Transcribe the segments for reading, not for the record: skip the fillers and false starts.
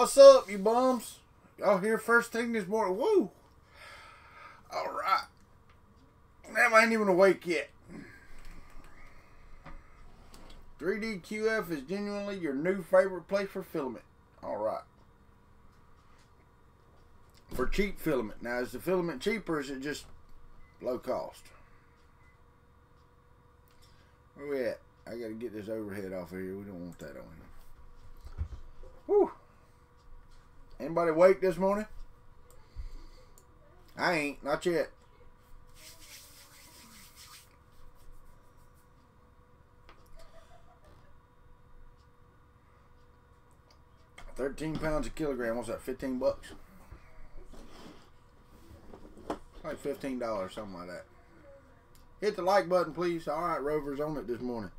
What's up, you bums? Y'all here first thing this morning? Woo! Alright. Damn, I ain't even awake yet. 3DQF is genuinely your new favorite place for filament. Alright. For cheap filament. Now, is the filament cheaper or is it just low cost? Where we at? I gotta get this overhead off of here. We don't want that on here. Whew. Anybody awake this morning? I ain't. Not yet. £13 a kilogram. What's that? 15 bucks? Like $15, something like that. Hit the like button, please. All right, Rover's on it this morning.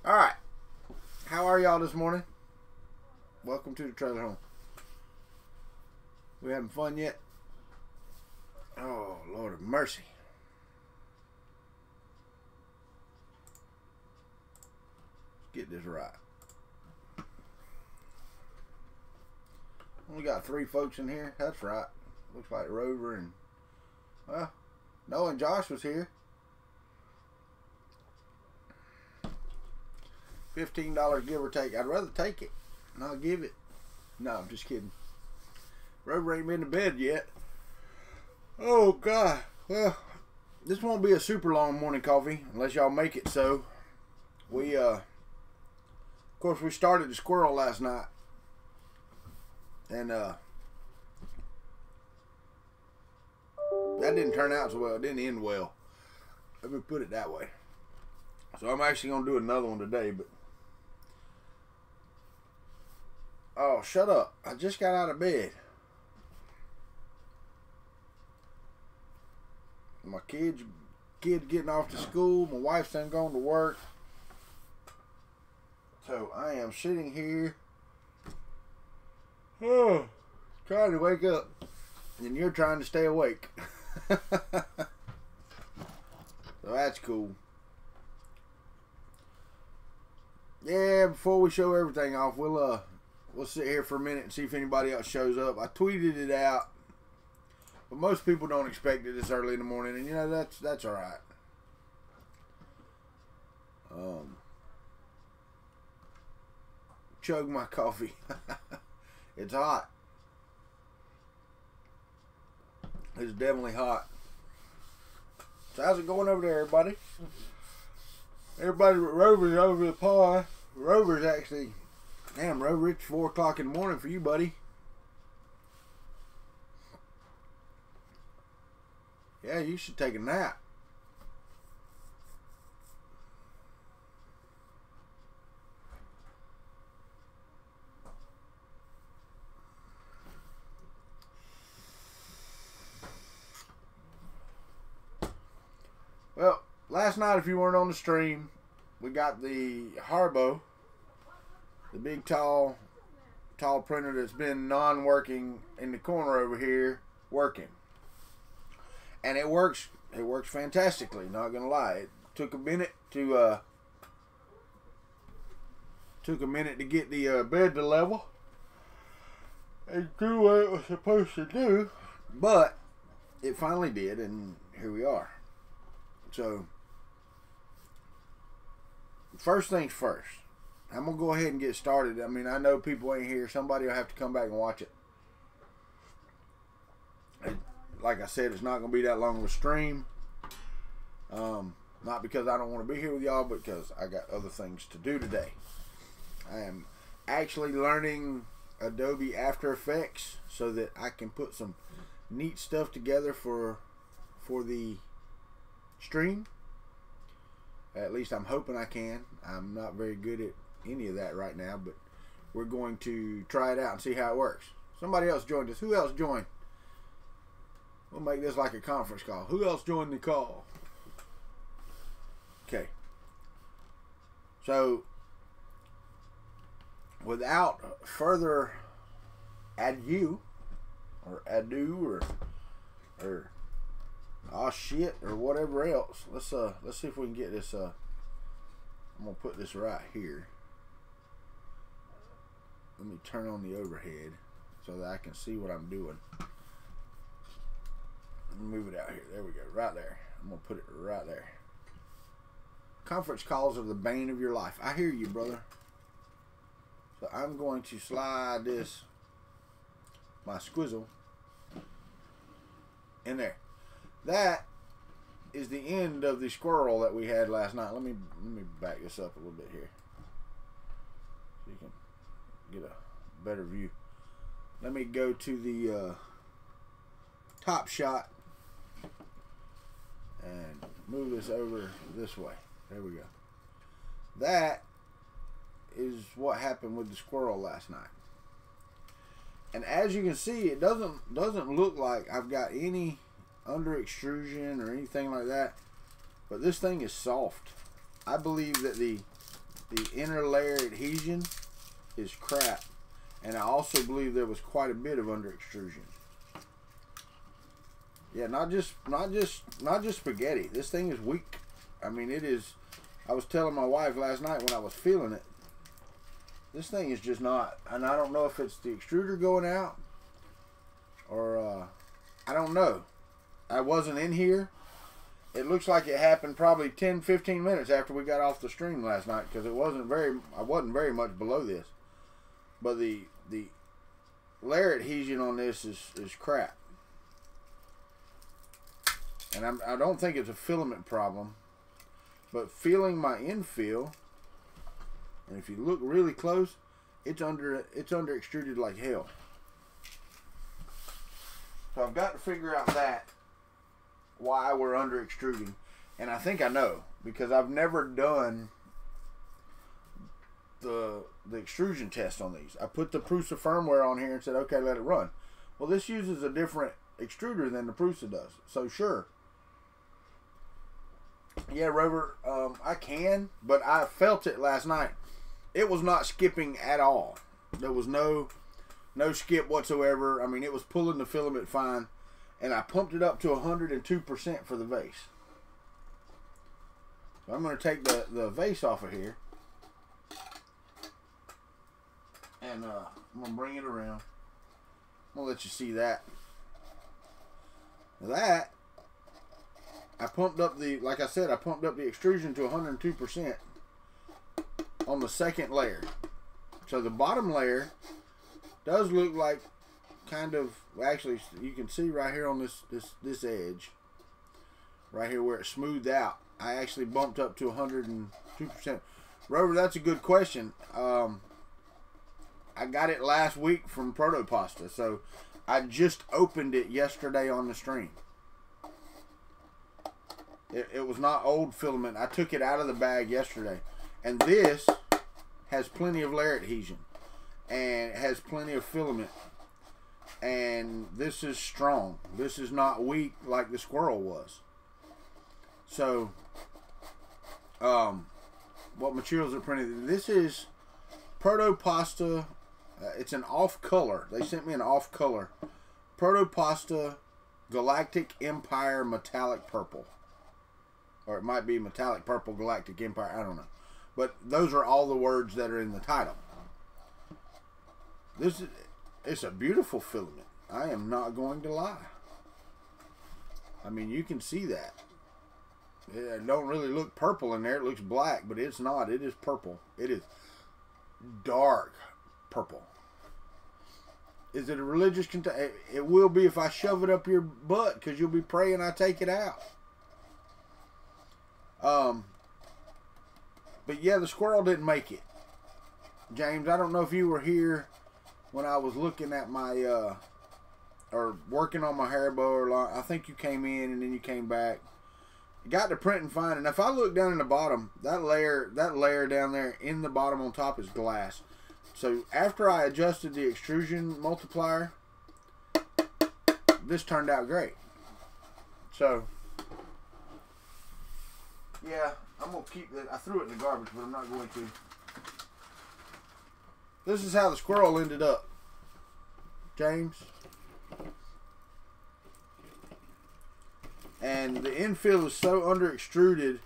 All right. How are y'all this morning? Welcome to the trailer home. We having fun yet? Oh, Lord of mercy. Let's get this right. Only got 3 folks in here. That's right. Looks like Rover and, well, Noah and Josh was here. $15 give or take. I'd rather take it. Not give it. No, I'm just kidding. Rover ain't been to bed yet. Oh, God. Well, this won't be a super long morning coffee unless y'all make it so. We, of course, we started the squirrel last night. And, that didn't turn out so well. It didn't end well. Let me put it that way. So I'm actually going to do another one today, but... Oh, shut up. I just got out of bed. My kid's getting off to school. My wife's done gone to work. So I am sitting here. Oh, trying to wake up. And you're trying to stay awake. So that's cool. Yeah, before we show everything off, we'll sit here for a minute and see if anybody else shows up. I tweeted it out, but most people don't expect it this early in the morning, and you know that's all right. Chug my coffee. It's hot. It's definitely hot. So how's it going over there, everybody? Everybody, Rover's over the pond. Rover's actually, damn, Rover, it's 4 o'clock in the morning for you, buddy. Yeah, you should take a nap. Well, last night, if you weren't on the stream, we got the Harbo, the big tall printer that's been non-working in the corner over here, working. And it works fantastically, not gonna lie. It took a minute to get the bed to level and do what it was supposed to do, but it finally did, and here we are. So, first things first. I'm going to go ahead and get started. I mean, I know people ain't here. Somebody will have to come back and watch it. Like I said, it's not going to be that long of a stream. Not because I don't want to be here with y'all, but because I got other things to do today. I am actually learning Adobe After Effects so that I can put some neat stuff together for the stream. At least I'm hoping I can. I'm not very good at any of that right now, but we're going to try it out and see how it works. Somebody else joined us. Who else joined? We'll make this like a conference call. Who else joined the call? Okay. So, without further ado, or oh shit, or whatever else. Let's see if we can get this I'm going to put this right here. Let me turn on the overhead so that I can see what I'm doing. Move it out here. There we go. Right there. I'm going to put it right there. Conference calls are the bane of your life. I hear you, brother. So I'm going to slide this, my squizzle, in there. That is the end of the squirrel that we had last night. Let me back this up a little bit here so you can get a better view. Let me go to the top shot and move this over this way. There we go. That is what happened with the squirrel last night. And as you can see, it doesn't look like I've got any under extrusion or anything like that. But this thing is soft. I believe that the inner layer adhesion is crap. And I also believe there was quite a bit of under extrusion. Yeah, not just spaghetti. This thing is weak. I mean, it is. I was telling my wife last night when I was feeling it, this thing is just not, and I don't know if it's the extruder going out or I don't know. I wasn't in here. It looks like it happened probably 10-15 minutes after we got off the stream last night, because I wasn't very much below this. But the layer adhesion on this is crap. And I don't think it's a filament problem, but feeling my infill, and if you look really close, it's under extruded like hell. So I've got to figure out why we're under extruding, and I think I know, because I've never done the extrusion test on these. I put the Prusa firmware on here and said, okay, let it run. Well, this uses a different extruder than the Prusa does, so sure. Yeah, Rover, I can, but I felt it last night. It was not skipping at all. There was no skip whatsoever. I mean, it was pulling the filament fine, and I pumped it up to 102% for the vase. So I'm going to take the vase off of here, and I'm going to bring it around. I'm going to let you see that. That, I pumped up like I said, I pumped up the extrusion to 102% on the second layer. So the bottom layer does look like kind of, actually you can see right here on this edge, right here where it smoothed out, I actually bumped up to 102%. Rover, that's a good question. I got it last week from Proto-Pasta, so I just opened it yesterday on the stream. It was not old filament. I took it out of the bag yesterday. And this has plenty of layer adhesion. And it has plenty of filament. And this is strong. This is not weak like the squirrel was. So, what materials are printed? This is Proto-Pasta. It's an off color. They sent me an off color. Proto-Pasta Galactic Empire Metallic Purple. Or it might be Metallic Purple Galactic Empire. I don't know. But those are all the words that are in the title. It's a beautiful filament. I am not going to lie. I mean, you can see that. It don't really look purple in there. It looks black, but it's not. It is purple. It is dark purple. Is it a religious container? It will be if I shove it up your butt, because you'll be praying I take it out. But yeah, the squirrel didn't make it. James, I don't know if you were here when I was looking at my, or working on my hair bow, or I think you came in and then you came back. Got to printing fine, and if I look down in the bottom, that layer down there in the bottom on top is glass. So after I adjusted the extrusion multiplier, this turned out great. So yeah, I'm going to keep that. I threw it in the garbage, but I'm not going to. This is how the squirrel ended up, James. And the infill is so under extruded.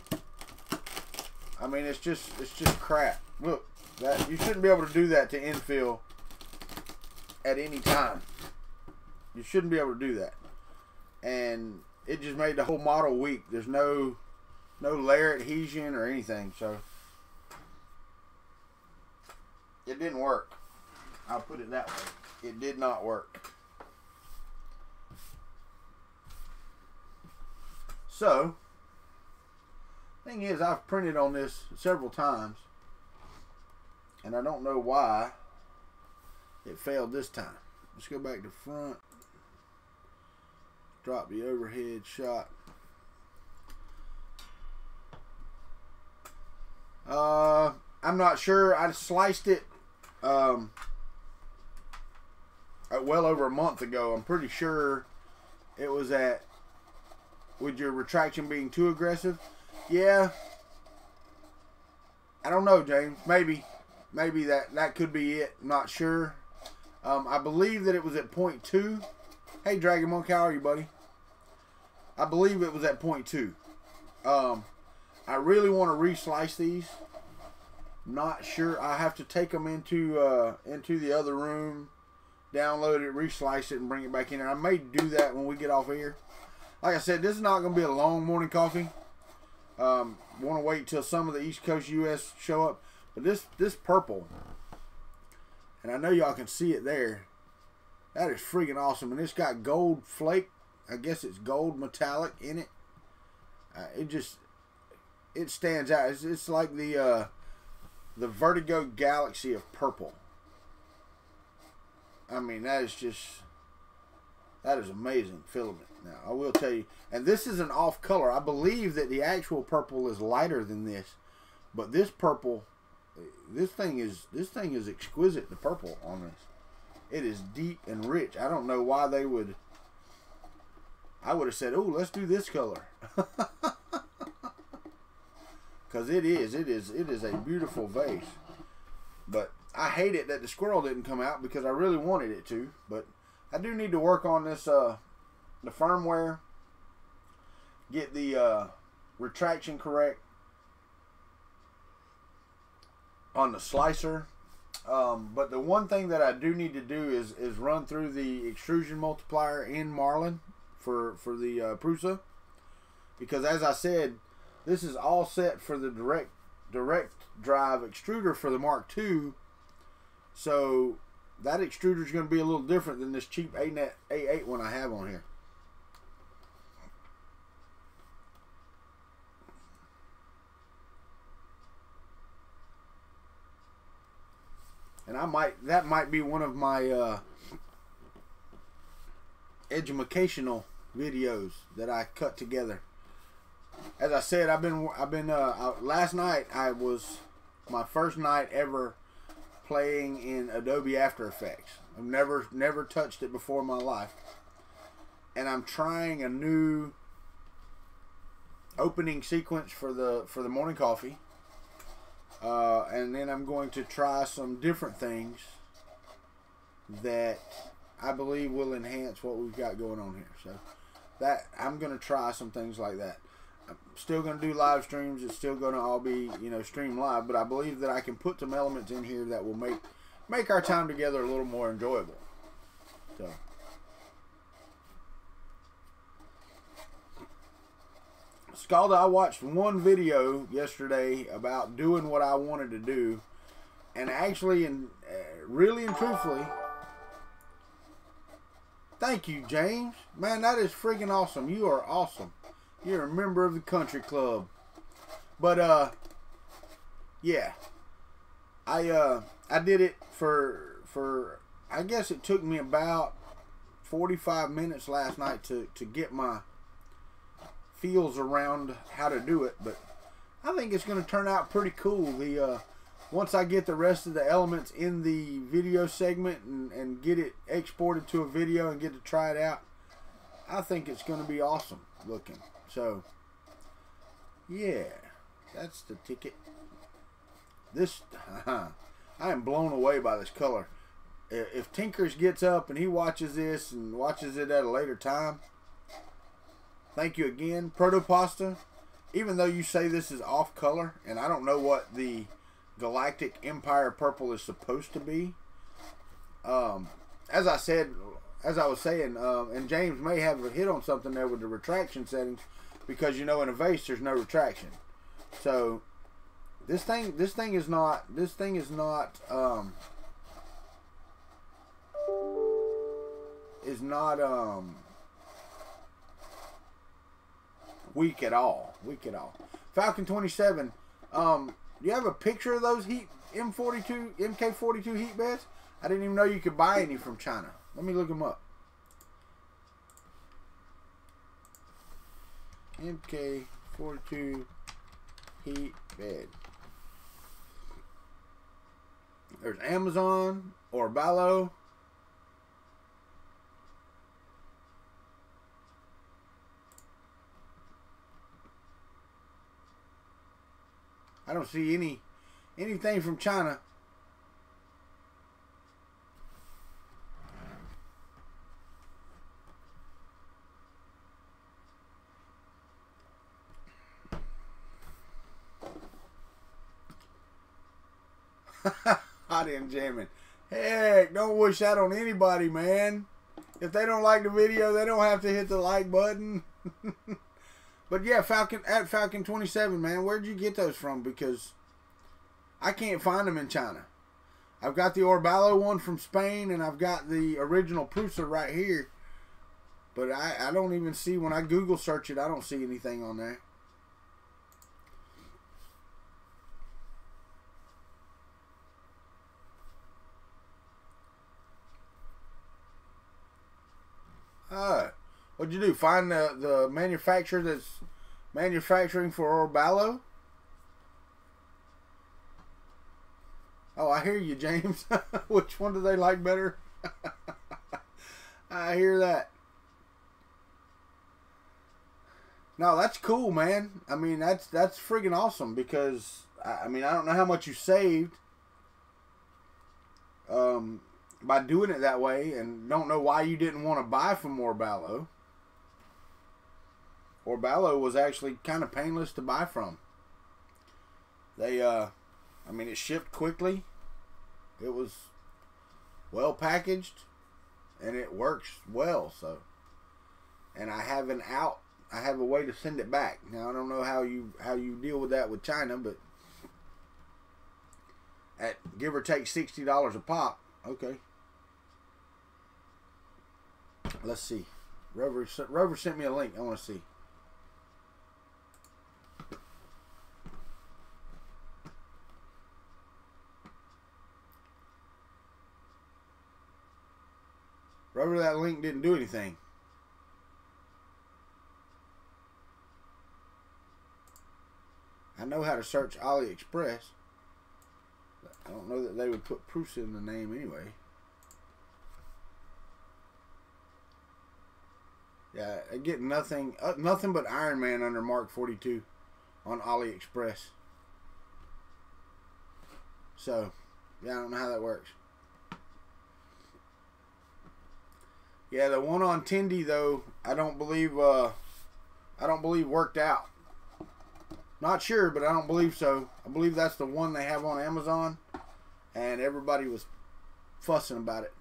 I mean, it's just crap. Look, that you shouldn't be able to do that to infill at any time. You shouldn't be able to do that. And it just made the whole model weak. There's no layer adhesion or anything, so it didn't work. I'll put it that way. It did not work. So, thing is, I've printed on this several times, and I don't know why it failed this time. Let's go back to front. Drop the overhead shot. I'm not sure. I sliced it well over a month ago. I'm pretty sure it was at, with your retraction being too aggressive. Yeah. I don't know, James. Maybe that could be it. I'm not sure. I believe that it was at 0.2. Hey, Dragon Monk, how are you, buddy? I believe it was at 0.2. I really want to re-slice these. Not sure. I have to take them into the other room, download it, re-slice it, and bring it back in there. I may do that when we get off here. Like I said, this is not going to be a long morning coffee. Want to wait till some of the East Coast U.S. show up. But this purple, and I know y'all can see it there, that is freaking awesome. And it's got gold flake. I guess it's gold metallic in it. It stands out. It's like the Vertigo galaxy of purple. I mean, that is amazing filament. Now, I will tell you, and this is an off color. I believe that the actual purple is lighter than this, but this purple, this thing is exquisite. The purple on this, it is deep and rich. I don't know why they would. I would have said, "Oh, let's do this color," because it is a beautiful vase. But I hate it that the squirrel didn't come out because I really wanted it to. But I do need to work on this, the firmware, get the retraction correct on the slicer. But the one thing that I do need to do is run through the extrusion multiplier in Marlin for the Prusa, because as I said, this is all set for the direct drive extruder for the Mark II. So that extruder is going to be a little different than this cheap A-Net A8 one I have on here. And that might be one of my educational videos that I cut together. As I said, I've been last night was my first night ever playing in Adobe After Effects. I've never touched it before in my life, and I'm trying a new opening sequence for the morning coffee, and then I'm going to try some different things that I believe will enhance what we've got going on here. So that I'm going to try some things like that. I'm still going to do live streams. It's still going to all be, stream live, but I believe that I can put some elements in here that will make our time together a little more enjoyable. So Scalda, I watched one video yesterday about doing what I wanted to do, and actually, really and truthfully, thank you, James. Man, that is freaking awesome. You are awesome. You're a member of the country club. But yeah, I did it for I guess it took me about 45 minutes last night to get my feels around how to do it, but I think it's going to turn out pretty cool. Once I get the rest of the elements in the video segment and get it exported to a video and get to try it out, I think it's going to be awesome looking. So yeah, that's the ticket. This I am blown away by this color. If Tinkers gets up and he watches this and watches it at a later time, thank you again. Proto-pasta, even though you say this is off color, and I don't know what the Galactic Empire purple is supposed to be. As I was saying, and James may have hit on something there with the retraction settings, because you know in a vase there's no retraction. So this thing is not weak at all. Falcon 27. You have a picture of those MK42 heat beds? I didn't even know you could buy any from China. Let me look them up. MK42 heat bed. There's Amazon or Ballo. I don't see anything from China. Hot and jamming. Heck, don't wish that on anybody, man. If they don't like the video, they don't have to hit the like button. But yeah, Falcon 27, man. Where'd you get those from? Because I can't find them in China. I've got the Orballo one from Spain, and I've got the original Prusa right here. But I don't even see, when I Google search it, I don't see anything on there. What'd you do? Find the manufacturer that's manufacturing for Orballo? Oh, I hear you, James. Which one do they like better? I hear that. No, that's cool, man. I mean, that's friggin' awesome, because I mean, I don't know how much you saved by doing it that way, and don't know why you didn't want to buy from Orballo. Orballo was actually kind of painless to buy from. They, I mean, it shipped quickly. It was well packaged, and it works well. So, and I have a way to send it back. Now I don't know how you deal with that with China, but at give or take $60 a pop. Okay. Let's see. Rover sent me a link. I want to see. Rover, that link didn't do anything. I know how to search AliExpress. I don't know that they would put Prusa in the name anyway. Yeah, I get nothing but Iron Man under Mark 42 on AliExpress. So, yeah, I don't know how that works. Yeah, the one on Tindy though, I don't believe worked out. Not sure, but I don't believe so. I believe that's the one they have on Amazon, and everybody was fussing about it.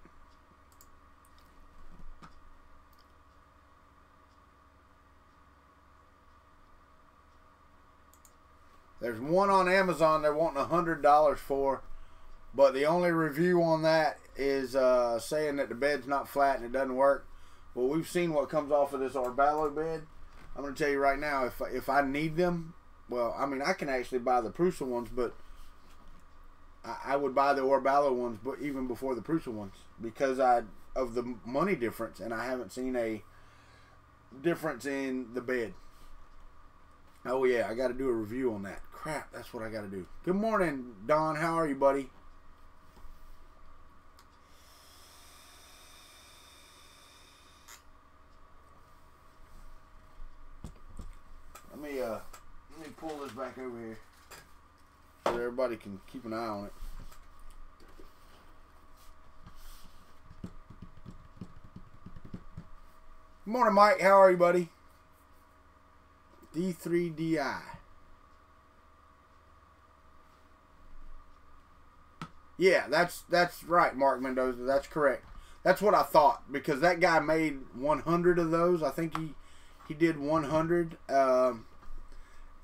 There's one on Amazon they're wanting $100 for, but the only review on that is saying that the bed's not flat and it doesn't work. Well, we've seen what comes off of this Orballo bed. I'm going to tell you right now, if I need them, well, I mean, I can actually buy the Prusa ones, but I would buy the Orballo ones, but even before the Prusa ones, because of the money difference, and I haven't seen a difference in the bed. Oh yeah, I got to do a review on that. Crap, that's what I got to do. Good morning, Don. How are you, buddy? Let me pull this back over here so everybody can keep an eye on it. Good morning, Mike. How are you, buddy? D3DI. Yeah, that's right, Mark Mendoza. That's correct. That's what I thought, because that guy made 100 of those. I think he did 100,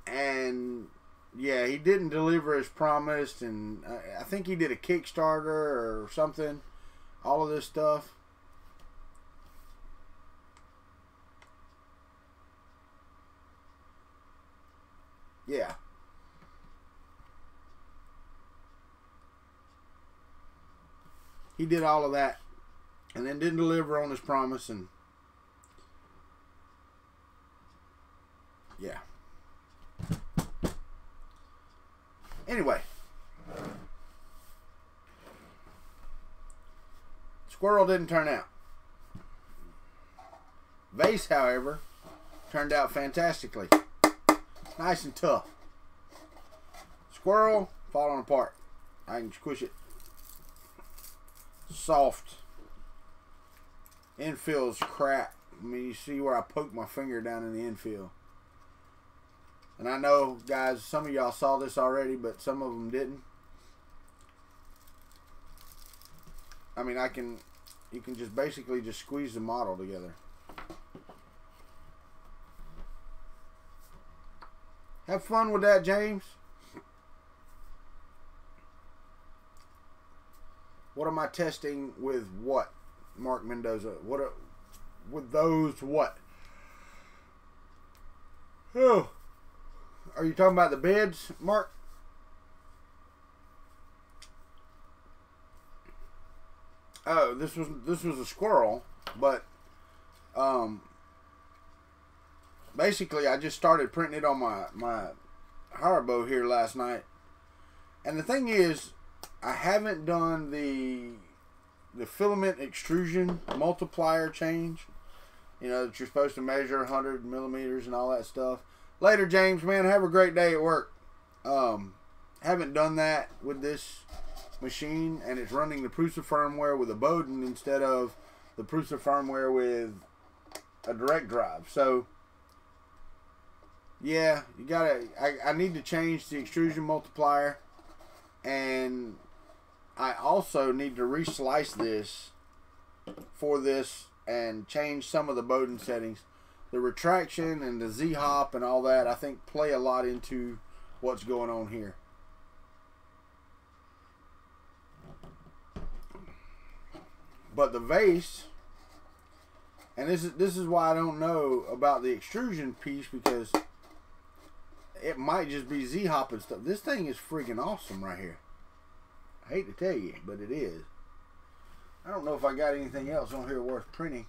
and yeah, he didn't deliver as promised, and I think he did a Kickstarter or something. All of this stuff. Yeah. He did all of that and then didn't deliver on his promise, and yeah. Anyway. Squirrel didn't turn out. Vase, however, turned out fantastically. Nice and tough. Squirrel, falling apart. I can squish it. Soft. Infill's crap. I mean, you see where I poked my finger down in the infill. And I know, guys, some of y'all saw this already, but some of them didn't. I mean, you can just basically just squeeze the model together. Have fun with that, James. What am I testing with what, Mark Mendoza? What with those what? Oh, are you talking about the beds, Mark? Oh, this was a squirrel, but basically I just started printing it on my Haribo here last night, and the thing is, I haven't done the filament extrusion multiplier change. You know, that you're supposed to measure 100 millimeters and all that stuff. Later, James, man, have a great day at work. Haven't done that with this machine, and it's running the Prusa firmware with a Bowden instead of the Prusa firmware with a direct drive. So yeah, you gotta I need to change the extrusion multiplier, and I also need to reslice this for this and change some of the Bowden settings. The retraction and the Z-hop and all that, I think, play a lot into what's going on here. But the vase, and this is why I don't know about the extrusion piece, because it might just be Z-hop and stuff. This thing is freaking awesome right here. I hate to tell you, but it is. I don't know if I got anything else on here worth printing.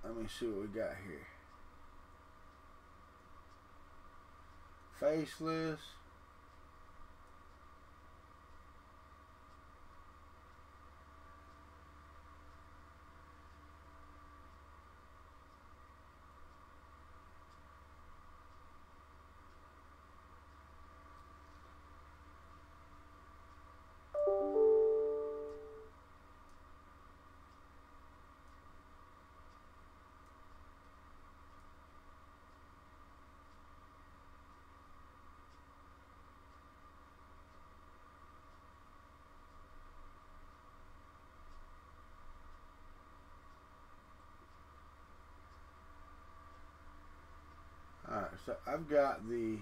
Let me see what we got here. Faceless. Alright, so I've got the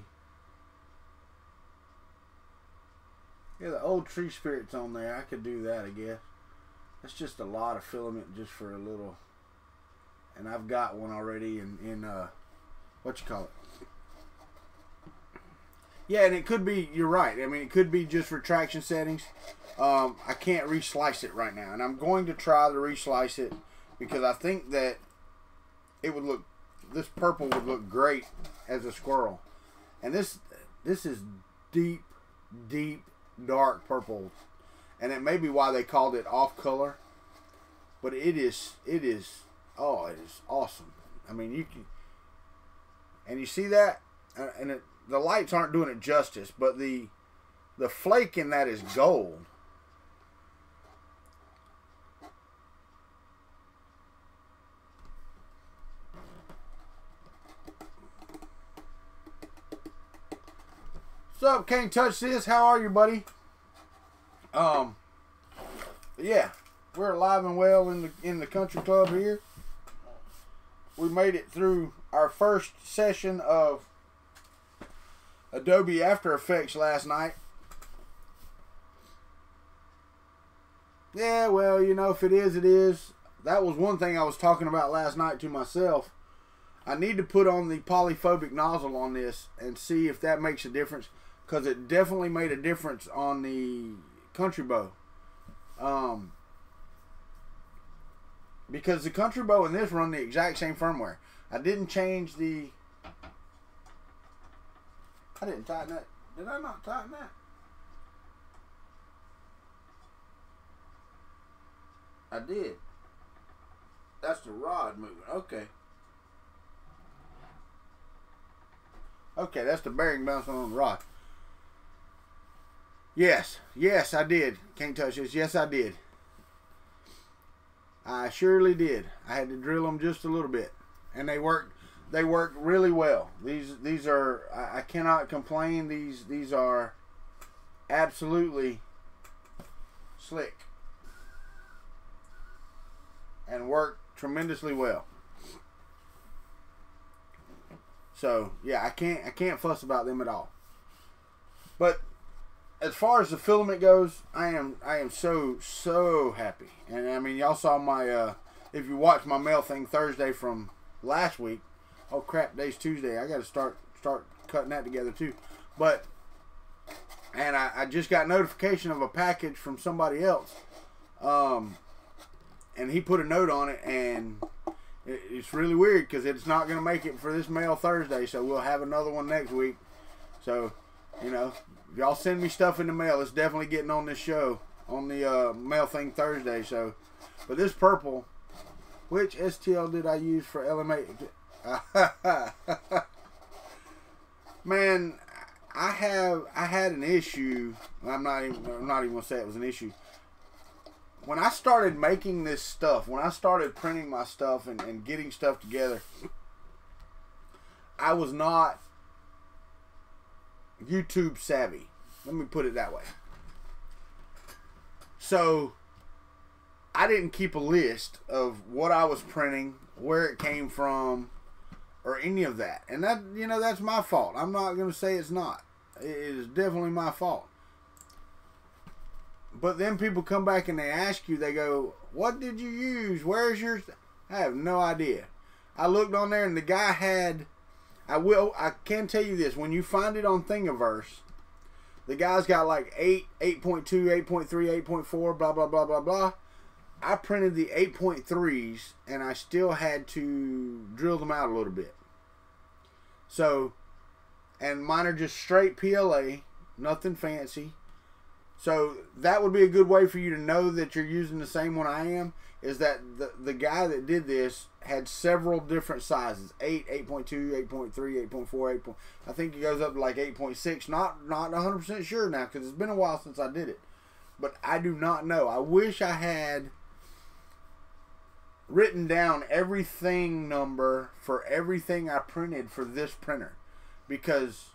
old tree spirits on there. I could do that, I guess. That's just a lot of filament just for a little. And I've got one already in what you call it. Yeah, and it could be, you're right. I mean, it could be just retraction settings. I can't reslice it right now. And I'm going to try to reslice it, because I think that it would look, this purple would look great as a squirrel. And this is deep, deep, dark purple. And it may be why they called it off color. But it is awesome. I mean, you can, and you see that? And the lights aren't doing it justice, but the flake in that is gold. What's up, Can't Touch This? How are you, buddy? Yeah, we're alive and well in the country club here. We made it through our first session of Adobe After Effects last night. Yeah, well, you know, if it is, it is. That was one thing I was talking about last night to myself. I need to put on the polyphobic nozzle on this and see if that makes a difference, because it definitely made a difference on the country bow. Because the country bow and this run the exact same firmware. I didn't change the... I didn't tighten that. Did I not tighten that? I did. That's the rod moving. Okay. Okay, that's the bearing bouncing on the rod. Yes. Yes, I did. Can't touch this. Yes, I did. I surely did. I had to drill them just a little bit. And they worked really well. These are, I cannot complain. These are absolutely slick. And work tremendously well. So yeah, I can't fuss about them at all. But as far as the filament goes, I am so happy. And I mean, y'all saw my if you watched my mail thing Thursday from last week. Oh crap, today's Tuesday. I got to start cutting that together too. But and I just got notification of a package from somebody else. And he put a note on it, and it's really weird because it's not going to make it for this mail Thursday, so we'll have another one next week. So, you know, if y'all send me stuff in the mail, it's definitely getting on this show, on the mail thing Thursday. So, but this purple, which STL did I use for LMA? Man, I had an issue. I'm not even going to say it was an issue. When I started making this stuff, when I started printing my stuff and getting stuff together, I was not YouTube savvy. Let me put it that way. So, I didn't keep a list of what I was printing, where it came from, or any of that. And that, you know, that's my fault. I'm not going to say it's not. It is definitely my fault. But then people come back and they ask you, they go, what did you use? Where's your... I have no idea. I looked on there and the guy had... I can tell you this. When you find it on Thingiverse, the guy's got like 8.2, 8.3, 8.4, blah, blah, blah, blah, blah. I printed the 8.3s and I still had to drill them out a little bit. So, and mine are just straight PLA, nothing fancy. So that would be a good way for you to know that you're using the same one I am, is that the guy that did this had several different sizes. 8, 8.2, 8.3, 8.4, 8. I think it goes up to like 8.6. Not 100% sure now because it's been a while since I did it. But I do not know. I wish I had written down everything number for everything I printed for this printer, because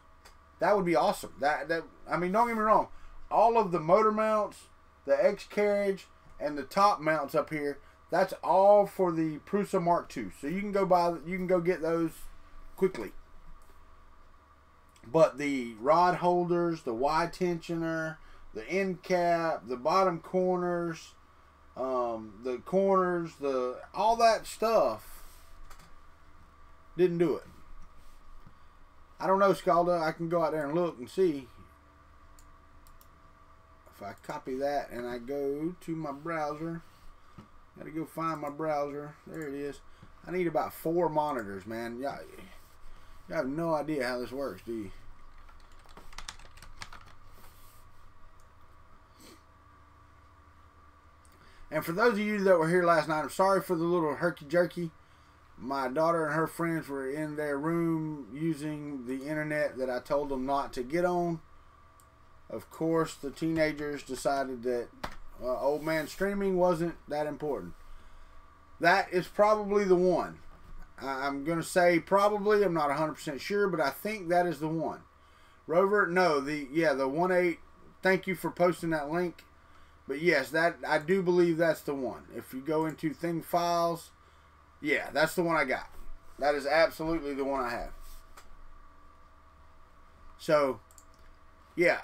that would be awesome. That I mean, don't get me wrong. All of the motor mounts, the X carriage, and the top mounts up here, that's all for the Prusa Mark II. So you can go get those quickly. But the rod holders, the Y tensioner, the end cap, the bottom corners, the corners, all that stuff didn't do it. I don't know, Scalda. I can go out there and look and see. If I copy that and I go to my browser, gotta go find my browser. There it is. I need about 4 monitors, man. Y'all have no idea how this works, do you? And for those of you that were here last night, I'm sorry for the little herky-jerky. My daughter and her friends were in their room using the internet that I told them not to get on. Of course, the teenagers decided that old man streaming wasn't that important. That is probably the one. I'm going to say probably. I'm not 100% sure, but I think that is the one. Rover, no, the 1.8. Thank you for posting that link. But yes, that I do believe that's the one. If you go into thing files, yeah, that's the one I got. That is absolutely the one I have. So, yeah.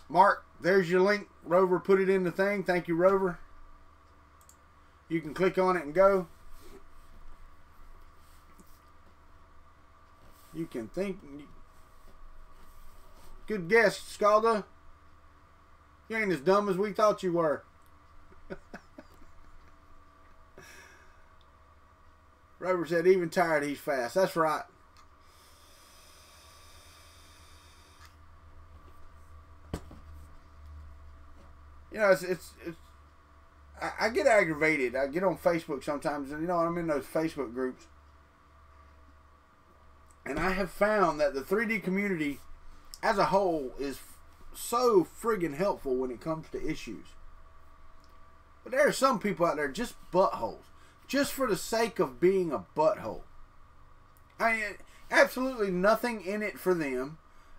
Mark, there's your link. Rover put it in the thing. Thank you, Rover. You can click on it and go. You can think. Good guess, Scalda. You ain't as dumb as we thought you were. Rover said, even tired, he's fast. That's right. You know, I get aggravated. I get on Facebook sometimes, and you know, I'm in those Facebook groups. And I have found that the 3D community as a whole is so friggin' helpful when it comes to issues. But there are some people out there just buttholes. Just for the sake of being a butthole. I mean, absolutely nothing in it for them.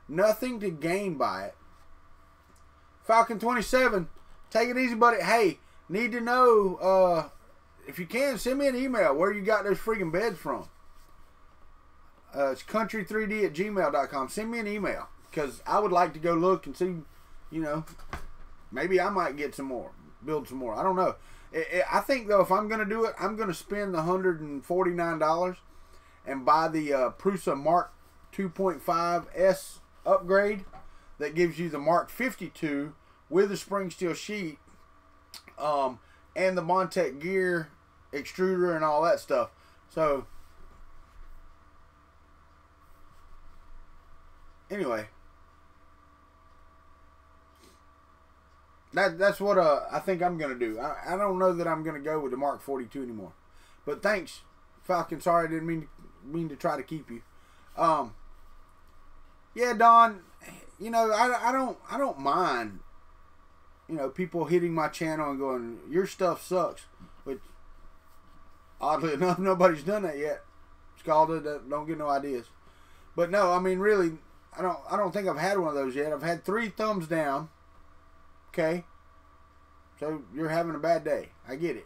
Nothing to gain by it. Falcon 27, take it easy, buddy. Hey, need to know, if you can, send me an email where you got those friggin' beds from. It's country3d@gmail.com. Send me an email. Because I would like to go look and see, you know, maybe I might get some more. Build some more. I don't know. I think, though, if I'm going to do it, I'm going to spend the $149 and buy the Prusa Mark 2.5S upgrade that gives you the Mark 52 with the spring steel sheet and the Montec gear extruder and all that stuff. So, anyway. That's what I think I'm going to do. I don't know that I'm going to go with the Mark 42 anymore. But thanks, Falcon. Sorry, I didn't mean to try to keep you. Yeah, Don, you know, I don't mind, you know, people hitting my channel and going, your stuff sucks. Which, oddly enough, nobody's done that yet. Scalda, don't get no ideas. But no, I mean, really, I don't think I've had one of those yet. I've had 3 thumbs down. Okay, so you're having a bad day. I get it.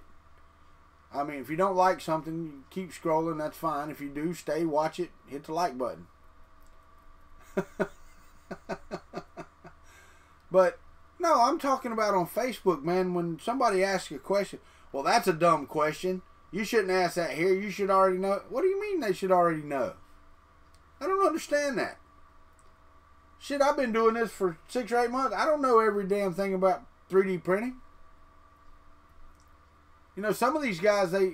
I mean, if you don't like something, you keep scrolling. That's fine. If you do, stay, watch it, hit the like button. But no, I'm talking about on Facebook, man. When somebody asks a question, well, that's a dumb question. You shouldn't ask that here. You should already know. What do you mean they should already know? I don't understand that. Shit, I've been doing this for 6 or 8 months. I don't know every damn thing about 3D printing. You know, some of these guys, they're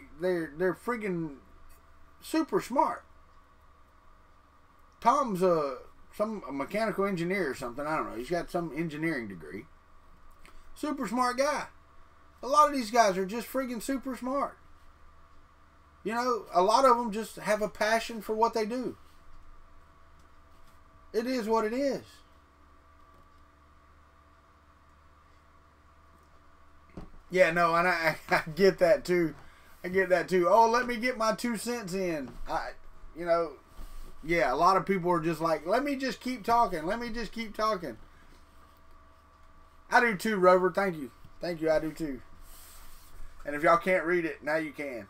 friggin' super smart. Tom's a mechanical engineer or something. I don't know. He's got some engineering degree. Super smart guy. A lot of these guys are just friggin' super smart. You know, a lot of them just have a passion for what they do. It is what it is. Yeah, no, and I get that too. I get that too. Oh, let me get my 2 cents in. You know, yeah, a lot of people are just like, let me just keep talking. Let me just keep talking. I do too, Rover. Thank you. Thank you, I do too. And if y'all can't read it, now you can.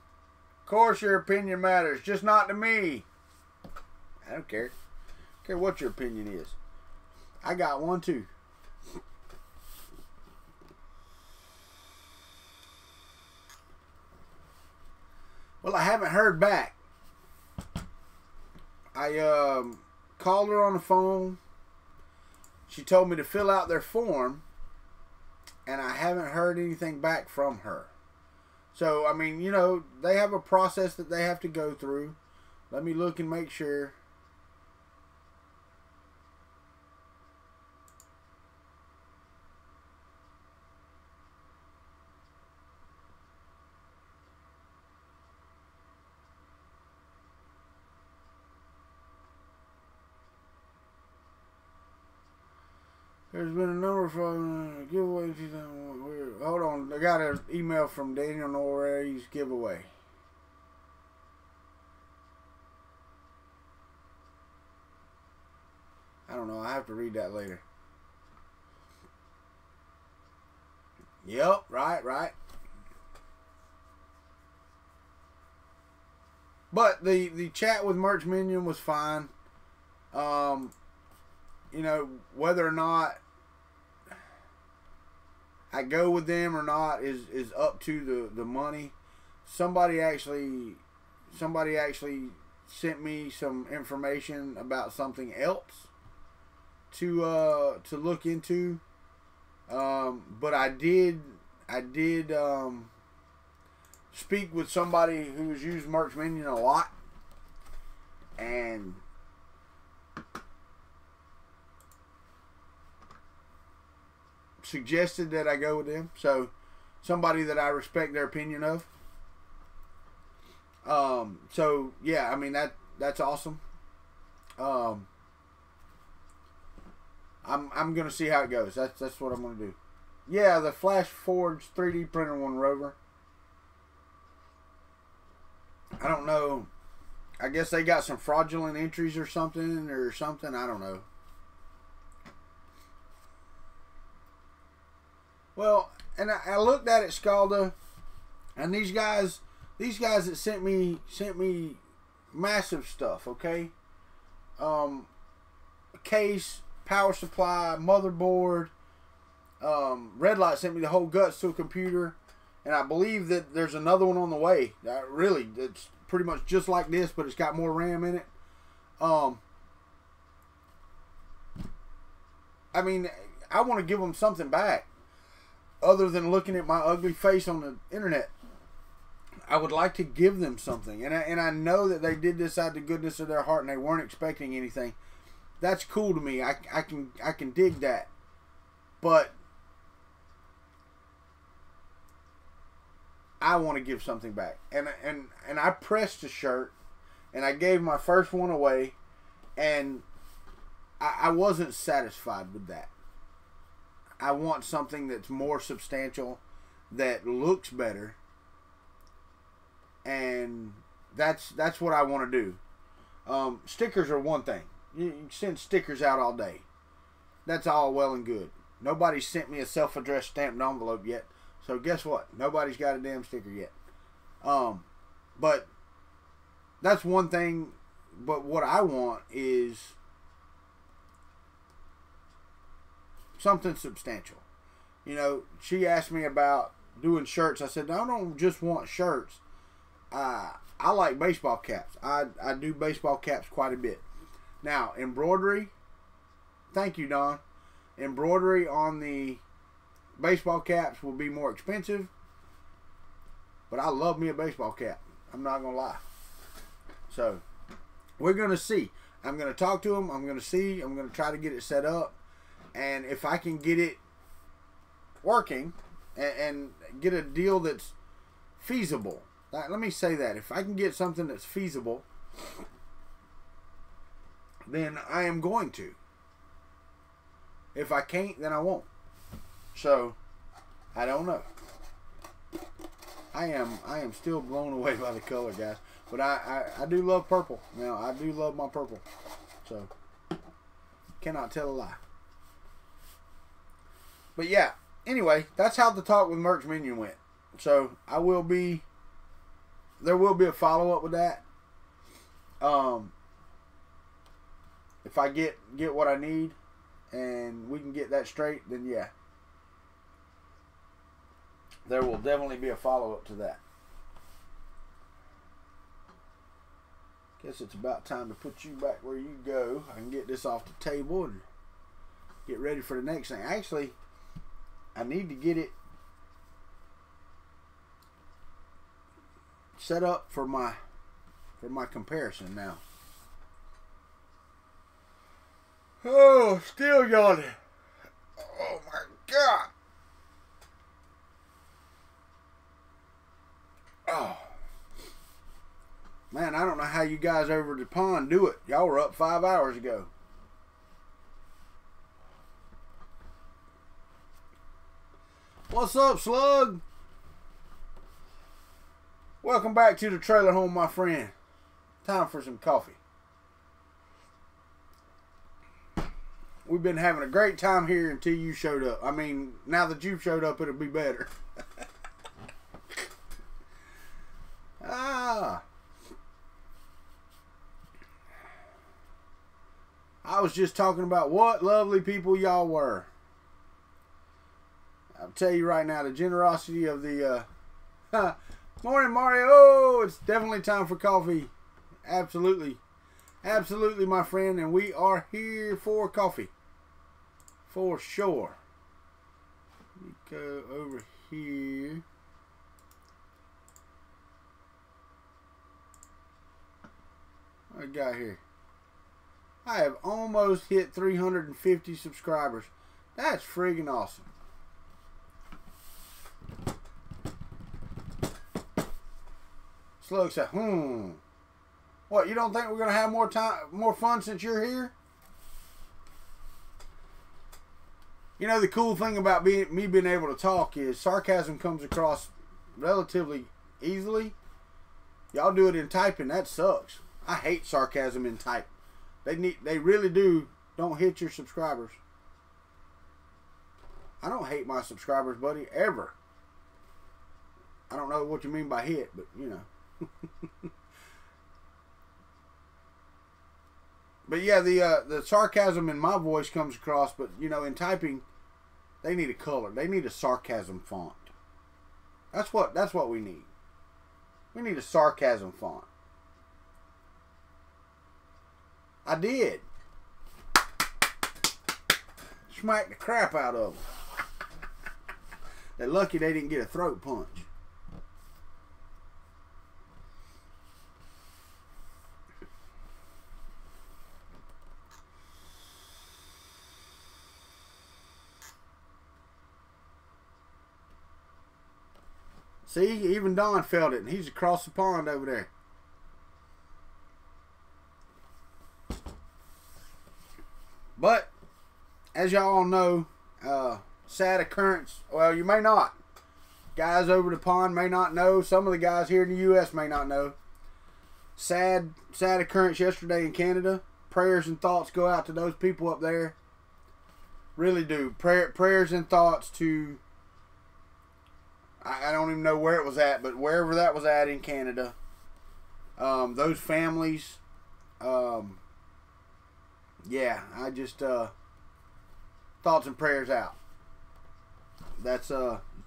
Of course your opinion matters, just not to me. I don't care. Care what your opinion is. I got one too. Well, I haven't heard back. I called her on the phone. She told me to fill out their form, and I haven't heard anything back from her. So, I mean, you know, they have a process that they have to go through. Let me look and make sure. There's been a number of giveaways. Hold on, I got an email from Daniel Noray's giveaway. I don't know. I have to read that later. Yep, right. But the chat with Merch Minion was fine. You know, whether or not I go with them or not is up to the money. Somebody actually sent me some information about something else to look into. But I did speak with somebody who's used Merch Minion a lot, and suggested that I go with them. So somebody that I respect their opinion of. So yeah, I mean that's awesome. I'm gonna see how it goes. That's what I'm gonna do. Yeah, the Flash Forge 3D printer one, Rover. I don't know. I guess they got some fraudulent entries or something. I don't know. Well, and I looked at it, Scalda, and these guys that sent me massive stuff. Okay, case, power supply, motherboard. Red Light sent me the whole guts to a computer, and I believe that there's another one on the way. Really, it's pretty much just like this, but it's got more RAM in it. I mean, I want to give them something back other than looking at my ugly face on the internet. I would like to give them something, and I know that they did this out of the goodness of their heart, and they weren't expecting anything. That's cool to me. I can dig that, but I want to give something back, and I pressed a shirt, and I gave my first one away, and I wasn't satisfied with that. I want something that's more substantial, that looks better, and that's what I want to do. Stickers are one thing. You can send stickers out all day. That's all well and good. Nobody's sent me a self-addressed stamped envelope yet. So guess what? Nobody's got a damn sticker yet. But that's one thing. But what I want is something substantial. You know, she asked me about doing shirts. I said, no, I don't just want shirts. I like baseball caps. I do baseball caps quite a bit. Now, embroidery. Thank you, Don. Embroidery on the baseball caps will be more expensive, but I love me a baseball cap. I'm not gonna lie. So we're gonna see. I'm gonna talk to them. I'm gonna see. I'm gonna try to get it set up, and if I can get it working and get a deal that's feasible. Let me say that if I can get something that's feasible, then I am going to. If I can't, then I won't. So, I don't know. I am still blown away by the color, guys. But I do love purple. Now, I do love my purple. So, cannot tell a lie. But yeah, anyway, that's how the talk with Merch Minion went. So, there will be a follow-up with that. If I get what I need and we can get that straight, then yeah. There will definitely be a follow-up to that. Guess it's about time to put you back where you go. I can get this off the table and get ready for the next thing. Actually, I need to get it set up for my comparison now. Oh, still yawning. Oh my God. Oh. Man, I don't know how you guys over at the pond do it. Y'all were up 5 hours ago. What's up, Slug? Welcome back to the trailer home, my friend. Time for some coffee. we've been having a great time here until you showed up. I mean, now that you've showed up, it'll be better. I was just talking about what lovely people y'all were. I'll tell you right now, the generosity of the morning, Mario. Oh, it's definitely time for coffee. Absolutely. Absolutely, my friend. And we are here for coffee. For sure. Let me go over here. What I got here? I have almost hit 350 subscribers. That's friggin' awesome. Slug said, What, you don't think we're gonna have more fun since you're here? You know, the cool thing about me being able to talk is sarcasm comes across relatively easily. Y'all do it in typing, that sucks. I hate sarcasm in type. They really do. Don't hit your subscribers. I don't hate my subscribers, buddy, ever. I don't know what you mean by hit, but you know. But yeah, the sarcasm in my voice comes across, but you know, in typing, they need a color. They need a sarcasm font. That's what we need. We need a sarcasm font. I did. Smacked the crap out of them. They're lucky they didn't get a throat punch. See, even Don felt it, and he's across the pond over there. But, as y'all all know, sad occurrence. Well, you may not. Guys over the pond may not know. Some of the guys here in the U.S. may not know. Sad occurrence yesterday in Canada. Prayers and thoughts go out to those people up there. Really do. Prayers and thoughts to... I don't even know where it was at, but wherever that was at in Canada. Those families... yeah, I just thoughts and prayers out. That's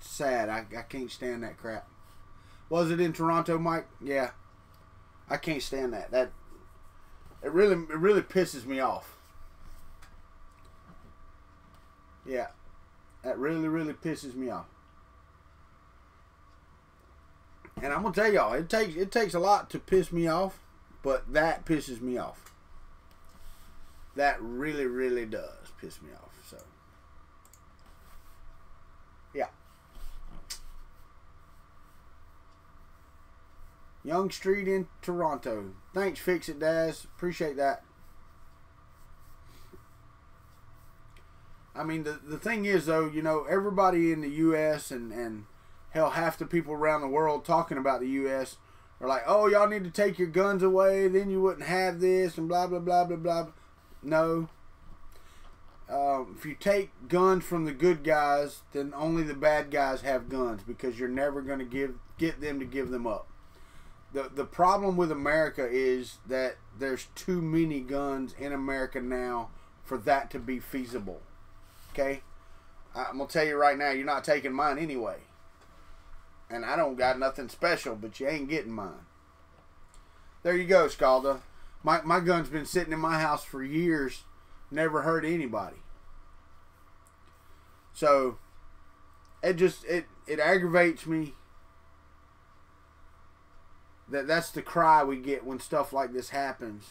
sad. I can't stand that crap. Was it in Toronto, Mike? Yeah. I can't stand that. It really pisses me off. Yeah. That really pisses me off. And I'm gonna tell y'all, it takes a lot to piss me off, but that pisses me off. That really does piss me off. So, yeah. Young Street in Toronto. Thanks, Fix It Daz. Appreciate that. I mean, the thing is, though, you know, everybody in the U.S. and hell, half the people around the world talking about the U.S. are like, oh, y'all need to take your guns away, then you wouldn't have this, and blah, blah, blah, blah, blah. No. If you take guns from the good guys, then only the bad guys have guns, because you're never going to get them to give them up. The problem with America is that there's too many guns in America now for that to be feasible. Okay? I'm going to tell you right now, you're not taking mine anyway. And I don't got nothing special, but you ain't getting mine. There you go, Scalda. My gun's been sitting in my house for years, never hurt anybody. So, it aggravates me. That's the cry we get when stuff like this happens.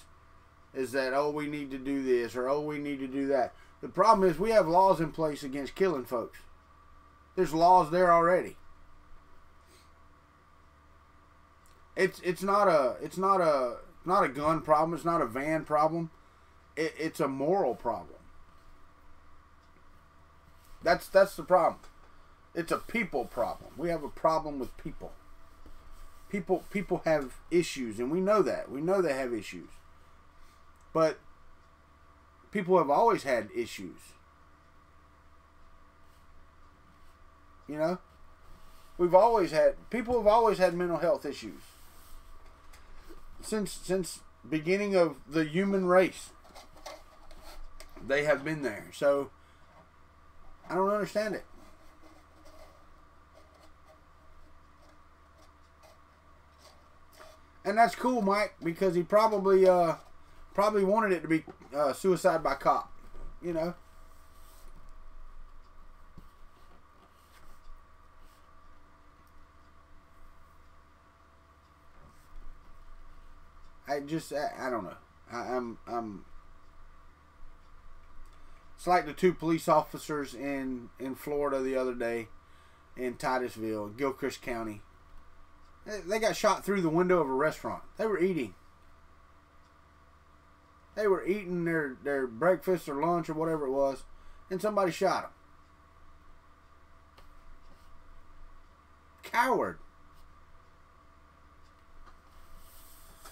Is that, oh, we need to do this, or oh, we need to do that. The problem is we have laws in place against killing folks. There's laws there already. It's not a gun problem. It's not a van problem. It's a moral problem. That's the problem. It's a people problem. We have a problem with people. People have issues, and we know that. We know they have issues. But people have always had issues. You know? People have always had mental health issues. Since beginning of the human race. They have been there. So, I don't understand it. And that's cool, Mike, because he probably wanted it to be suicide by cop, you know. I don't know. I'm. It's like the 2 police officers in Florida the other day, in Titusville, Gilchrist County. They got shot through the window of a restaurant. They were eating. They were eating their breakfast or lunch or whatever it was, and somebody shot them. Coward.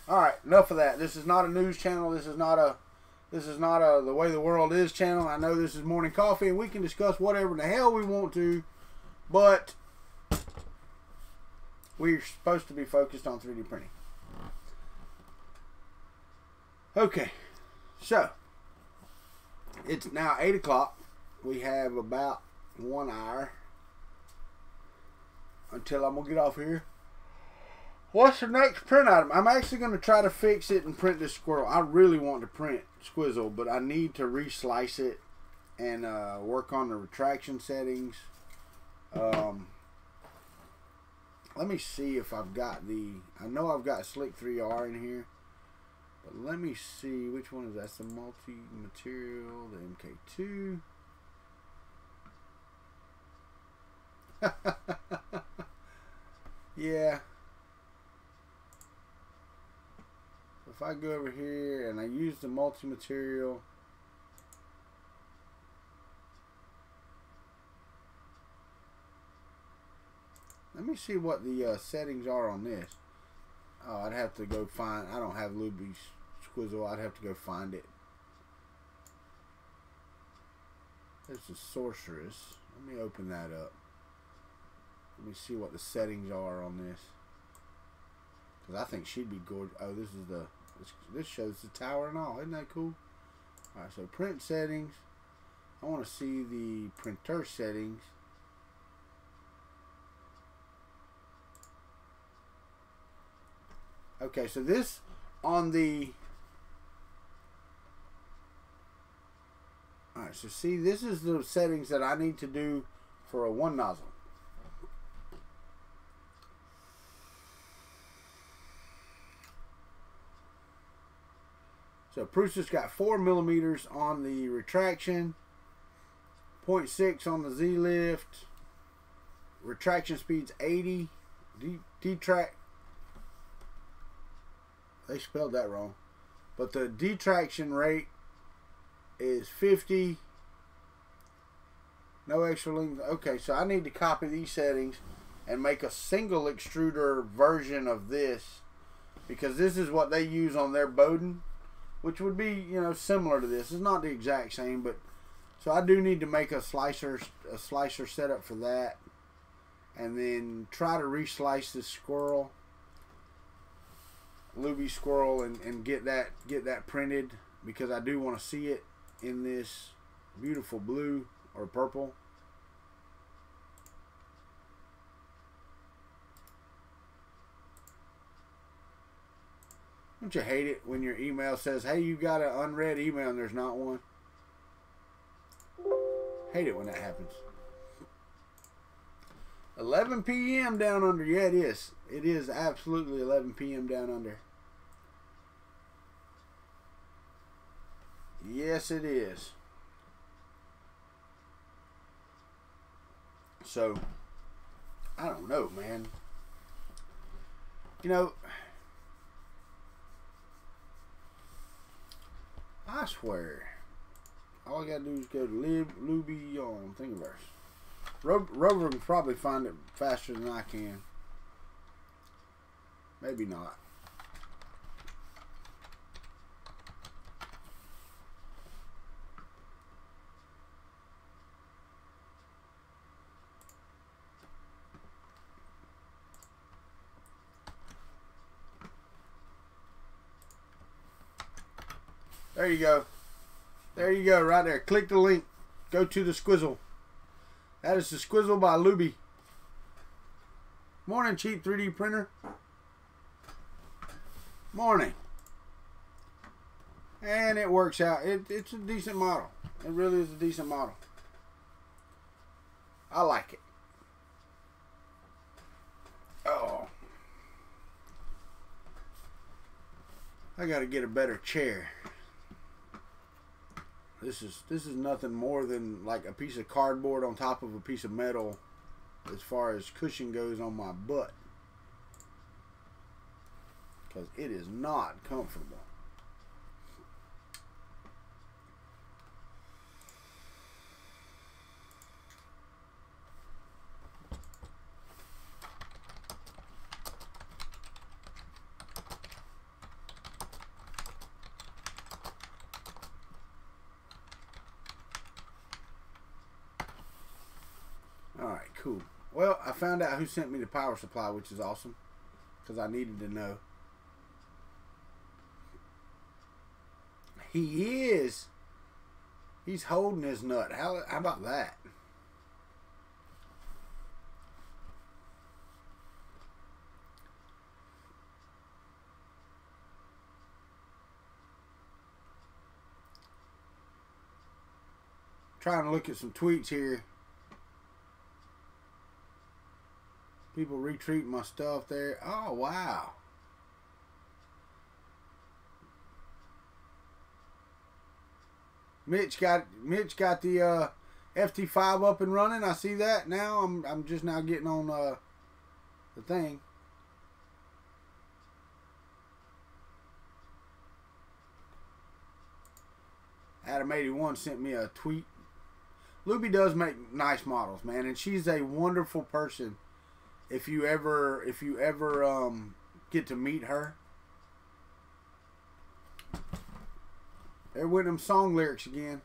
All right, enough of that. This is not a news channel. This is not a the way the world is channel. I know this is morning coffee, and we can discuss whatever the hell we want to, but we're supposed to be focused on 3D printing. Okay, so it's now 8 o'clock. We have about 1 hour until I'm gonna get off here. What's the next print item? I'm actually going to try to fix it and print this squirrel. I really want to print Squizzle, but I need to reslice it and work on the retraction settings. Let me see if I've got I know I've got Slick 3R in here, but let me see which one is that. That's the multi-material, the MK2. Yeah. If I go over here and I use the multi-material, let me see what the settings are on this. Oh, I'd have to go find, I don't have Luby's Squizzle, I'd have to go find it. This is Sorceress. Let me open that up. Let me see what the settings are on this. Because I think she'd be gorgeous. Oh, this is this shows the tower and all. Isn't that cool? Alright, so print settings. I want to see the printer settings. Okay, so this on the... Alright, so see, this is the settings that I need to do for a 1 nozzle. So Prusa's got 4 millimeters on the retraction, 0.6 on the Z-lift, retraction speed's 80, detract, they spelled that wrong, but the detraction rate is 50, no extra length. Okay, so I need to copy these settings and make a single extruder version of this, because this is what they use on their Bowden, which would be, you know, similar to this. It's not the exact same, but so I do need to make a slicer setup for that, and then try to reslice this squirrel, Luby squirrel, and get that printed, because I do want to see it in this beautiful blue or purple. Don't you hate it when your email says, hey, you got an unread email and there's not one? Hate it when that happens. 11 p.m. down under. Yeah, it is. It is absolutely 11 p.m. down under. Yes, it is. So, I don't know, man. You know, I swear, all I gotta do is go to Luby on Thingiverse. Rover can probably find it faster than I can. Maybe not. There you go. There you go, right there. Click the link. Go to the Squizzle. That is the Squizzle by Luby. Morning, cheap 3D printer. Morning. And it works out. It's a decent model. It really is a decent model. I like it. Oh. I gotta get a better chair. This is nothing more than like a piece of cardboard on top of a piece of metal as far as cushion goes on my butt. Because it is not comfortable. Alright, cool. Well, I found out who sent me the power supply, which is awesome. Because I needed to know. He is. He's holding his nut. How about that? Trying to look at some tweets here. People retweeting my stuff there. Oh, wow. Mitch got the FT5 up and running. I see that now. I'm just now getting on the thing. Adam81 sent me a tweet. Luby does make nice models, man, and she's a wonderful person. If you ever get to meet her. There went them song lyrics again.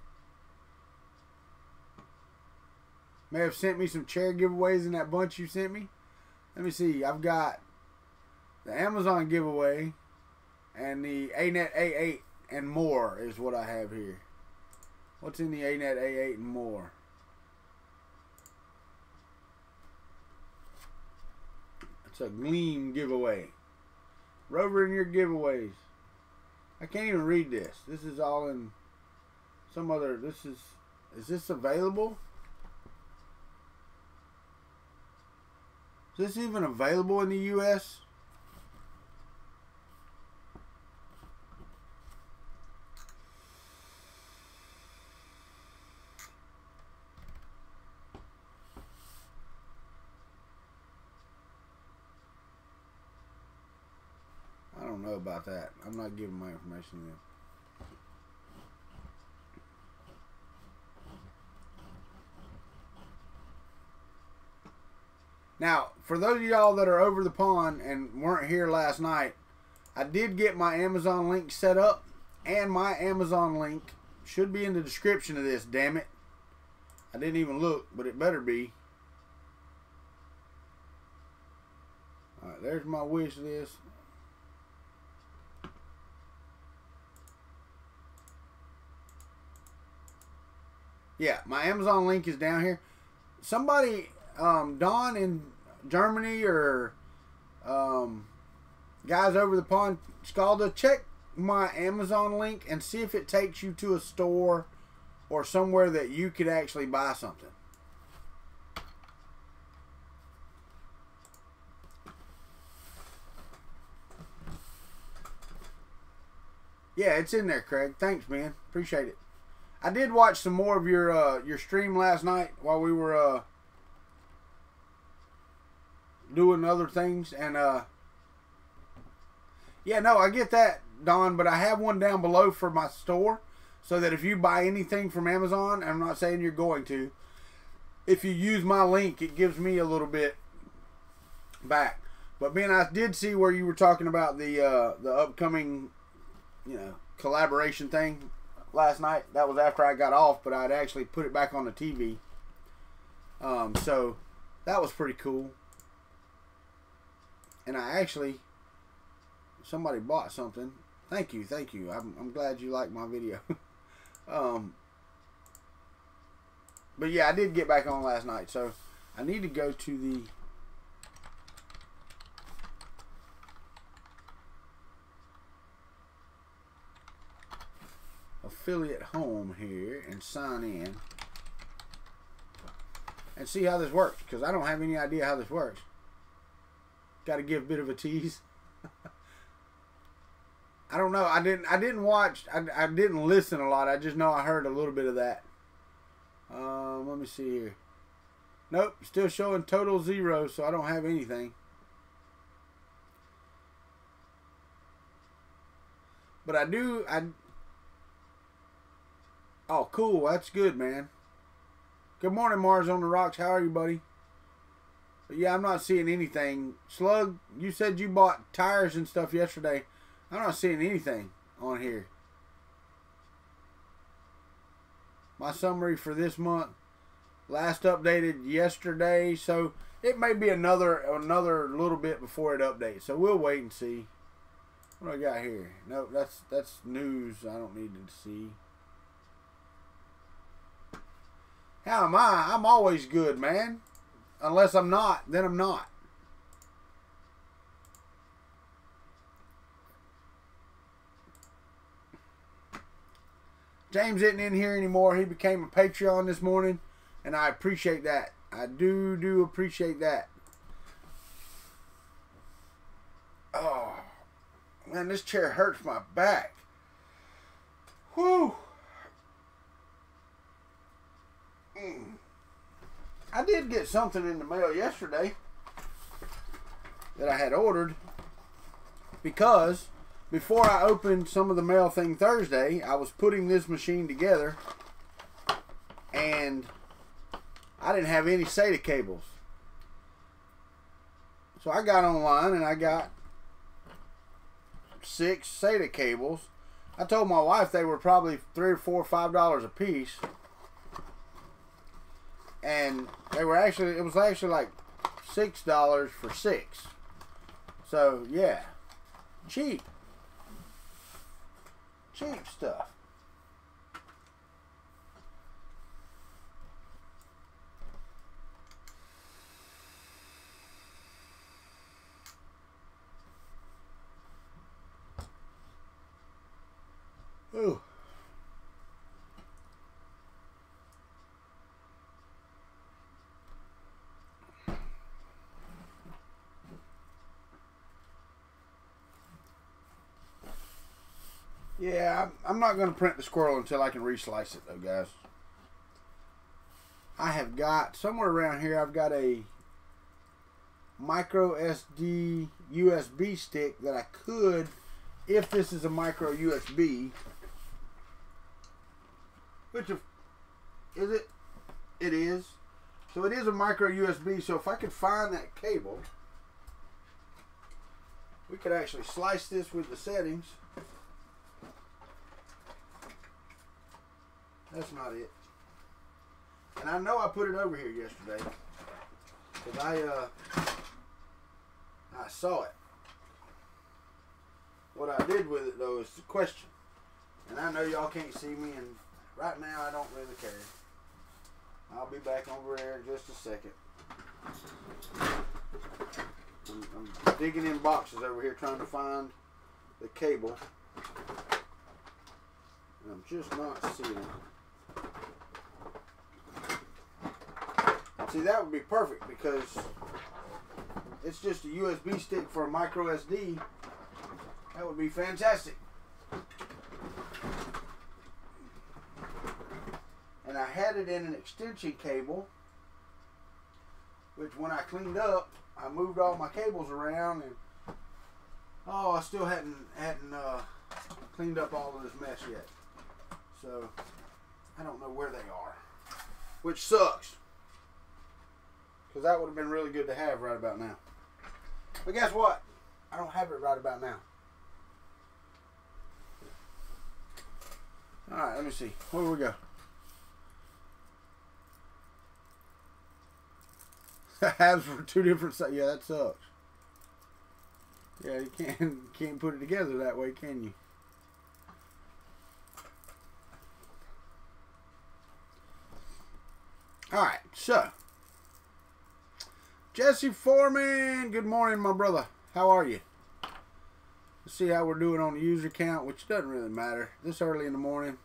May have sent me some chair giveaways in that bunch you sent me. Let me see. I've got the Amazon giveaway and the ANET A8 and more is what I have here. What's in the ANET A8 and more? It's a Gleam giveaway. Rover in your giveaways. I can't even read this. This is all in some other. Is this available? Is this even available in the U.S.? I don't know about that. I'm not giving my information to them. Now, for those of y'all that are over the pond and weren't here last night, I did get my Amazon link set up, and my Amazon link should be in the description of this, damn it. I didn't even look, but it better be. Alright, there's my wish list. Yeah, my Amazon link is down here. Somebody, Don in Germany or guys over the pond, Scalda, check my Amazon link and see if it takes you to a store or somewhere that you could actually buy something. Yeah, it's in there, Craig. Thanks, man. Appreciate it. I did watch some more of your stream last night while we were doing other things, and yeah, no, I get that, Don, but I have one down below for my store, so that if you buy anything from Amazon, I'm not saying you're going to, if you use my link, it gives me a little bit back. But man, I did see where you were talking about the upcoming, you know, collaboration thing last night. That was after I got off, but I'd actually put it back on the TV. So that was pretty cool. And I actually, somebody bought something. Thank you, thank you. I'm glad you like my video. But yeah, I did get back on last night, so I need to go to the affiliate home here and sign in and see how this works, because I don't have any idea how this works. Got to give a bit of a tease. I don't know. I didn't watch. I didn't listen a lot. I just know I heard a little bit of that. Let me see here. Nope, still showing total 0, so I don't have anything. But I do. Oh, cool. That's good, man. Good morning, Mars on the Rocks. How are you, buddy? But yeah, I'm not seeing anything. Slug, you said you bought tires and stuff yesterday. I'm not seeing anything on here. My summary for this month, last updated yesterday, so it may be another little bit before it updates. So we'll wait and see. What do I got here? No, that's news I don't need to see. How am I? I'm always good, man. Unless I'm not, then I'm not. James isn't in here anymore. He became a Patreon this morning, and I appreciate that. I do appreciate that. Oh, man, this chair hurts my back. Whew. I did get something in the mail yesterday that I had ordered, because before I opened some of the mail thing Thursday, I was putting this machine together and I didn't have any SATA cables. So I got online and I got 6 SATA cables. I told my wife they were probably $3 or $4 or $5 a piece. And they were actually, it was actually like $6 for 6. So yeah, cheap stuff. Ooh. Yeah, I'm not going to print the squirrel until I can reslice it, though, guys. I have got, somewhere around here, I've got a micro SD USB stick that I could, if this is a micro USB, which is it? It is. So it is a micro USB, so if I could find that cable, we could actually slice this with the settings. That's not it. And I know I put it over here yesterday, because I saw it. What I did with it, though, is the question. And I know y'all can't see me, and right now I don't really care. I'll be back over there in just a second. I'm digging in boxes over here trying to find the cable. And I'm just not seeing it. See, that would be perfect, because it's just a USB stick for a micro SD. That would be fantastic. And I had it in an extension cable, which when I cleaned up, I moved all my cables around, and oh, I still hadn't cleaned up all of this mess yet. So I don't know where they are, which sucks, because that would have been really good to have right about now. But guess what? I don't have it right about now. Alright, let me see. Where do we go? Halves for 2 different sides. Yeah, that sucks. Yeah, you can't put it together that way, can you? Alright, so Jesse Foreman, good morning, my brother. How are you? Let's see how we're doing on the user count, which doesn't really matter. This early in the morning.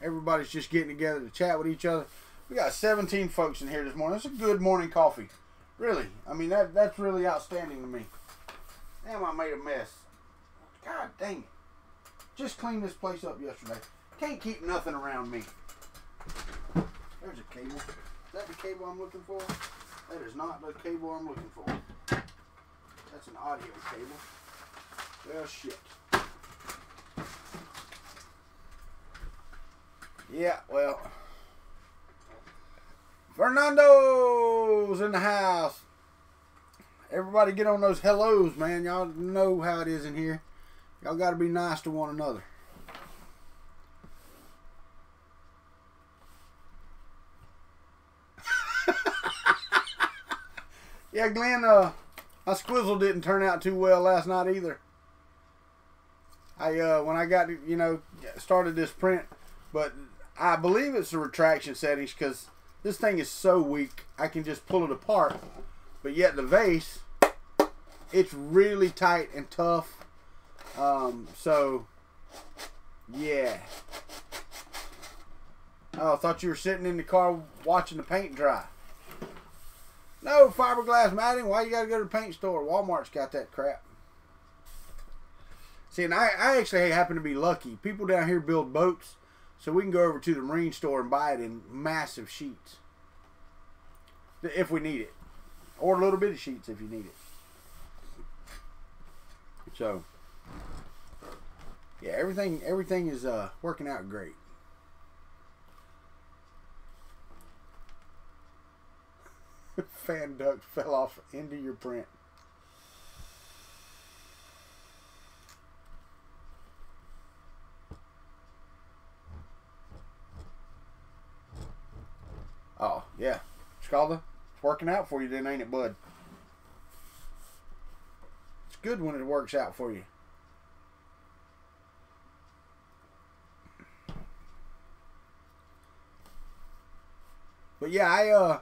Everybody's just getting together to chat with each other. We got 17 folks in here this morning. That's a good morning coffee. Really. I mean, that's really outstanding to me. Damn, I made a mess. God dang it. Just cleaned this place up yesterday. Can't keep nothing around me. There's a cable. Is that the cable I'm looking for? That is not the cable I'm looking for. That's an audio cable. Well, shit. Yeah, well. Fernando's in the house. Everybody get on those hellos, man. Y'all know how it is in here. Y'all got to be nice to one another. Yeah, Glenn, my squizzle didn't turn out too well last night either. When I got, started this print, but I believe it's the retraction settings because this thing is so weak. I can just pull it apart, but yet the vase, it's really tight and tough. So, yeah. Oh, I thought you were sitting in the car watching the paint dry. No, fiberglass matting. Why you gotta go to the paint store? Walmart's got that crap. See, and I actually happen to be lucky. People down here build boats, so we can go over to the marine store and buy it in massive sheets. If we need it. Or little bitty sheets if you need it. So, yeah, everything is working out great. Fan duct fell off into your print. Oh, yeah. Scalda, it's working out for you then, ain't it, bud? It's good when it works out for you. But yeah,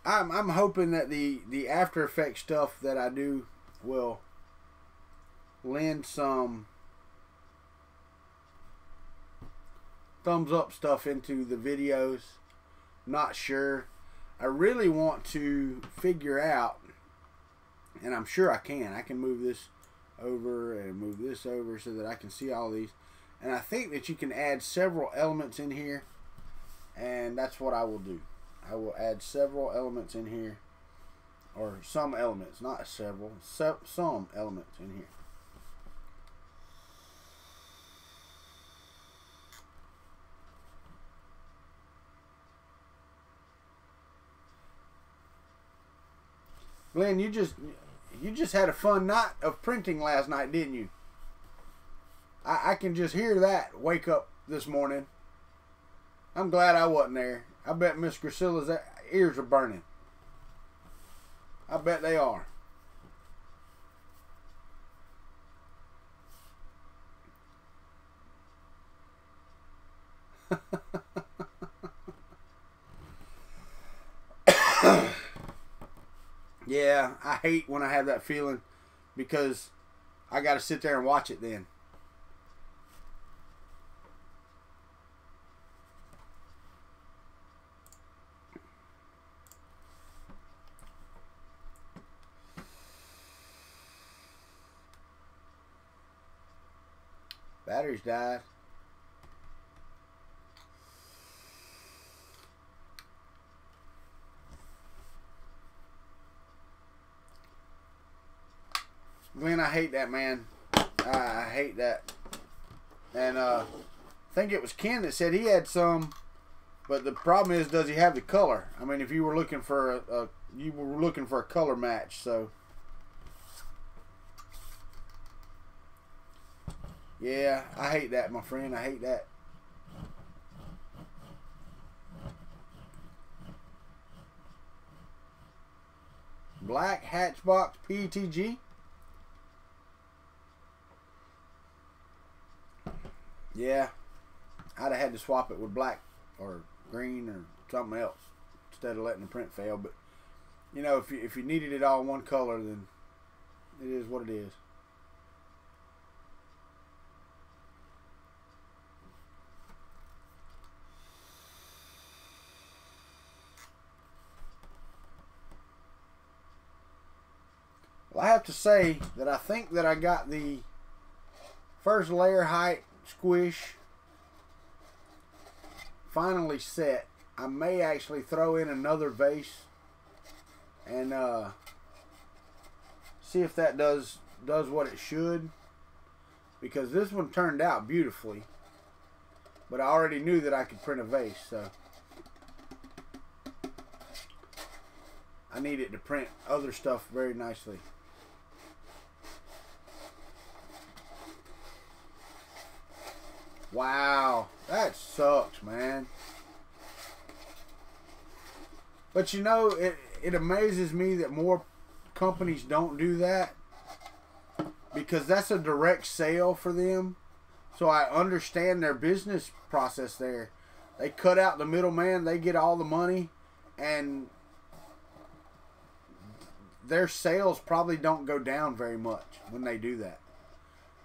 I'm hoping that the After Effects stuff that I do will lend some thumbs up stuff into the videos. Not sure. I really want to figure out, and I'm sure I can move this over and move this over so that I can see all these. And I think that you can add several elements in here, and that's what I will do. I will add several elements in here, or some elements, not several, some elements in here. Glenn, you just had a fun night of printing last night, didn't you? I can just hear that wake up this morning. I'm glad I wasn't there. I bet Miss Gracilla's ears are burning. I bet they are. Yeah, I hate when I have that feeling because I got to sit there and watch it then. Batteries died. Glenn, I hate that, man. I hate that. And I think it was Ken that said he had some, but the problem is, does he have the color? I mean, if you were looking for a color match, so yeah, I hate that, my friend. I hate that. Black Hatchbox PTG. Yeah, I'd have had to swap it with black or green or something else instead of letting the print fail. But you know, if you needed it all one color, then it is what it is. Well, I have to say that I think that I got the first layer height squish finally set. I may actually throw in another vase and see if that does what it should, because this one turned out beautifully, but I already knew that I could print a vase, so I need it to print other stuff very nicely. Wow, that sucks, man. But you know, it amazes me that more companies don't do that, because that's a direct sale for them. So I understand their business process there. They cut out the middleman, they get all the money, and their sales probably don't go down very much when they do that.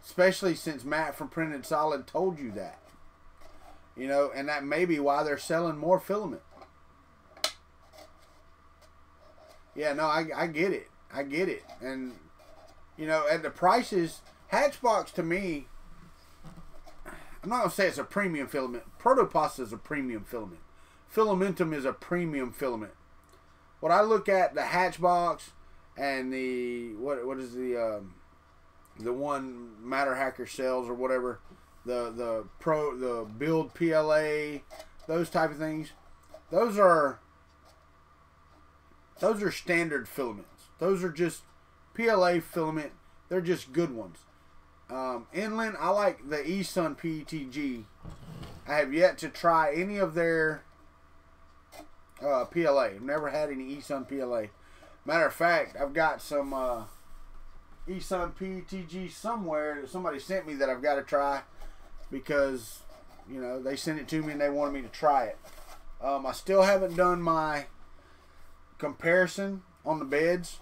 Especially since Matt from Printed Solid told you that. You know, and that may be why they're selling more filament. Yeah, no, I get it. I get it. And, you know, at the prices, Hatchbox to me, I'm not going to say it's a premium filament. Proto-pasta is a premium filament. Filamentum is a premium filament. What I look at, the Hatchbox and the, what is the one Matter Hacker sells or whatever, the Build PLA, those type of things, those are standard filaments. Those are just PLA filament. They're just good ones. Inland, I like the eSun PETG. I have yet to try any of their PLA. I've never had any eSun PLA. Matter of fact, I've got some eSun PETG somewhere that somebody sent me that I've got to try, because, you know, they sent it to me and they wanted me to try it. I still haven't done my comparison on the beds.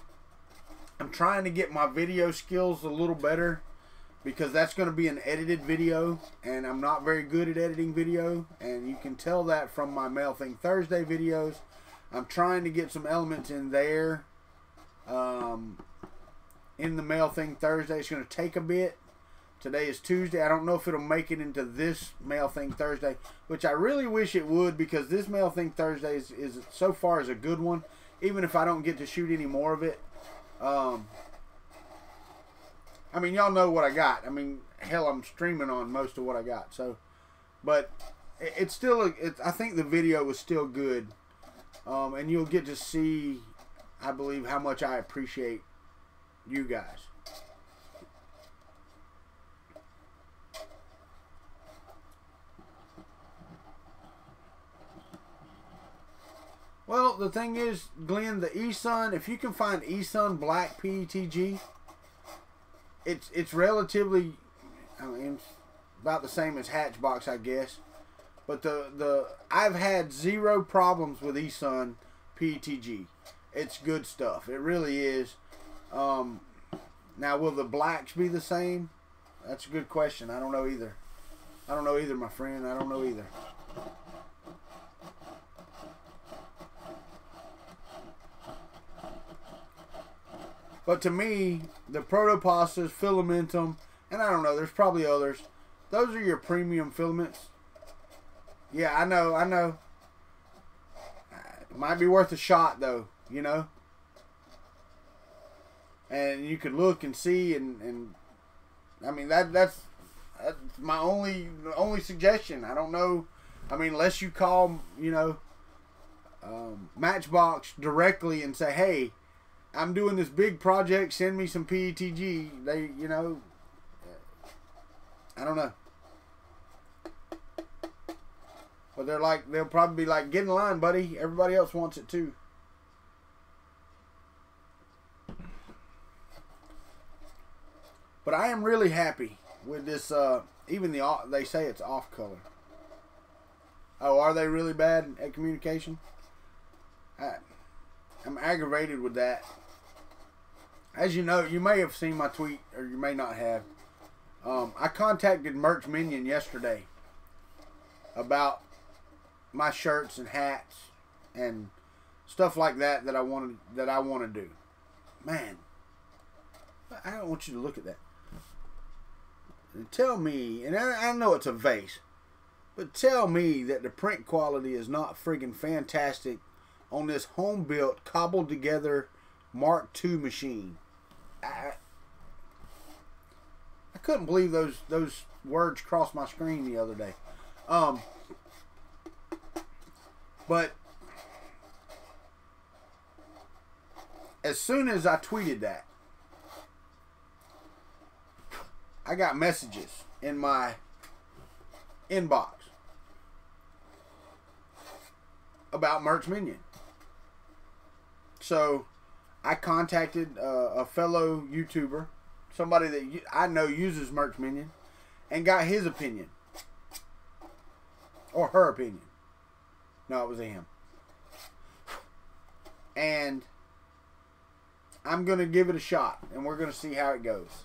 I'm trying to get my video skills a little better, because that's going to be an edited video, and I'm not very good at editing video, and you can tell that from my Mail Thing Thursday videos. I'm trying to get some elements in there in the Mail Thing Thursday. It's going to take a bit. Today is Tuesday. I don't know if it'll make it into this Mail Thing Thursday, which I really wish it would, because this Mail Thing Thursday is so far is a good one, even if I don't get to shoot any more of it. I mean, y'all know what I got. I mean, hell, I'm streaming on most of what I got. So, but it's still, I think the video was still good. And you'll get to see, I believe, how much I appreciate you guys. Well, the thing is, Glenn, the eSun, if you can find eSun Black PETG, it's relatively, I mean, about the same as Hatchbox, I guess. But I've had zero problems with eSun PETG. It's good stuff. It really is. Now, will the blacks be the same? That's a good question. I don't know either. I don't know either, my friend. I don't know either. But to me, the proto-pastas, filamentum, and I don't know, there's probably others. Those are your premium filaments. Yeah, I know. It might be worth a shot, though, you know. And you could look and see, and I mean, that's my only suggestion. I don't know. I mean, unless you call, you know, Matchbox directly and say, hey, I'm doing this big project, send me some PETG. They, you know, I don't know. But they'll probably be like, get in line, buddy. Everybody else wants it too. But I am really happy with this, even they say it's off color. Oh, are they really bad at communication? I'm aggravated with that. As you know, you may have seen my tweet, or you may not have. I contacted Merch Minion yesterday about my shirts and hats and stuff like that I want to do. Man, I don't want you to look at that. And tell me, and I know it's a vase, but tell me that the print quality is not friggin' fantastic on this home-built, cobbled-together Mark II machine. I couldn't believe those words crossed my screen the other day. But as soon as I tweeted that, I got messages in my inbox about Merch Minion. So I contacted a fellow YouTuber, somebody that I know uses Merch Minion, and got his opinion. Or her opinion. No, it was him. And I'm going to give it a shot, and we're going to see how it goes.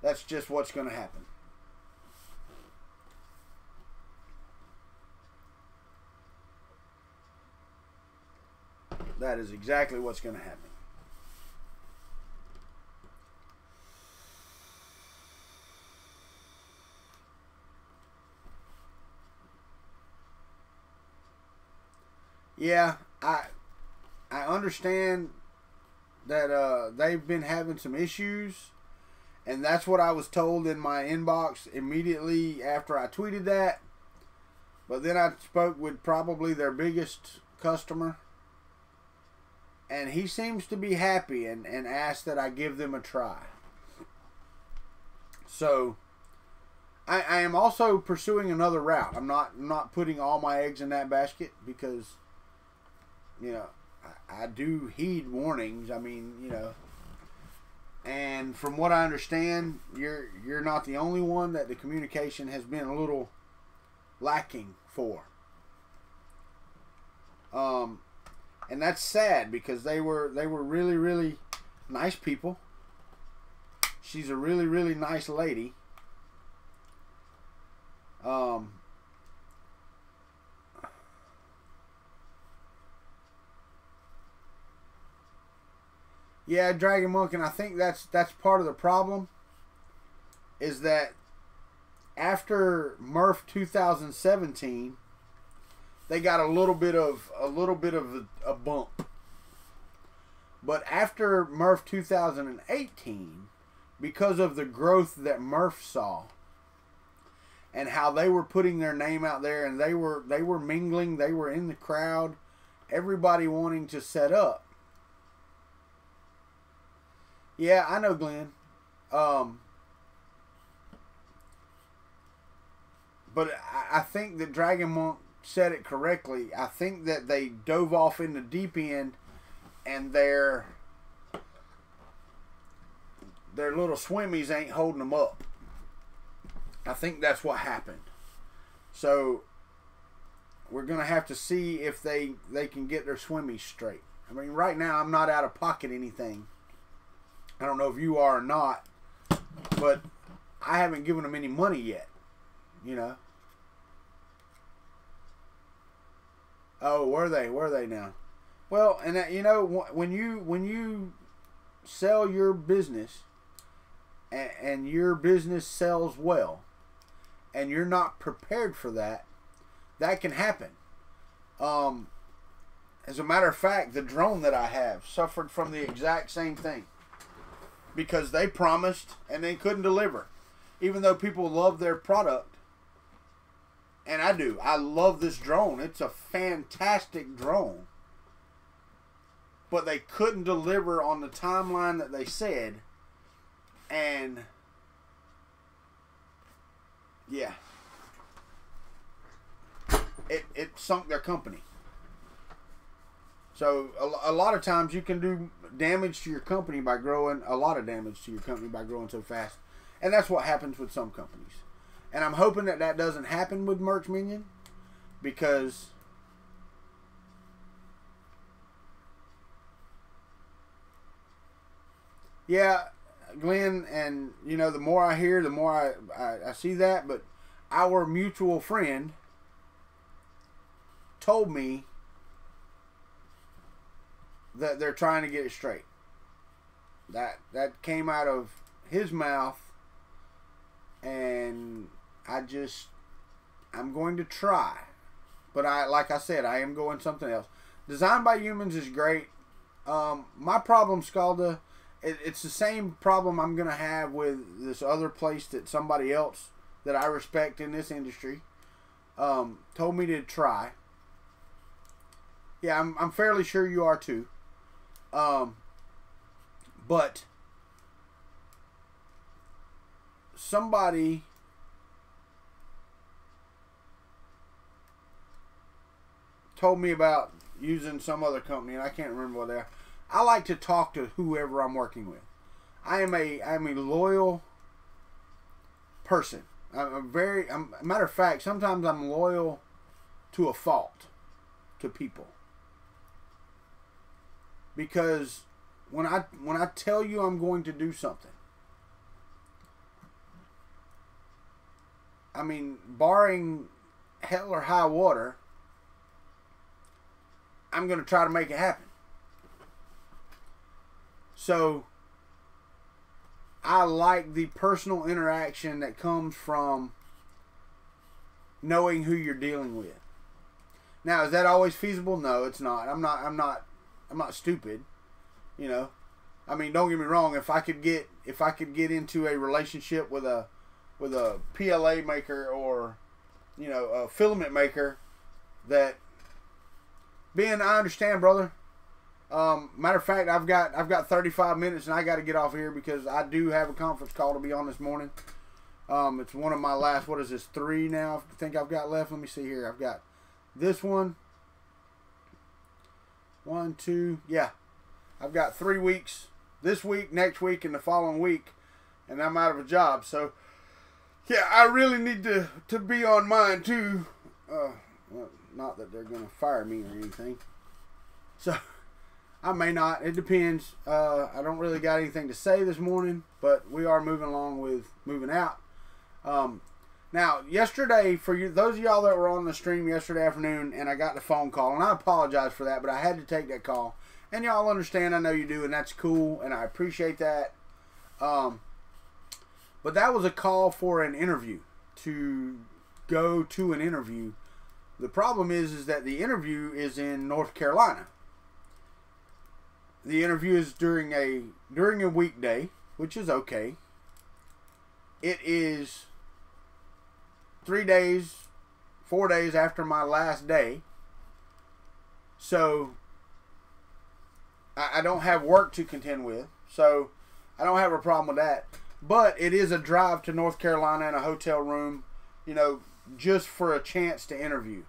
That's just what's going to happen. That is exactly what's going to happen. Yeah, I understand that they've been having some issues, and that's what I was told in my inbox immediately after I tweeted that. But then I spoke with probably their biggest customer, and he seems to be happy and asked that I give them a try. So I am also pursuing another route. I'm not putting all my eggs in that basket, because, you know, I do heed warnings. I mean, you know, and from what I understand, you're not the only one that the communication has been a little lacking for. And that's sad, because they were really, really nice people. She's a really, really nice lady. Yeah, Dragon Monk, and I think that's part of the problem, is that after Murph 2017, they got a little bit of a bump. But after Murph 2018, because of the growth that Murph saw and how they were putting their name out there, and they were mingling, they were in the crowd, everybody wanting to set up. Yeah, I know, Glenn. But I think that Dragon Monk said it correctly. I think that they dove off in the deep end, and their little swimmies ain't holding them up. I think that's what happened. So we're going to have to see if they can get their swimmies straight. I mean, right now I'm not out of pocket anything. I don't know if you are or not, but I haven't given them any money yet, you know. Oh, were they now? Well, and that, you know, when you sell your business and your business sells well, and you're not prepared for that, that can happen. As a matter of fact, the drone that I have suffered from the exact same thing, because they promised and they couldn't deliver, even though people love their product. And I do. I love this drone. It's a fantastic drone. But they couldn't deliver on the timeline that they said. And yeah, it sunk their company. So a lot of times you can do damage to your company by growing, a lot of damage to your company by growing so fast. And that's what happens with some companies. And I'm hoping that that doesn't happen with Merch Minion, because yeah, Glenn, and you know, the more I hear, the more I see that, but our mutual friend told me that they're trying to get it straight. That came out of his mouth, and I'm going to try. But like I said, I am going something else. Designed by Humans is great. My problem, Scalda, it's the same problem I'm going to have with this other place that somebody else that I respect in this industry told me to try. Yeah, I'm fairly sure you are too. But somebody told me about using some other company, and I can't remember what they are. I like to talk to whoever I'm working with. I'm a loyal person. Matter of fact, sometimes I'm loyal to a fault to people. Because when I tell you I'm going to do something, I mean, barring hell or high water, I'm going to try to make it happen. So I like the personal interaction that comes from knowing who you're dealing with. Now, is that always feasible? No, it's not. I'm not stupid. You know, I mean, don't get me wrong. If I could get into a relationship with a PLA maker, or, you know, a filament maker, that I understand, brother. Matter of fact, I've got 35 minutes, and I got to get off here because I do have a conference call to be on this morning. It's one of my last, what is this, 3 now I think I've got left. Let me see here. I've got this one. 1, 2, yeah. I've got 3 weeks, this week, next week, and the following week, and I'm out of a job. So, yeah, I really need to be on mine too. Well, not that they're going to fire me or anything. So, I may not. It depends. I don't really got anything to say this morning, but we are moving along with moving out. Now, yesterday, for you, those of y'all that were on the stream yesterday afternoon, and I got the phone call, and I apologize for that, but I had to take that call. And y'all understand, I know you do, and that's cool, and I appreciate that. But that was a call for an interview, to go to an interview. The problem is that the interview is in North Carolina. The interview is during a weekday, which is okay. It is 4 days after my last day. So I don't have work to contend with. So I don't have a problem with that. But it is a drive to North Carolina in a hotel room, you know, just for a chance to interview.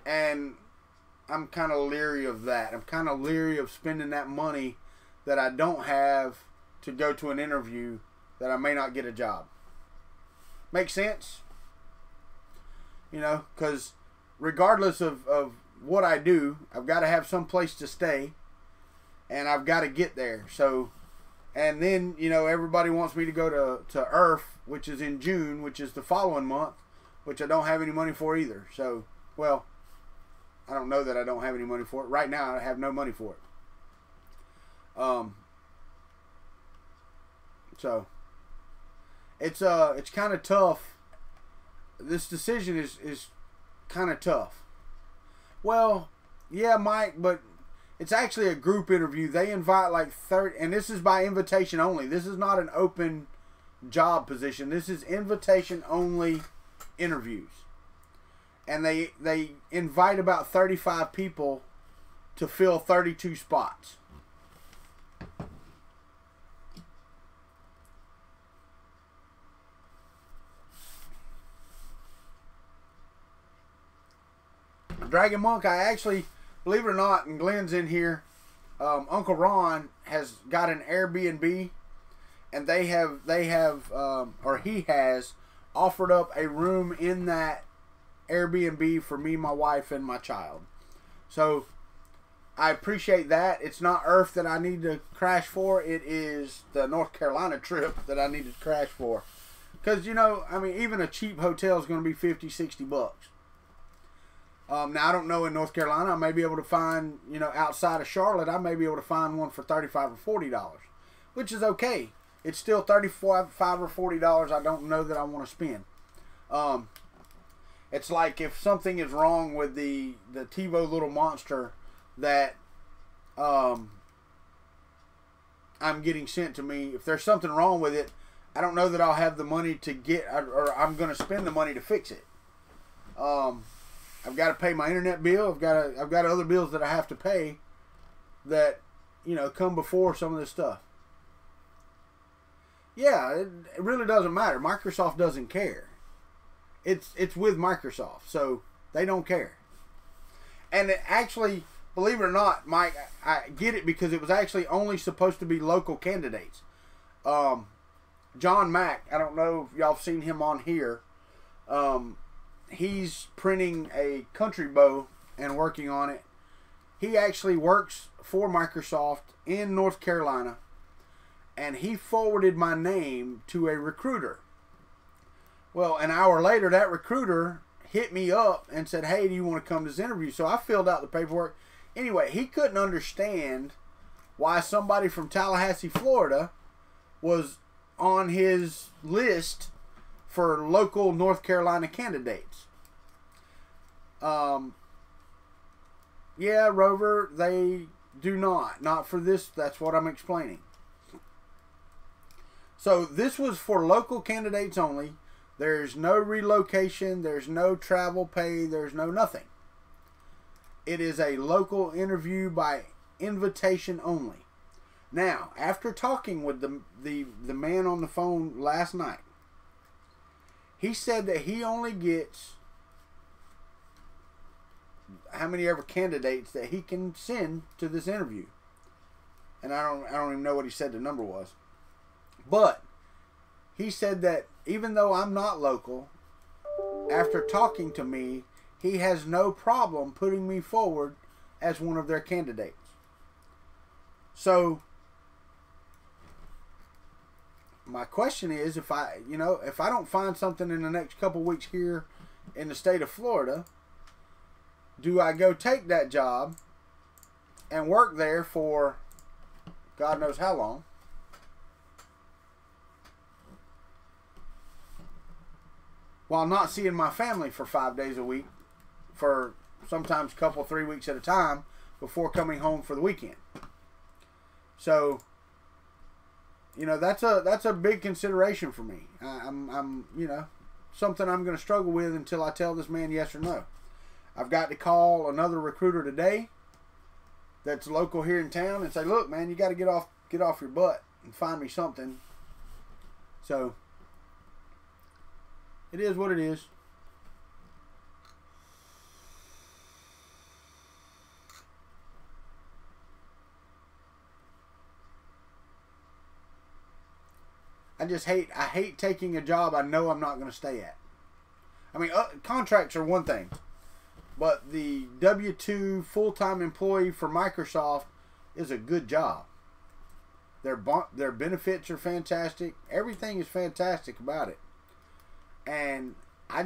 And I'm kind of leery of that. I'm kind of leery of spending that money that I don't have to go to an interview that I may not get a job. Make sense? You know, because regardless of what I do, I've got to have some place to stay, and I've got to get there. So, and then, you know, everybody wants me to go to Earth, which is in June, which is the following month, which I don't have any money for either. So, well, I don't know that I don't have any money for it. Right now, I have no money for it. So it's kind of tough. This decision is kind of tough. Well, yeah, Mike, but it's actually a group interview. They invite like 30, and this is by invitation only. This is not an open job position. This is invitation only interviews. And they invite about 35 people to fill 32 spots. Dragon Monk, I actually, believe it or not, and Glenn's in here, Uncle Ron has got an Airbnb, and they have, or he has offered up a room in that Airbnb for me, my wife, and my child. So I appreciate that. It's not Earth that I need to crash for. It is the North Carolina trip that I need to crash for. Because, you know, I mean, even a cheap hotel is going to be $50-$60. Now, I don't know in North Carolina. I may be able to find, you know, outside of Charlotte, I may be able to find one for $35 or $40, which is okay. It's still $35 or $40 I don't know that I want to spend. It's like if something is wrong with the TiVo little monster that I'm getting sent to me. If there's something wrong with it, I don't know that I'll have the money to get, or I'm going to spend the money to fix it. I've got to pay my internet bill. I've got other bills that I have to pay that, you know, come before some of this stuff. Yeah, it really doesn't matter. Microsoft doesn't care. It's with Microsoft, so they don't care. And it actually, believe it or not, Mike, I get it because it was actually only supposed to be local candidates. John Mack, I don't know if y'all have seen him on here. He's printing a country bow and working on it. He actually works for Microsoft in North Carolina, and he forwarded my name to a recruiter. Well, an hour later, that recruiter hit me up and said, hey, do you want to come to this interview? So I filled out the paperwork. Anyway, he couldn't understand why somebody from Tallahassee, Florida was on his list for local North Carolina candidates. Yeah, Rover, they do not. Not for this. That's what I'm explaining. So this was for local candidates only. There's no relocation. There's no travel pay. There's no nothing. It is a local interview by invitation only. Now, after talking with the man on the phone last night, he said that he only gets how many ever candidates that he can send to this interview. And I don't even know what he said the number was. But he said that even though I'm not local, after talking to me, he has no problem putting me forward as one of their candidates. So my question is, if I don't find something in the next couple weeks here in the state of Florida, do I go take that job and work there for God knows how long? While not seeing my family for 5 days a week, for sometimes a couple, 3 weeks at a time, before coming home for the weekend. So, you know, that's a big consideration for me. I'm you know, something I'm going to struggle with until I tell this man yes or no. I've got to call another recruiter today that's local here in town and say, look, man, you got to get off your butt and find me something. So it is what it is. I hate taking a job I know I'm not going to stay at. I mean, contracts are one thing, but the W-2 full-time employee for Microsoft is a good job. Their benefits are fantastic. Everything is fantastic about it. And I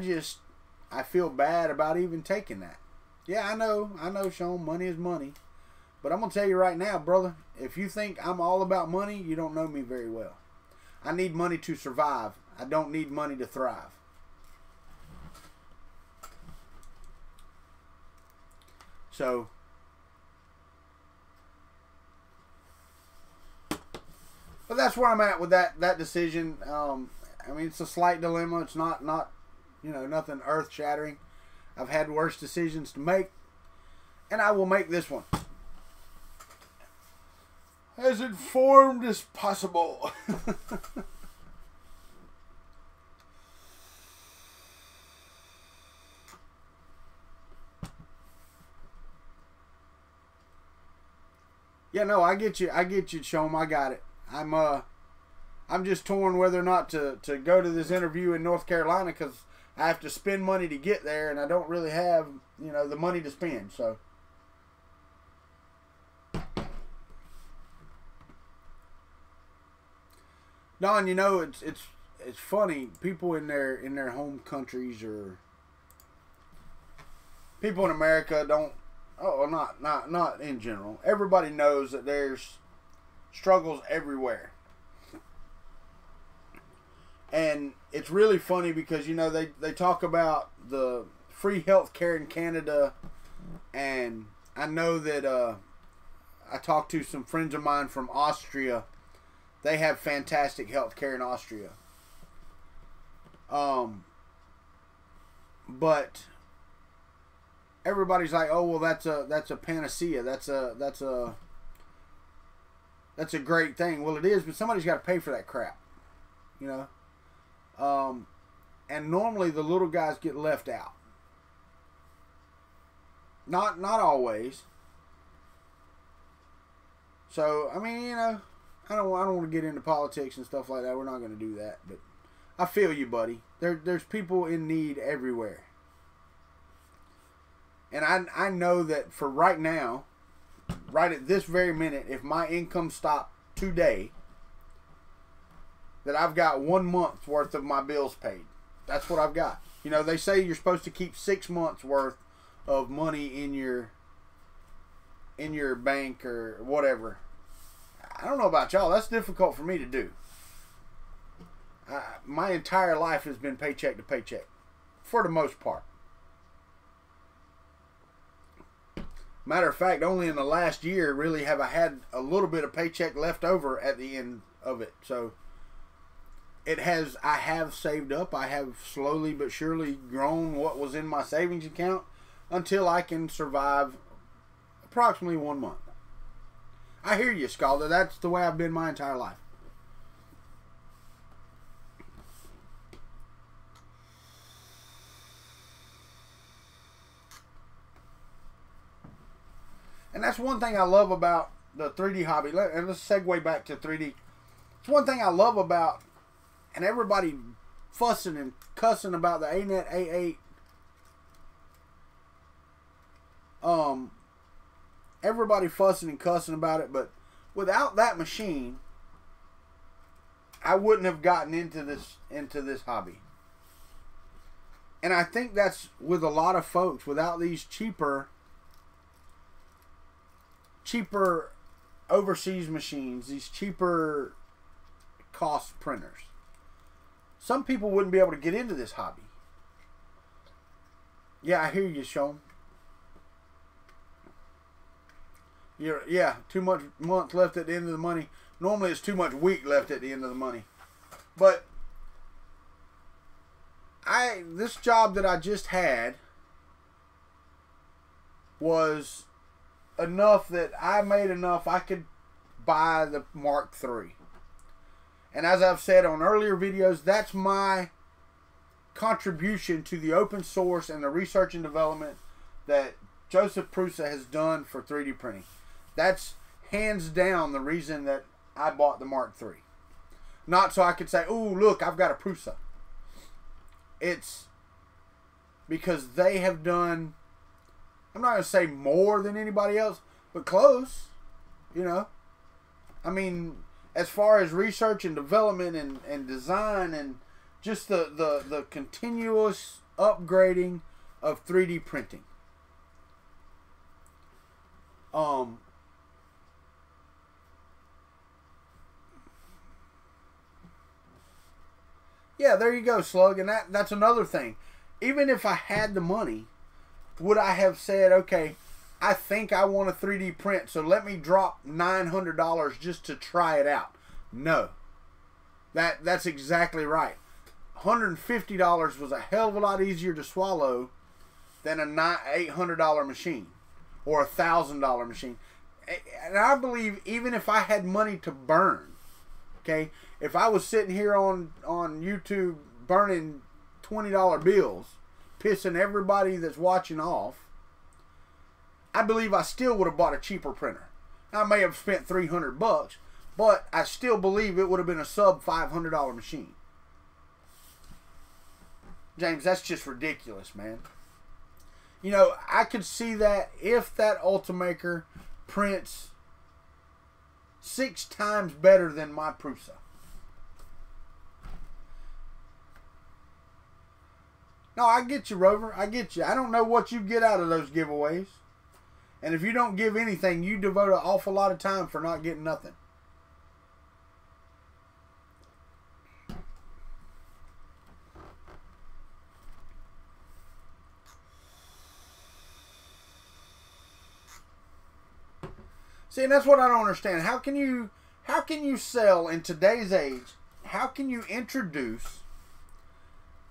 feel bad about even taking that. Yeah, I know, Sean, money is money. But I'm going to tell you right now, brother, if you think I'm all about money, you don't know me very well. I need money to survive. I don't need money to thrive. So, but that's where I'm at with that decision. I mean, it's a slight dilemma. It's not you know, nothing earth-shattering. I've had worse decisions to make, and I will make this one as informed as possible. Yeah, no, I get you, Shom. I got it. I'm I'm just torn whether or not to go to this interview in North Carolina, because I have to spend money to get there, and I don't really have, you know, the money to spend. So, Don, you know, it's funny. People in their home countries, or people in America don't. Oh, not in general. Everybody knows that there's struggles everywhere. And it's really funny because, you know, they talk about the free health care in Canada, and I know that I talked to some friends of mine from Austria. They have fantastic health care in Austria. But everybody's like, oh, well, that's a panacea. That's a great thing. Well, it is, but somebody's got to pay for that crap, you know. And normally the little guys get left out. Not always. So, I mean, you know, I don't want to get into politics and stuff like that. We're not going to do that, but I feel you, buddy. There's people in need everywhere. And I know that for right now, right at this very minute, if my income stopped today, that I've got 1 month's worth of my bills paid. That's what I've got. You know, they say you're supposed to keep 6 months worth of money in your bank or whatever. I don't know about y'all. That's difficult for me to do. My entire life has been paycheck to paycheck, for the most part. Matter of fact, only in the last year really have I had a little bit of paycheck left over at the end of it. So I have saved up. I have slowly but surely grown what was in my savings account until I can survive approximately 1 month. I hear you, Scalda. That's the way I've been my entire life. And that's one thing I love about the 3D hobby. And let's segue back to 3D. It's one thing I love about, and everybody fussing and cussing about the ANET A8. Everybody fussing and cussing about it, but without that machine, I wouldn't have gotten into this hobby. And I think that's with a lot of folks. Without these cheaper overseas machines, these cheaper cost printers, some people wouldn't be able to get into this hobby. Yeah, I hear you, Sean. Yeah, too much month left at the end of the money. Normally it's too much week left at the end of the money. But this job that I just had was enough that I made enough I could buy the Mark III. And as I've said on earlier videos, that's my contribution to the open source and the research and development that Joseph Prusa has done for 3D printing. That's hands down the reason that I bought the Mark III. Not so I could say, "Ooh, look, I've got a Prusa." It's because they have done, I'm not going to say more than anybody else, but close, you know. I mean, as far as research and development and design and just the continuous upgrading of 3D printing. Yeah, there you go, Slug. And that's another thing. Even if I had the money, would I have said, okay, I think I want a 3D print, so let me drop $900 just to try it out? No. That's exactly right. $150 was a hell of a lot easier to swallow than a $800 machine or a $1,000 machine. And I believe even if I had money to burn, okay, if I was sitting here on YouTube burning $20 bills, pissing everybody that's watching off, I believe I still would have bought a cheaper printer. I may have spent $300, But I still believe it would have been a sub $500 machine. James, that's just ridiculous, man. You know, I could see that if that Ultimaker prints 6 times better than my Prusa. No, I get you, Rover. I get you. I don't know what you get out of those giveaways. And if you don't give anything, you devote an awful lot of time for not getting nothing. See, and that's what I don't understand. How can you sell in today's age? How can you introduce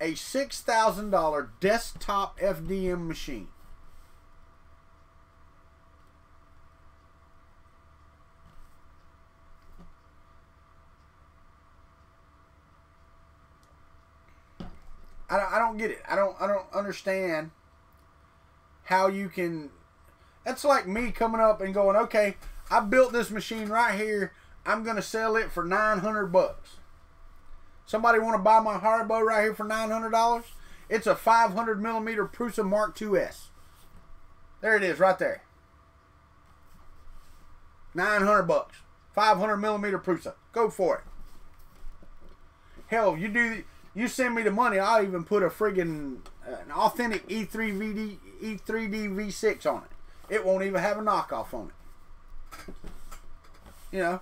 a $6,000 desktop FDM machine? I don't get it. I don't understand how you can. That's like me coming up and going, okay, I built this machine right here. I'm going to sell it for $900. Somebody want to buy my Haribo right here for $900? It's a 500 millimeter Prusa Mark IIs. There it is right there. $900. 500 millimeter Prusa. Go for it. Hell, you send me the money, I'll even put a friggin' an authentic E3D V6 on it. It won't even have a knockoff on it. You know.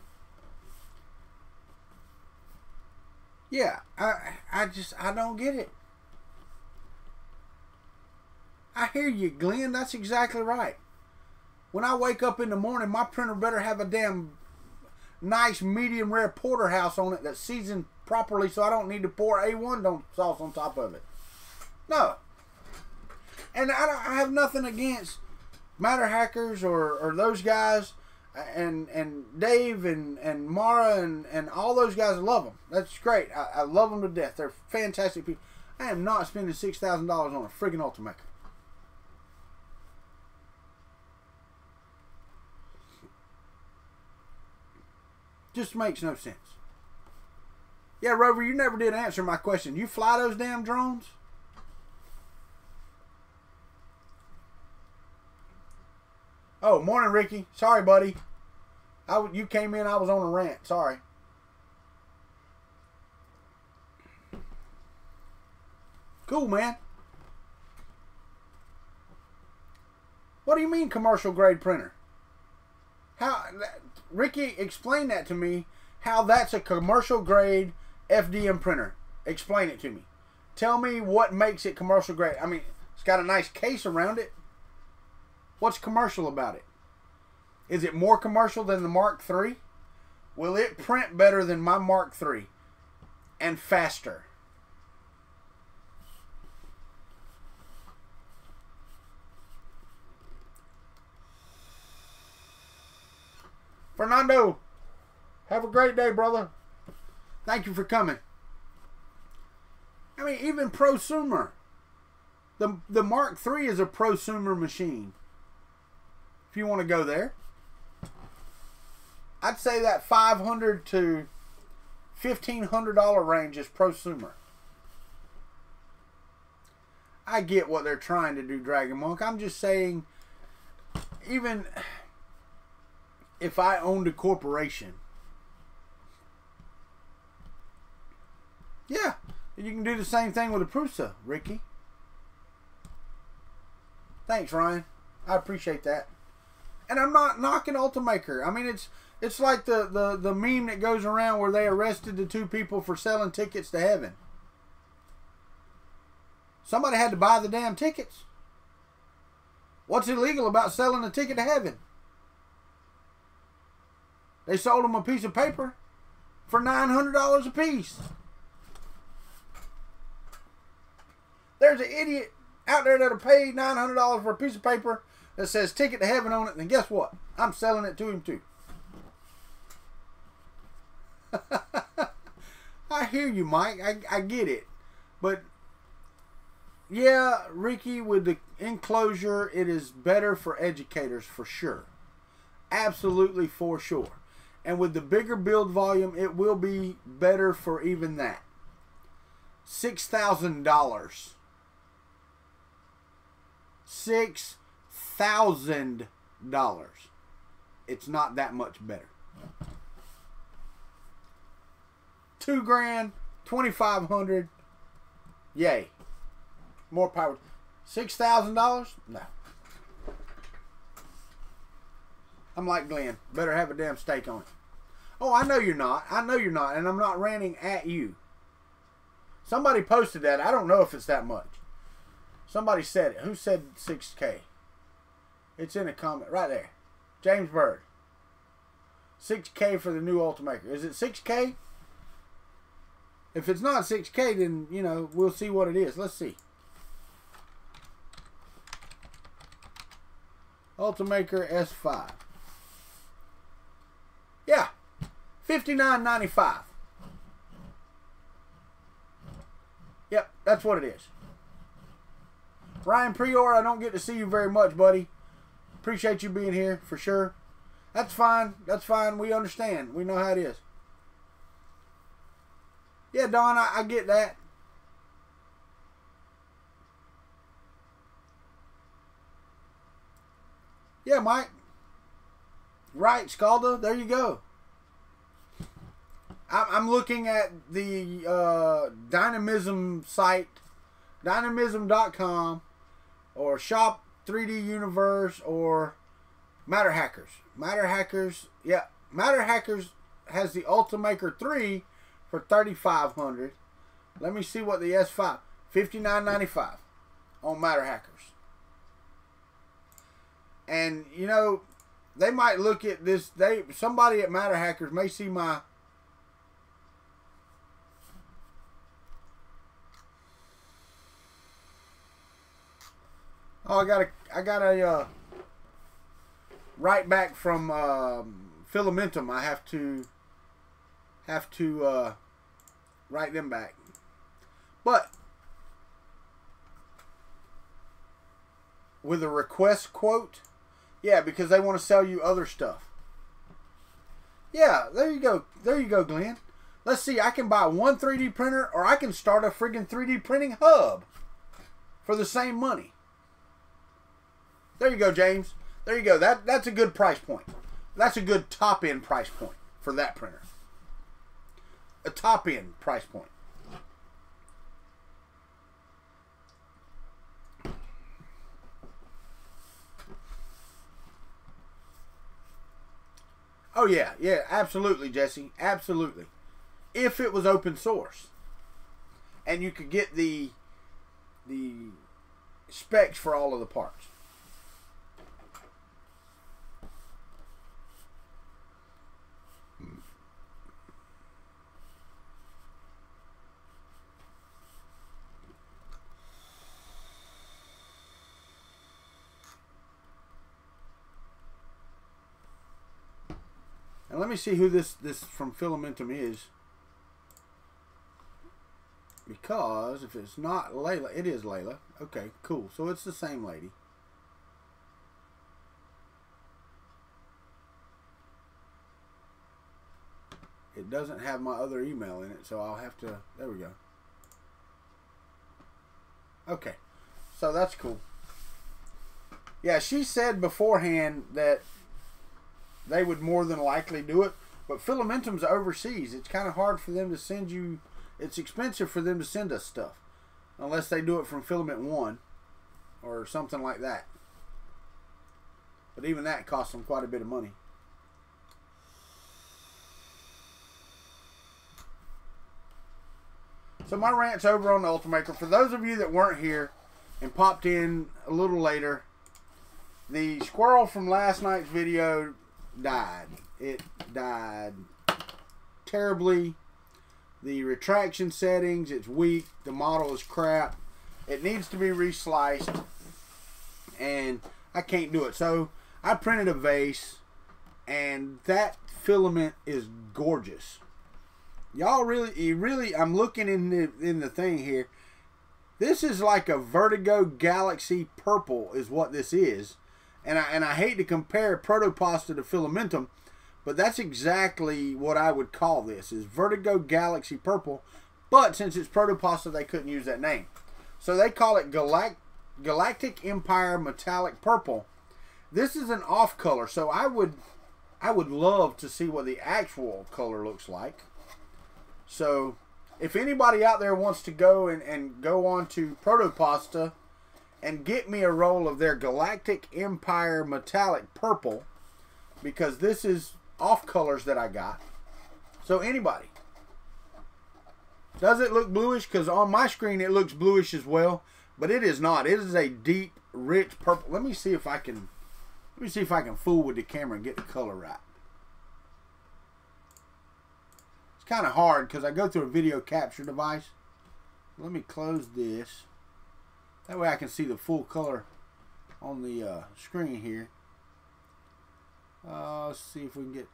Yeah, I don't get it. I hear you, Glenn. That's exactly right. When I wake up in the morning, my printer better have a damn nice medium rare porterhouse on it that's seasoned properly, so I don't need to pour A1 sauce on top of it. No. And I have nothing against Matter Hackers or those guys and Dave and Mara and all those guys. I love them. That's great. I love them to death. They're fantastic people. I am not spending $6,000 on a friggin' Ultimaker. Just makes no sense. Yeah, Rover, you never did answer my question. You fly those damn drones? Oh, morning, Ricky. Sorry, buddy. You came in, I was on a rant. Sorry. Cool, man. What do you mean commercial grade printer? Ricky, explain that to me. How that's a commercial grade FDM printer. Explain it to me. Tell me what makes it commercial grade. I mean, it's got a nice case around it. What's commercial about it? Is it more commercial than the Mark III? Will it print better than my Mark III? And faster? Fernando, have a great day, brother. Thank you for coming. I mean, even prosumer. The Mark III is a prosumer machine. If you want to go there. I'd say that $500 to $1,500 range is prosumer. I get what they're trying to do, Dragon Monk. I'm just saying, even if I owned a corporation, yeah, you can do the same thing with a Prusa, Ricky. Thanks, Ryan. I appreciate that. And I'm not knocking Ultimaker. I mean, it's like the meme that goes around where they arrested the 2 people for selling tickets to heaven. Somebody had to buy the damn tickets. What's illegal about selling a ticket to heaven? They sold them a piece of paper for $900 a piece. There's an idiot out there that'll pay $900 for a piece of paper that says ticket to heaven on it, and guess what? I'm selling it to him too. I hear you, Mike. I get it. But yeah, Ricky, with the enclosure, it is better for educators for sure. Absolutely for sure. And with the bigger build volume, it will be better for even that. $6,000. $6,000. It's not that much better. $2,000, $2,500. Yay. More power. $6,000? No. I'm like Glenn. Better have a damn steak on it. Oh, I know you're not. I know you're not. And I'm not ranting at you. Somebody posted that. I don't know if it's that much. Somebody said it. Who said 6K? It's in a comment right there. James Bird. 6K for the new Ultimaker. Is it 6K? If it's not 6K, then, you know, we'll see what it is. Let's see. Ultimaker S5. Yeah. $59.95. Yep, that's what it is. Ryan Prior, I don't get to see you very much, buddy. Appreciate you being here, for sure. That's fine. That's fine. We understand. We know how it is. Yeah, Don, I get that. Yeah, Mike. Right, Scalda. There you go. I'm looking at the Dynamism site, dynamism.com, or Shop 3D Universe, or Matter Hackers. Matter Hackers, yeah. Matter Hackers has the Ultimaker 3 for $3,500. Let me see what the S5, $59.95 on Matter Hackers. And you know, they might look at this. Somebody at Matter Hackers may see my. Oh, I got a write back from Filamentum. I have to write them back. But with a request quote, yeah, because they want to sell you other stuff. Yeah, there you go. There you go, Glenn. Let's see. I can buy one 3D printer, or I can start a friggin' 3D printing hub for the same money. There you go, James. There you go. That's a good price point. That's a good top-end price point for that printer. A top-end price point. Oh, yeah. Yeah, absolutely, Jesse. Absolutely. If it was open source. And you could get the specs for all of the parts. And let me see who this from Filamentum is. Because if it's not Layla, it is Layla. Okay, cool. So it's the same lady. It doesn't have my other email in it, so I'll have to... There we go. Okay. So that's cool. Yeah, she said beforehand that they would more than likely do it, but Filamentum's overseas. It's kind of hard for them to send you. It's expensive for them to send us stuff, unless they do it from Filament 1 or something like that. But even that costs them quite a bit of money. So my rant's over on the Ultimaker. For those of you that weren't here and popped in a little later, the squirrel from last night's video died. It died terribly. The retraction settings, it's weak. The model is crap. It needs to be resliced, and I can't do it. So I printed a vase, and that filament is gorgeous. Y'all really, I'm looking in the thing here. This is like a Vertigo Galaxy purple is what this is. And I hate to compare proto-pasta to Filamentum, But that's exactly what I would call this, is Vertigo Galaxy Purple. But since it's proto-pasta, they couldn't use that name. So they call it Galactic Empire Metallic Purple. This is an off color, so I would love to see what the actual color looks like. So if anybody out there wants to go and go on to proto-pasta and get me a roll of their Galactic Empire Metallic Purple, because this is off colors that I got. So anybody. Does it look bluish? Because on my screen it looks bluish as well, but it is not. It is a deep, rich purple. Let me see if I can fool with the camera and get the color right. It's kind of hard because I go through a video capture device. Let me close this. That way I can see the full color on the screen here. Let's see if we can get...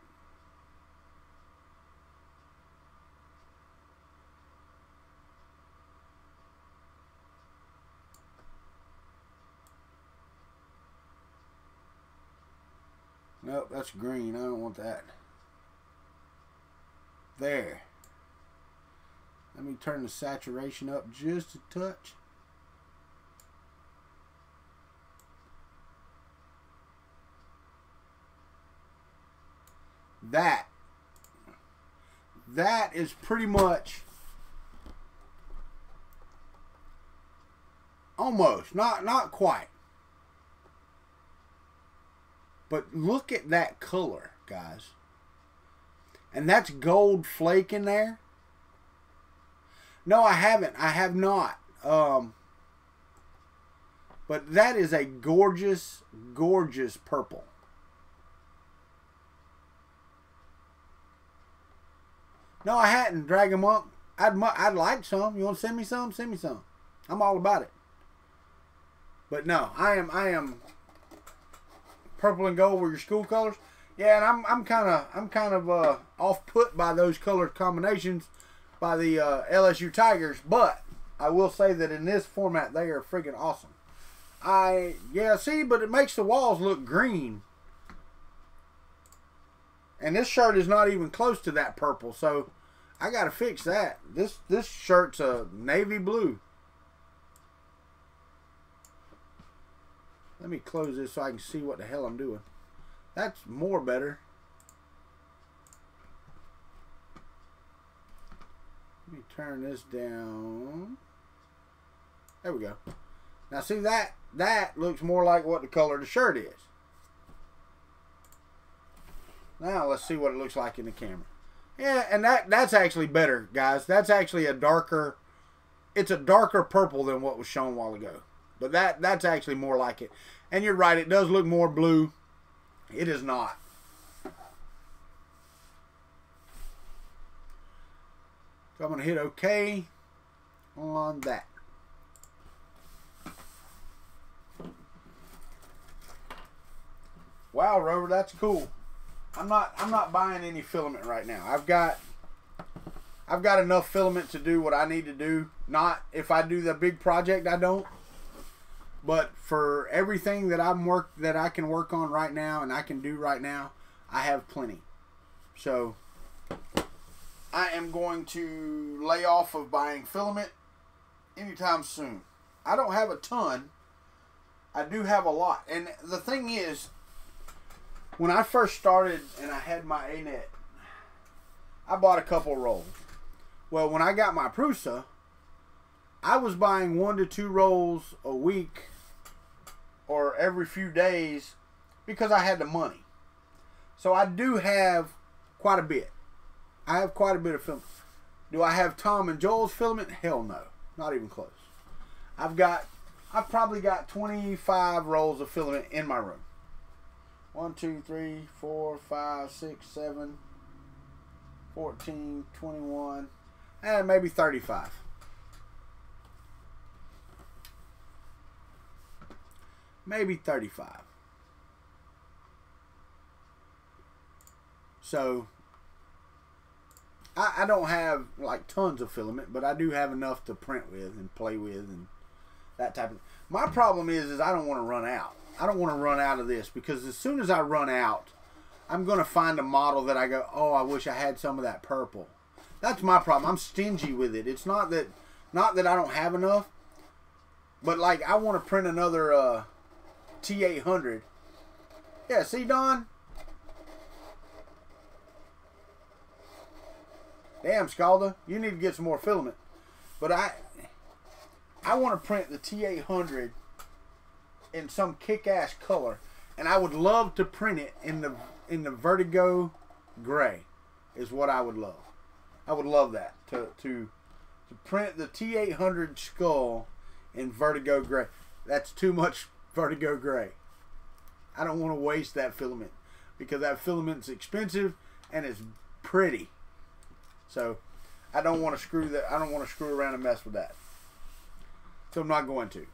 Nope, that's green. I don't want that. There. Let me turn the saturation up just a touch. That is pretty much almost, not quite. But look at that color, guys. And that's gold flake in there. No, I haven't. I have not. But that is a gorgeous, gorgeous purple. No, I hadn't. Drag them up. I'd like some. You want to send me some? Send me some. I'm all about it. But no, I am purple and gold were your school colors. Yeah, and I'm kind of off put by those color combinations by the LSU Tigers, but I will say that in this format they are freaking awesome. See, but it makes the walls look green. And this shirt is not even close to that purple, so I gotta fix that. This shirt's a navy blue. Let me close this so I can see what the hell I'm doing. That's more better. Let me turn this down. There we go. Now see that looks more like what the color of the shirt is. Now let's see what it looks like in the camera. Yeah, and that's actually better, guys. That's actually a darker, it's a darker purple than what was shown a while ago. But that's actually more like it. And you're right, it does look more blue. It is not. So I'm going to hit OK on that. Wow, Rover, that's cool. I'm not buying any filament right now. I've got enough filament to do what I need to do. Not if I do the big project, I don't. But for everything that I can work on right now and I can do right now, I have plenty. So I am going to lay off of buying filament anytime soon. I don't have a ton. I do have a lot. And the thing is, when I first started and I had my A-net, I bought a couple rolls. Well, when I got my Prusa, I was buying 1 to 2 rolls a week or every few days because I had the money. So I do have quite a bit. I have quite a bit of filament. Do I have Tom and Joel's filament? Hell no. Not even close. I've probably got 25 rolls of filament in my room. 1, 2, 3, 4, 5, 6, 7, 14, 21, and maybe 35. Maybe 35. So I don't have like tons of filament, but I do have enough to print with and play with and that type of. My problem is I don't want to run out. I don't want to run out of this because as soon as I run out, I'm going to find a model that I go, oh, I wish I had some of that purple. That's my problem. I'm stingy with it. It's not that I don't have enough, but like I want to print another T800. Yeah, see, Don? Damn, Scalda, you need to get some more filament. But I want to print the T800 in some kick-ass color, and I would love to print it in the Vertigo gray. Is what I would love. I would love that to print the T800 skull in Vertigo gray. That's too much Vertigo gray. I don't want to waste that filament because that filament's expensive and it's pretty. So I don't want to screw that. I don't want to screw around and mess with that. So I'm not going to.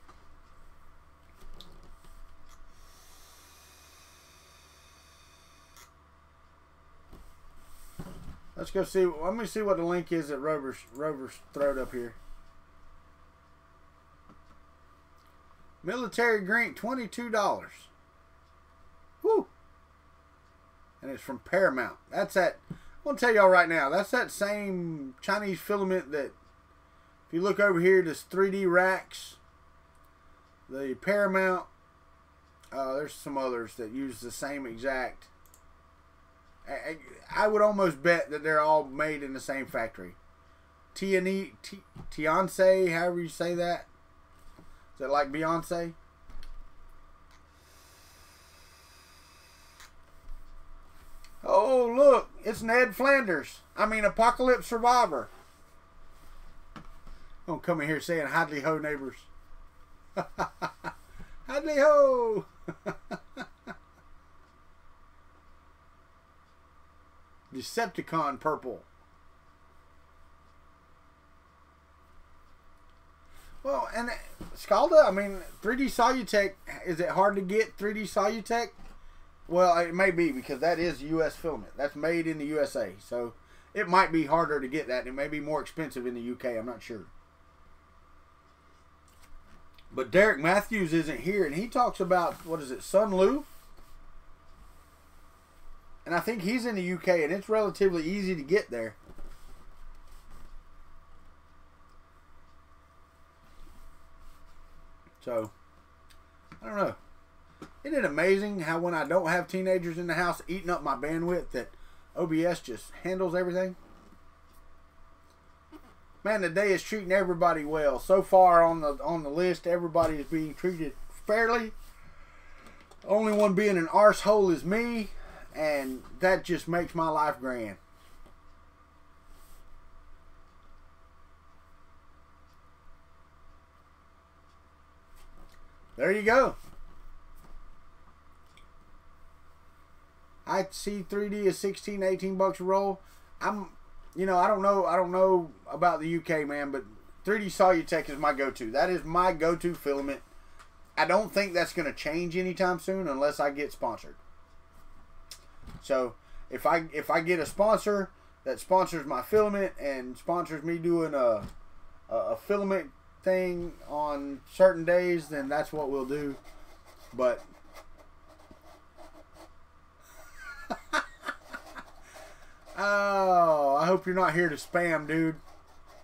Let's go see. Let me see what the link is that Rover's throwed up here. Military green, $22. Woo! And it's from Paramount. That's that. I'm gonna tell y'all right now. That's that same Chinese filament that. If you look over here, this 3D racks. The Paramount. There's some others that use the same exact. I would almost bet that they're all made in the same factory. Tianse, however you say that. Is that like Beyonce? Oh, look. It's Ned Flanders. I mean, Apocalypse Survivor. Don't come in here saying Hidley Ho, neighbors. Hidley Ho! Decepticon purple. Well, and Scalda, I mean, 3D Solutech, is it hard to get 3D Solutech? Well, it may be because that is U.S. filament. That's made in the USA. So it might be harder to get that. It may be more expensive in the UK. I'm not sure. But Derek Matthews isn't here, and he talks about, what is it, Sunlu? And I think he's in the UK, and it's relatively easy to get there. So, I don't know. Isn't it amazing how when I don't have teenagers in the house eating up my bandwidth that OBS just handles everything? Man, the day is treating everybody well. So far on the list, everybody is being treated fairly. Only one being an arsehole is me. And that just makes my life grand. There you go. I see 3D is 16, 18 bucks a roll. You know, I don't know about the UK, man, but 3D Solutech is my go-to. That is my go-to filament. I don't think that's going to change anytime soon unless I get sponsored. So if I get a sponsor that sponsors my filament and sponsors me doing a filament thing on certain days, then that's what we'll do. But oh, I hope you're not here to spam, dude,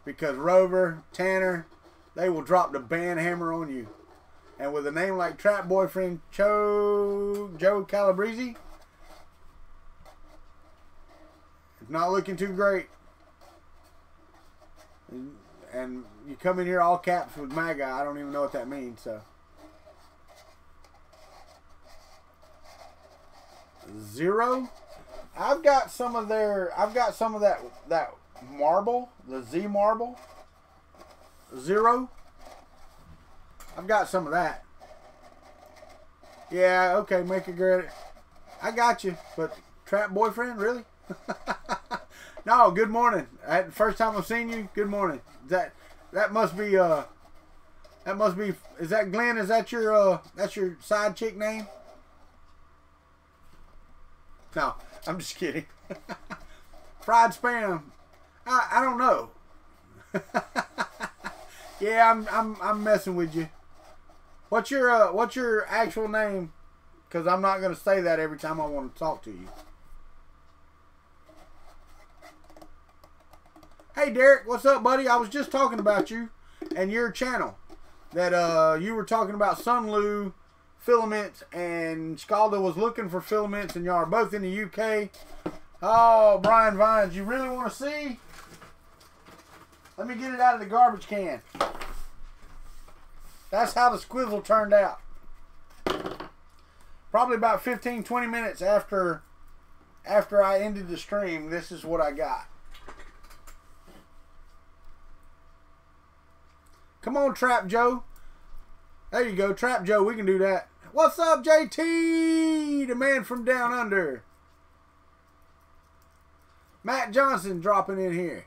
because Rover, Tanner, they will drop the ban hammer on you. And with a name like Trap Boyfriend Joe Calabrese, it's not looking too great. And you come in here all caps with MAGA, I don't even know what that means, so. Zero? I've got some of that marble, the Z marble. Zero? I've got some of that. Yeah, okay, make it great. I got you, but Trap Boyfriend, really? No, good morning. First time I've seen you. Good morning. That must be is that Glenn? Is that your that's your side chick name? No, I'm just kidding. Fried spam. I don't know. Yeah, I'm messing with you. What's your actual name? Because I'm not gonna say that every time I want to talk to you. Hey Derek, what's up, buddy? I was just talking about you and your channel. That you were talking about Sunlu filaments, and Scalda was looking for filaments, and y'all are both in the UK. Oh, Brian Vines, you really want to see? Let me get it out of the garbage can. That's how the squizzle turned out. Probably about 15-20 minutes after I ended the stream, this is what I got. Come on, Trap Joe. There you go, Trap Joe. We can do that. What's up, JT? The man from down under. Matt Johnson dropping in here.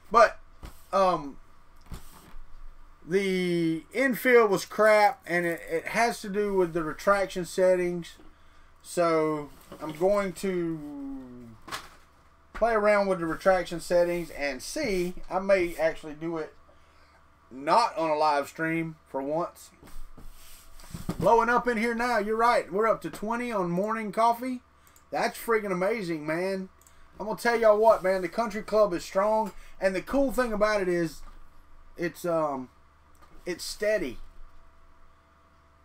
But, the infill was crap, and it has to do with the retraction settings. So, I'm going to play around with the retraction settings and see. I may actually do it not on a live stream for once. Blowing up in here now. You're right. We're up to 20 on morning coffee. That's freaking amazing, man. I'm going to tell y'all what, man. The country club is strong. And the cool thing about it is it's steady.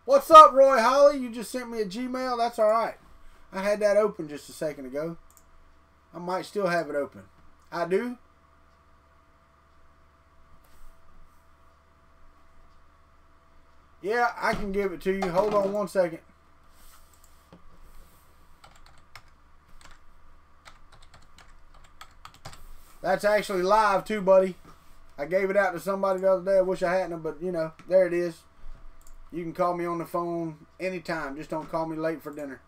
What's up, Roy Holly? You just sent me a Gmail. That's all right. I had that open just a second ago. I might still have it open. I do. Yeah, I can give it to you. Hold on one second. That's actually live too, buddy. I gave it out to somebody the other day. I wish I hadn't, but you know, there it is. You can call me on the phone anytime. Just don't call me late for dinner.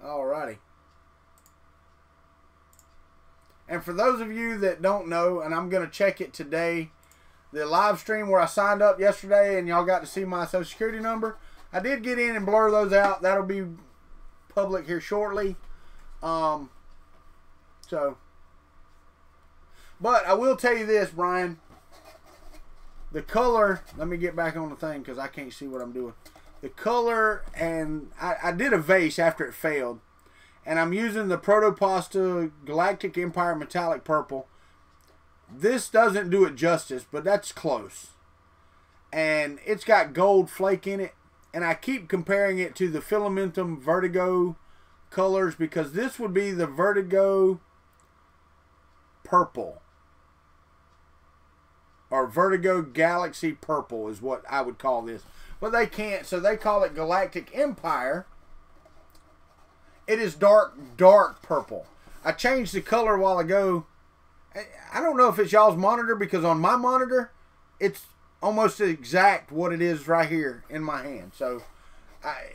Alrighty. And for those of you that don't know, and I'm going to check it today, the live stream where I signed up yesterday and y'all got to see my social security number, I did get in and blur those out. That'll be public here shortly. But I will tell you this, Brian. The color, let me get back on the thing because I can't see what I'm doing. The color, and I did a vase after it failed. And I'm using the proto-pasta Galactic Empire Metallic Purple. This doesn't do it justice, but that's close. And it's got gold flake in it. And I keep comparing it to the Filamentum Vertigo colors because this would be the Vertigo Purple. Or Vertigo Galaxy Purple is what I would call this. But they can't, so they call it Galactic Empire. It is dark purple. I changed the color a while ago. I don't know if it's y'all's monitor because on my monitor, it's almost exact what it is right here in my hand. So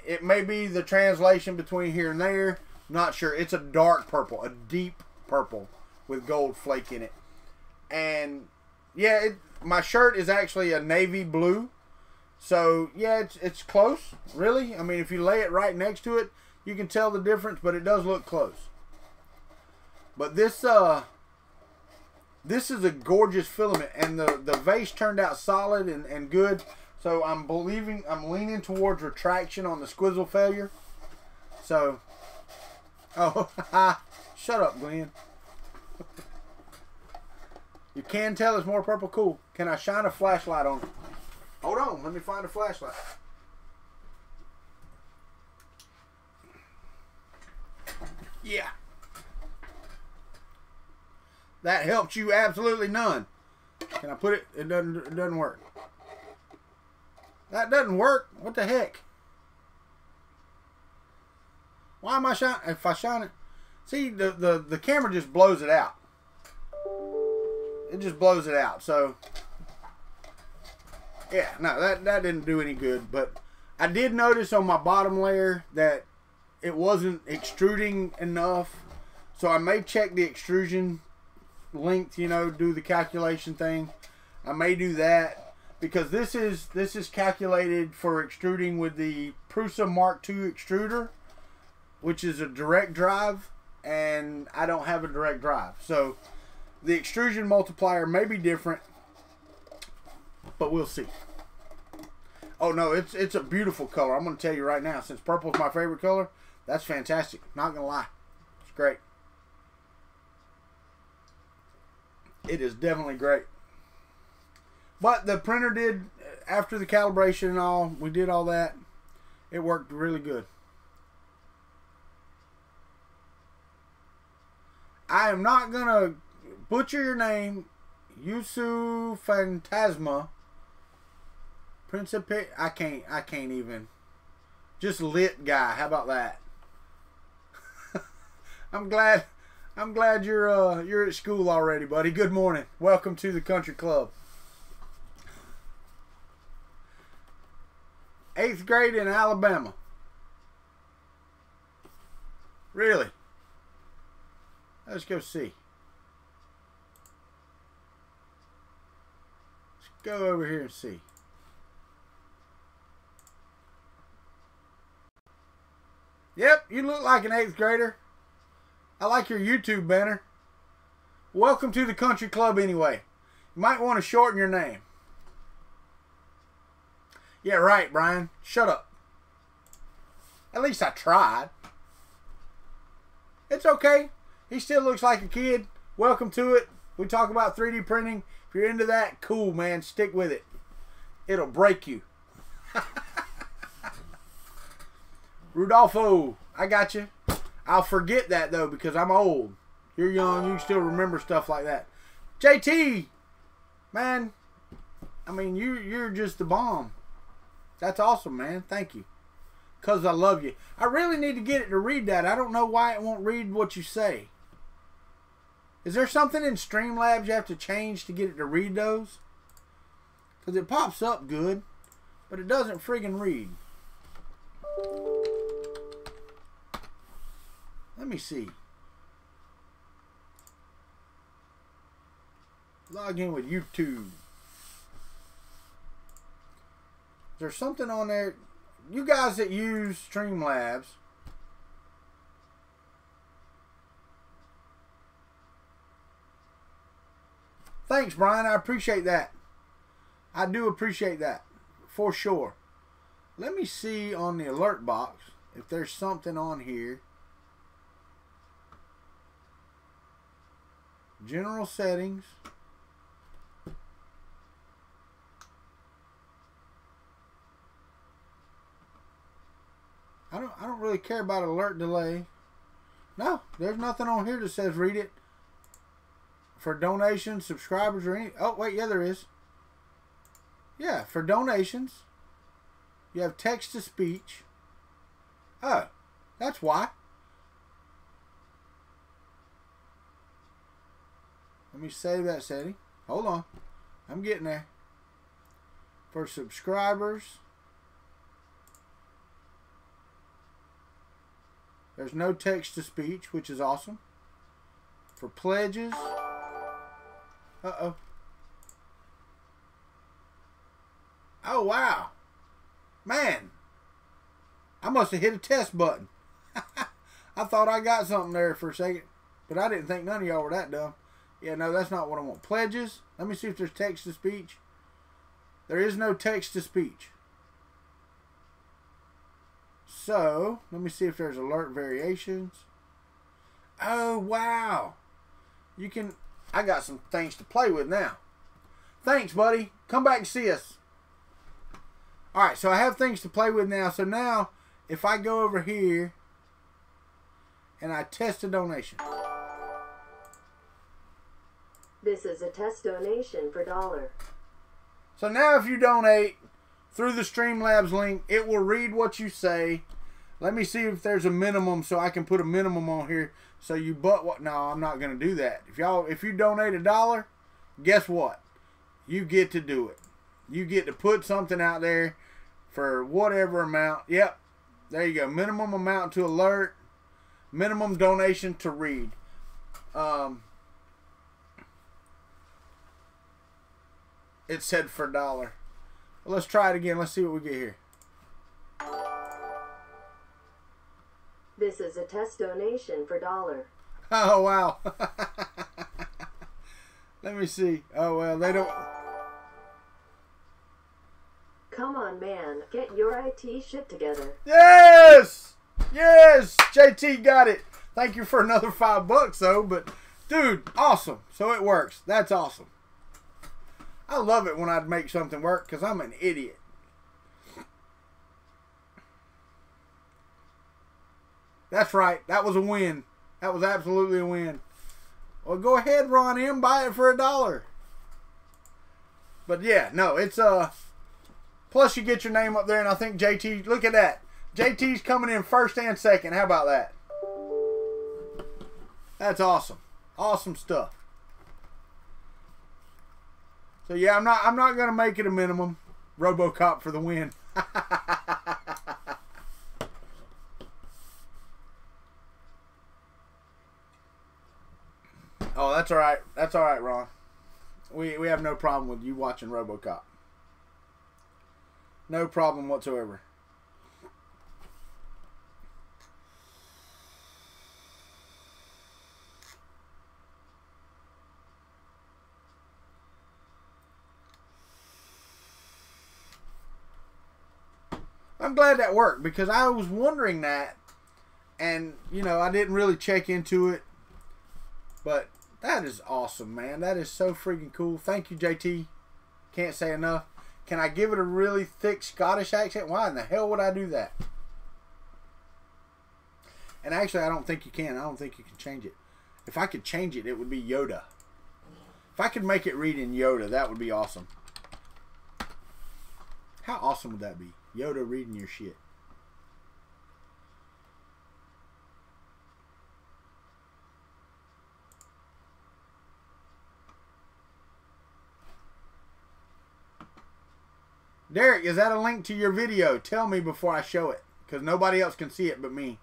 it may be the translation between here and there. Not sure. It's a dark purple, a deep purple with gold flake in it. And yeah, my shirt is actually a navy blue. So yeah, it's close, really. I mean, if you lay it right next to it, you can tell the difference, but it does look close. But this is a gorgeous filament, and the vase turned out solid and good. So I'm leaning towards retraction on the squizzle failure. So, oh, shut up, Glenn. You can tell it's more purple. Cool. Can I shine a flashlight on it? Hold on, let me find a flashlight. Yeah. That helped you absolutely none. Can I put it? It doesn't work. That doesn't work. What the heck? Why am I shining? If I shine it, see the camera just blows it out. It just blows it out. So yeah, no, that didn't do any good. But I did notice on my bottom layer that it wasn't extruding enough, so I may check the extrusion length, you know, do the calculation thing. I may do that because this is calculated for extruding with the Prusa Mark II extruder, which is a direct drive, and I don't have a direct drive. So the extrusion multiplier may be different, but we'll see. Oh no, it's a beautiful color. I'm going to tell you right now, since purple is my favorite color, that's fantastic. Not going to lie. It's great. It is definitely great. But the printer did, after the calibration and all, we did all that. It worked really good. I am not going to butcher your name. Yusu Phantasma. Principe. I can't even. Just lit guy. How about that? I'm glad you're at school already, buddy. Good morning. Welcome to the country club. 8th grade in Alabama. Really? Let's go see. Let's go over here and see. Yep, you look like an 8th grader. I like your YouTube banner. Welcome to the country club anyway. You might want to shorten your name. Yeah, right, Brian. Shut up. At least I tried. It's okay. He still looks like a kid. Welcome to it. We talk about 3D printing. If you're into that, cool, man. Stick with it. It'll break you. Rudolfo, I got you. I'll forget that, though, because I'm old. You're young. You still remember stuff like that. JT, man, I mean, you're just the bomb. That's awesome, man. Thank you. Because I love you. I really need to get it to read that. I don't know why it won't read what you say. Is there something in Streamlabs you have to change to get it to read those? Because it pops up good, but it doesn't friggin' read. Let me see. Log in with YouTube. Is there something on there? You guys that use Streamlabs, thanks, Brian. I appreciate that. I do appreciate that. For sure. Let me see on the alert box if there's something on here. General settings. I don't really care about alert delay. No, there's nothing on here that says read it. For donations, subscribers, or any. Oh, wait, yeah, there is. Yeah, for donations, you have text to speech. Oh, that's why. Let me save that setting. Hold on. I'm getting there. For subscribers, there's no text to speech, which is awesome. For pledges, uh-oh. Oh, wow. Man, I must have hit a test button. I thought I got something there for a second, but I didn't think none of y'all were that dumb. Yeah, no, that's not what I want. Pledges. Let me see if there's text to speech. There is no text to speech. So, let me see if there's alert variations. Oh, wow. You can... I got some things to play with now. Thanks, buddy. Come back and see us. Alright, so I have things to play with now. So now, if I go over here and I test a donation. This is a test donation for $1. So now if you donate through the Streamlabs link, it will read what you say. Let me see if there's a minimum so I can put a minimum on here. So you but what? No, I'm not going to do that. If you donate $1, guess what? You get to do it. You get to put something out there for whatever amount. Yep. There you go. Minimum amount to alert. Minimum donation to read. It said for $1. Well, let's try it again. Let's see what we get here. This is a test donation for $1. Oh, wow. Let me see. Oh, well, they don't... Come on, man. Get your IT shit together. Yes! Yes! JT got it. Thank you for another $5 though, but dude, awesome. So it works. That's awesome. I love it when I make something work because I'm an idiot. That's right. That was a win. That was absolutely a win. Well, go ahead, Ron M. Buy it for $1. But yeah, no, it's plus you get your name up there, and I think JT, look at that. JT's coming in first and second. How about that? That's awesome. Awesome stuff. So yeah, I'm not gonna make it a minimum. RoboCop for the win. Oh, that's all right. That's all right, Ron. We have no problem with you watching RoboCop. No problem whatsoever. I'm glad that worked because I was wondering that, and you know, I didn't really check into it, but that is awesome, man. That is so freaking cool. Thank you, JT. Can't say enough. Can I give it a really thick Scottish accent? Why in the hell would I do that? And actually, I don't think you can. I don't think you can change it. If I could change it, it would be Yoda. If I could make it read in Yoda, that would be awesome. How awesome would that be? Yoda reading your shit. Derek, is that a link to your video? Tell me before I show it, because nobody else can see it but me.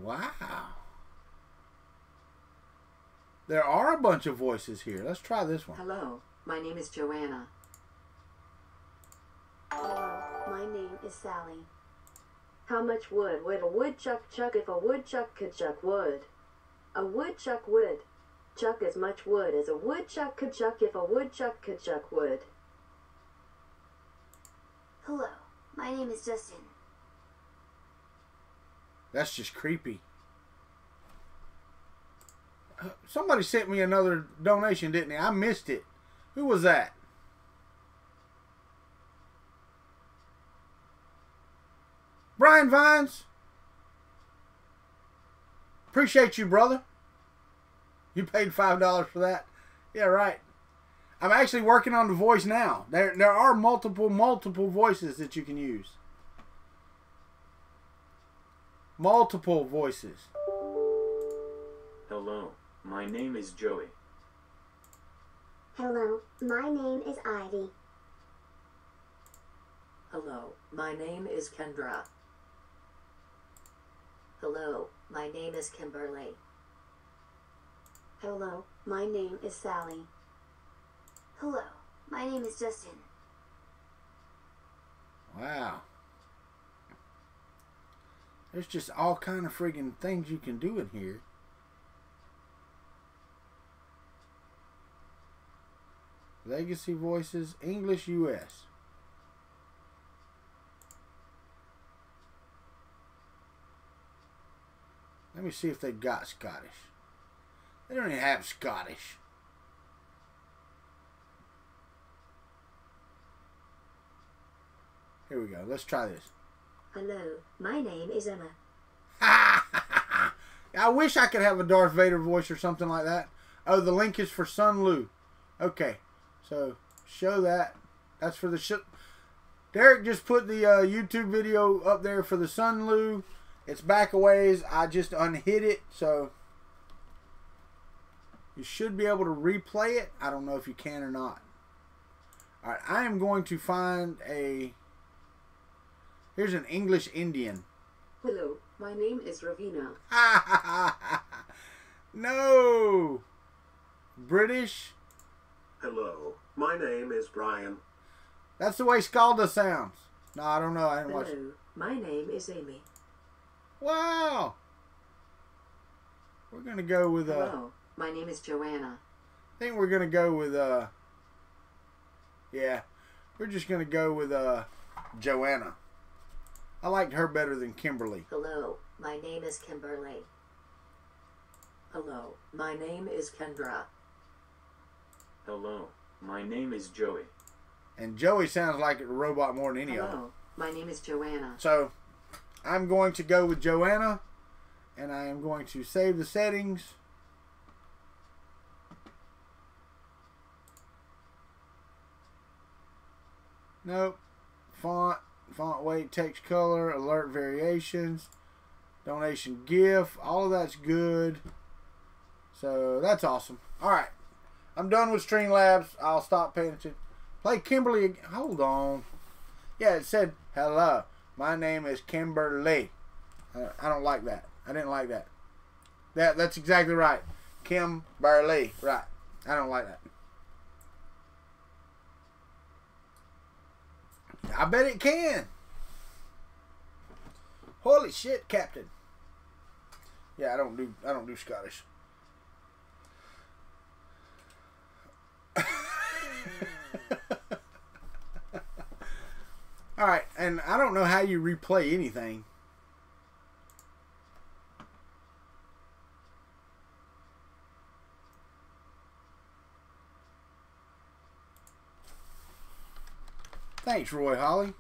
Wow. There are a bunch of voices here. Let's try this one. Hello, my name is Joanna. Hello, my name is Sally. How much wood would a woodchuck chuck if a woodchuck could chuck wood? A woodchuck would chuck as much wood as a woodchuck could chuck if a woodchuck could chuck wood. Hello, my name is Justin. That's just creepy. Somebody sent me another donation, didn't they? I missed it. Who was that? Brian Vines. Appreciate you, brother. You paid $5 for that? Yeah, right. I'm actually working on the voice now. There are multiple voices that you can use. Multiple voices. Hello, my name is Joey. Hello, my name is Ivy. Hello, my name is Kendra. Hello, my name is Kimberly. Hello, my name is Sally. Hello, my name is Justin. Wow. There's just all kind of friggin' things you can do in here. Legacy voices, English US. Let me see if they've got Scottish. They don't even have Scottish. Here we go. Let's try this. Hello, my name is Emma. I wish I could have a Darth Vader voice or something like that. Oh, the link is for Sun Lu. Okay, so show that. That's for the Derek just put the YouTube video up there for the Sun Lu. It's back a ways. I just unhid it, so you should be able to replay it. I don't know if you can or not. All right, I am going to find a. Here's an English Indian. Hello, My name is Ravina. No. British. Hello, my name is Brian. That's the way Scalda sounds. No, I don't know. I didn't watch it. Hello, my name is Amy. Wow. We're gonna go with Hello, my name is Joanna. I think we're gonna go with yeah. We're just gonna go with Joanna. I liked her better than Kimberly. Hello, my name is Kimberly. Hello, my name is Kendra. Hello, my name is Joey. And Joey sounds like a robot more than any of them. Hello, my name is Joanna. So I'm going to go with Joanna, and I am going to save the settings. Nope. Font weight, text color, alert variations, donation GIF, all of that's good. So that's awesome. Alright. I'm done with Streamlabs. I'll stop paying attention. Play Kimberly again. Hold on. Yeah, it said, hello, my name is Kimberly. I don't like that. I didn't like that. That's exactly right. Kimberly. Right. I don't like that. I bet it can. Holy shit, Captain. Yeah, I don't do Scottish. All right, and I don't know how you replay anything. Thanks, Roy Holly.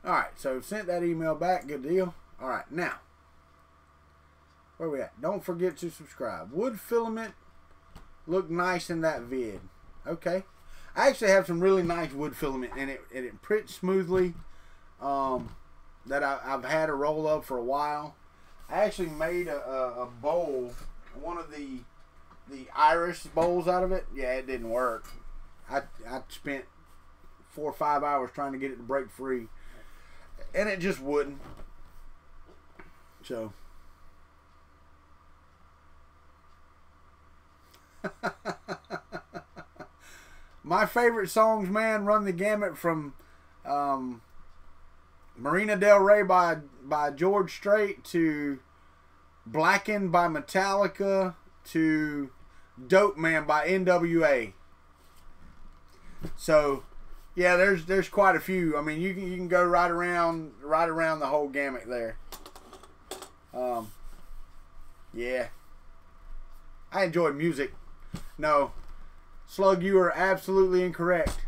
Alright, so sent that email back. Good deal. Alright, now. Where we at? Don't forget to subscribe. Wood filament looked nice in that vid. Okay. I actually have some really nice wood filament, and it prints smoothly. That I've had a roll of for a while. I actually made a bowl, one of the Irish bowls out of it. Yeah, it didn't work. I spent 4 or 5 hours trying to get it to break free, and it just wouldn't. So my favorite songs, man, run the gamut from Marina Del Rey by George Strait to Blackened by Metallica to Dope Man by NWA. So yeah, there's quite a few. I mean, you can go right around the whole gamut there. Yeah, I enjoy music. No, Slug, you are absolutely incorrect.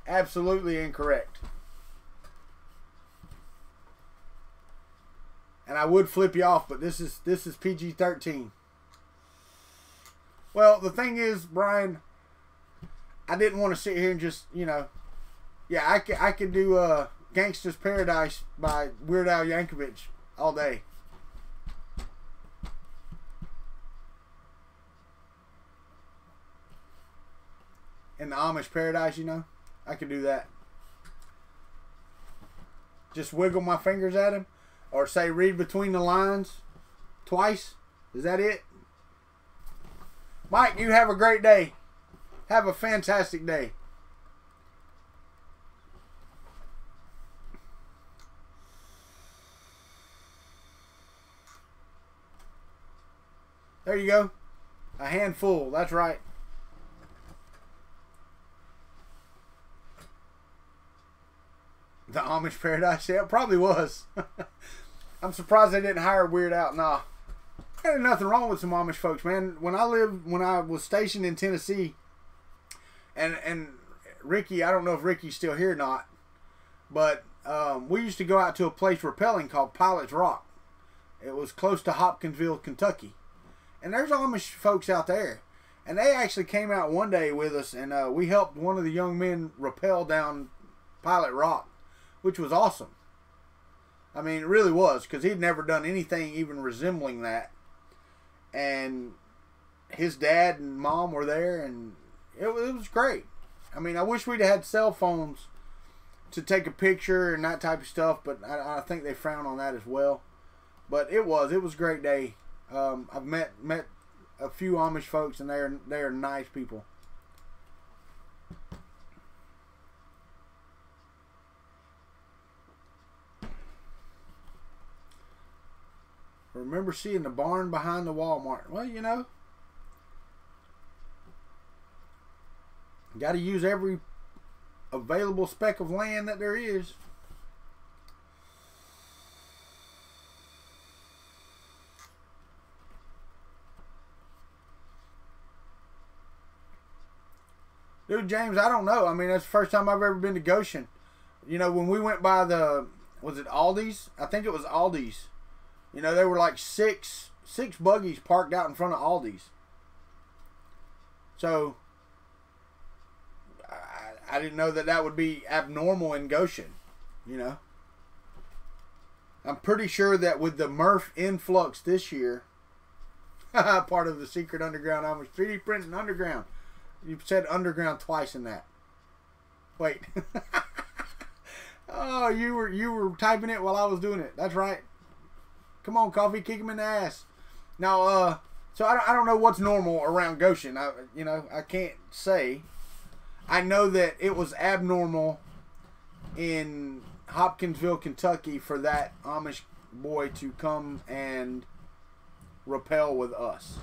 Absolutely incorrect. And I would flip you off, but this is PG-13. Well, the thing is, Brian, I didn't want to sit here and just, yeah, I could do Gangsta's Paradise by Weird Al Yankovic all day. In the Amish Paradise, I could do that. Just wiggle my fingers at him. Or say read between the lines twice. Is that it? Mike, you have a great day. Have a fantastic day. There you go. A handful. That's right. The Amish Paradise, yeah, it probably was. I'm surprised they didn't hire Weird Al. Nah, there's nothing wrong with some Amish folks, man. When I was stationed in Tennessee, and Ricky, I don't know if Ricky's still here or not, but we used to go out to a place rappelling called Pilot's Rock. It was close to Hopkinsville, Kentucky, and there's Amish folks out there, and they actually came out one day with us, and we helped one of the young men rappel down Pilot Rock, which was awesome. I mean, it really was, because he'd never done anything even resembling that. And his dad and mom were there, and it was great. I mean, I wish we'd had cell phones to take a picture and that type of stuff, but I think they frown on that as well. But it was a great day. I've met a few Amish folks, and they are nice people. Remember seeing the barn behind the Walmart. Well, you know, got to use every available speck of land that there is. Dude, James, I don't know. I mean, that's the first time I've ever been to Goshen. You know, when we went by was it Aldi's? I think it was Aldi's. You know, there were like six buggies parked out in front of Aldi's. So, I didn't know that would be abnormal in Goshen, you know. I'm pretty sure that with the Murph influx this year, part of the secret underground, I was 3D printing underground. You've said underground twice in that. Wait. Oh, you were typing it while I was doing it. That's right. Come on, Coffee, kick him in the ass. Now, so I don't know what's normal around Goshen. I can't say. I know that it was abnormal in Hopkinsville, Kentucky, for that Amish boy to come and rappel with us.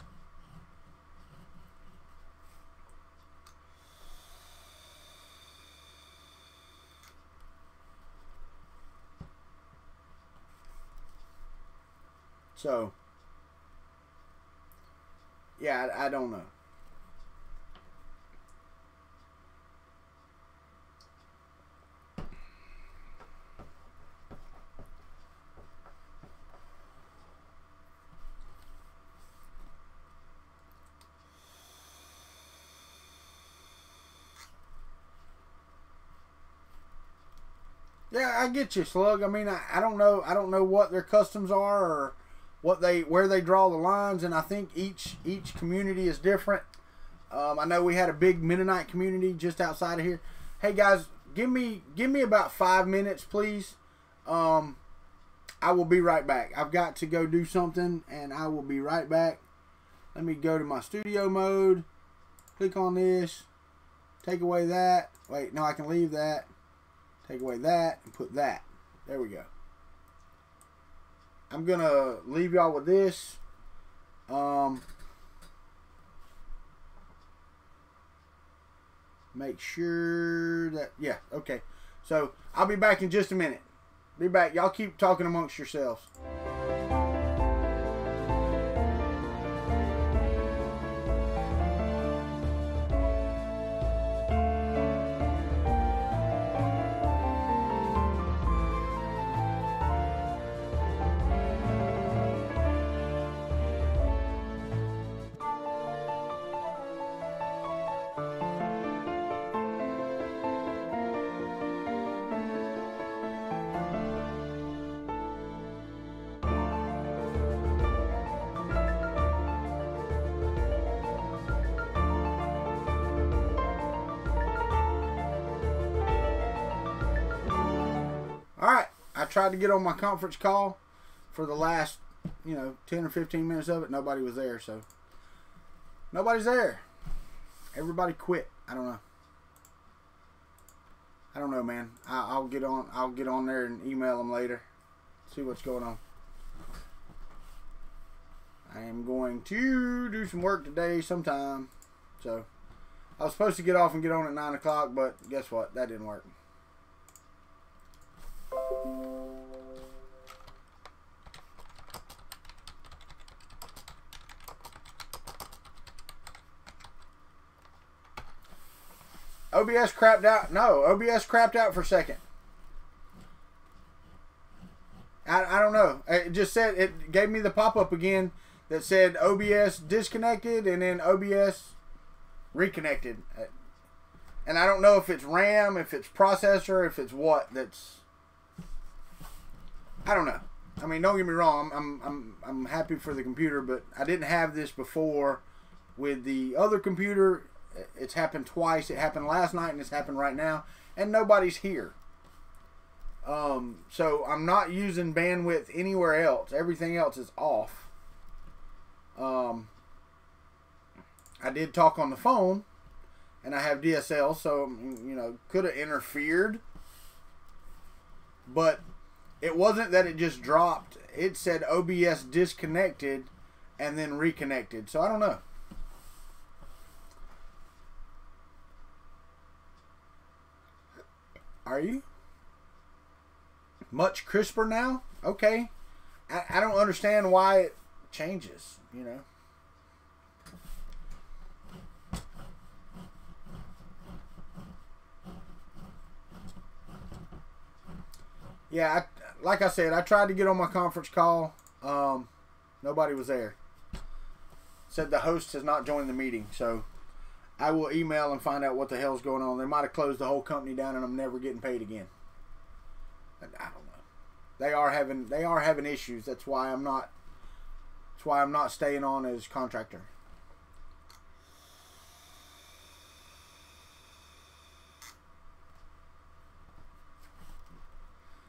So, yeah, I don't know. Yeah, I get you, Slug. I mean, I don't know. I don't know what their customs are or where they draw the lines, and I think each community is different. I know we had a big Mennonite community just outside of here. Hey guys, give me about 5 minutes, please. I will be right back. I've got to go do something, and I will be right back. Let me go to my studio mode. Click on this. Take away that. Wait, no, I can leave that. Take away that and put that. There we go. I'm going to leave y'all with this. Make sure that, yeah, okay. So, I'll be back in just a minute. Be back. Y'all keep talking amongst yourselves. Alright, I tried to get on my conference call for the last, 10 or 15 minutes of it. Nobody was there, so nobody's there. Everybody quit. I don't know, man. I'll get on there and email them later. See what's going on. I am going to do some work today sometime. So, I was supposed to get off and get on at 9 o'clock, but guess what? That didn't work. OBS crapped out. No, OBS crapped out for a second. I don't know. It just said, it gave me the pop-up again that said OBS disconnected and then OBS reconnected. And I don't know if it's RAM, if it's processor, if it's what. I don't know. I mean, don't get me wrong. I'm happy for the computer, but I didn't have this before with the other computer. it's happened twice. It happened last night and it's happened right now, and nobody's here. So I'm not using bandwidth anywhere else. Everything else is off. I did talk on the phone, and I have DSL, so could have interfered. But it wasn't that it just dropped. It said OBS disconnected and then reconnected. So I don't know. Are you? Much crisper now? Okay. I don't understand why it changes, Yeah, like I said, I tried to get on my conference call. Nobody was there. Said the host has not joined the meeting, so I will email and find out what the hell's going on. They might have closed the whole company down, and I'm never getting paid again. I don't know. They are having issues. That's why I'm not staying on as contractor.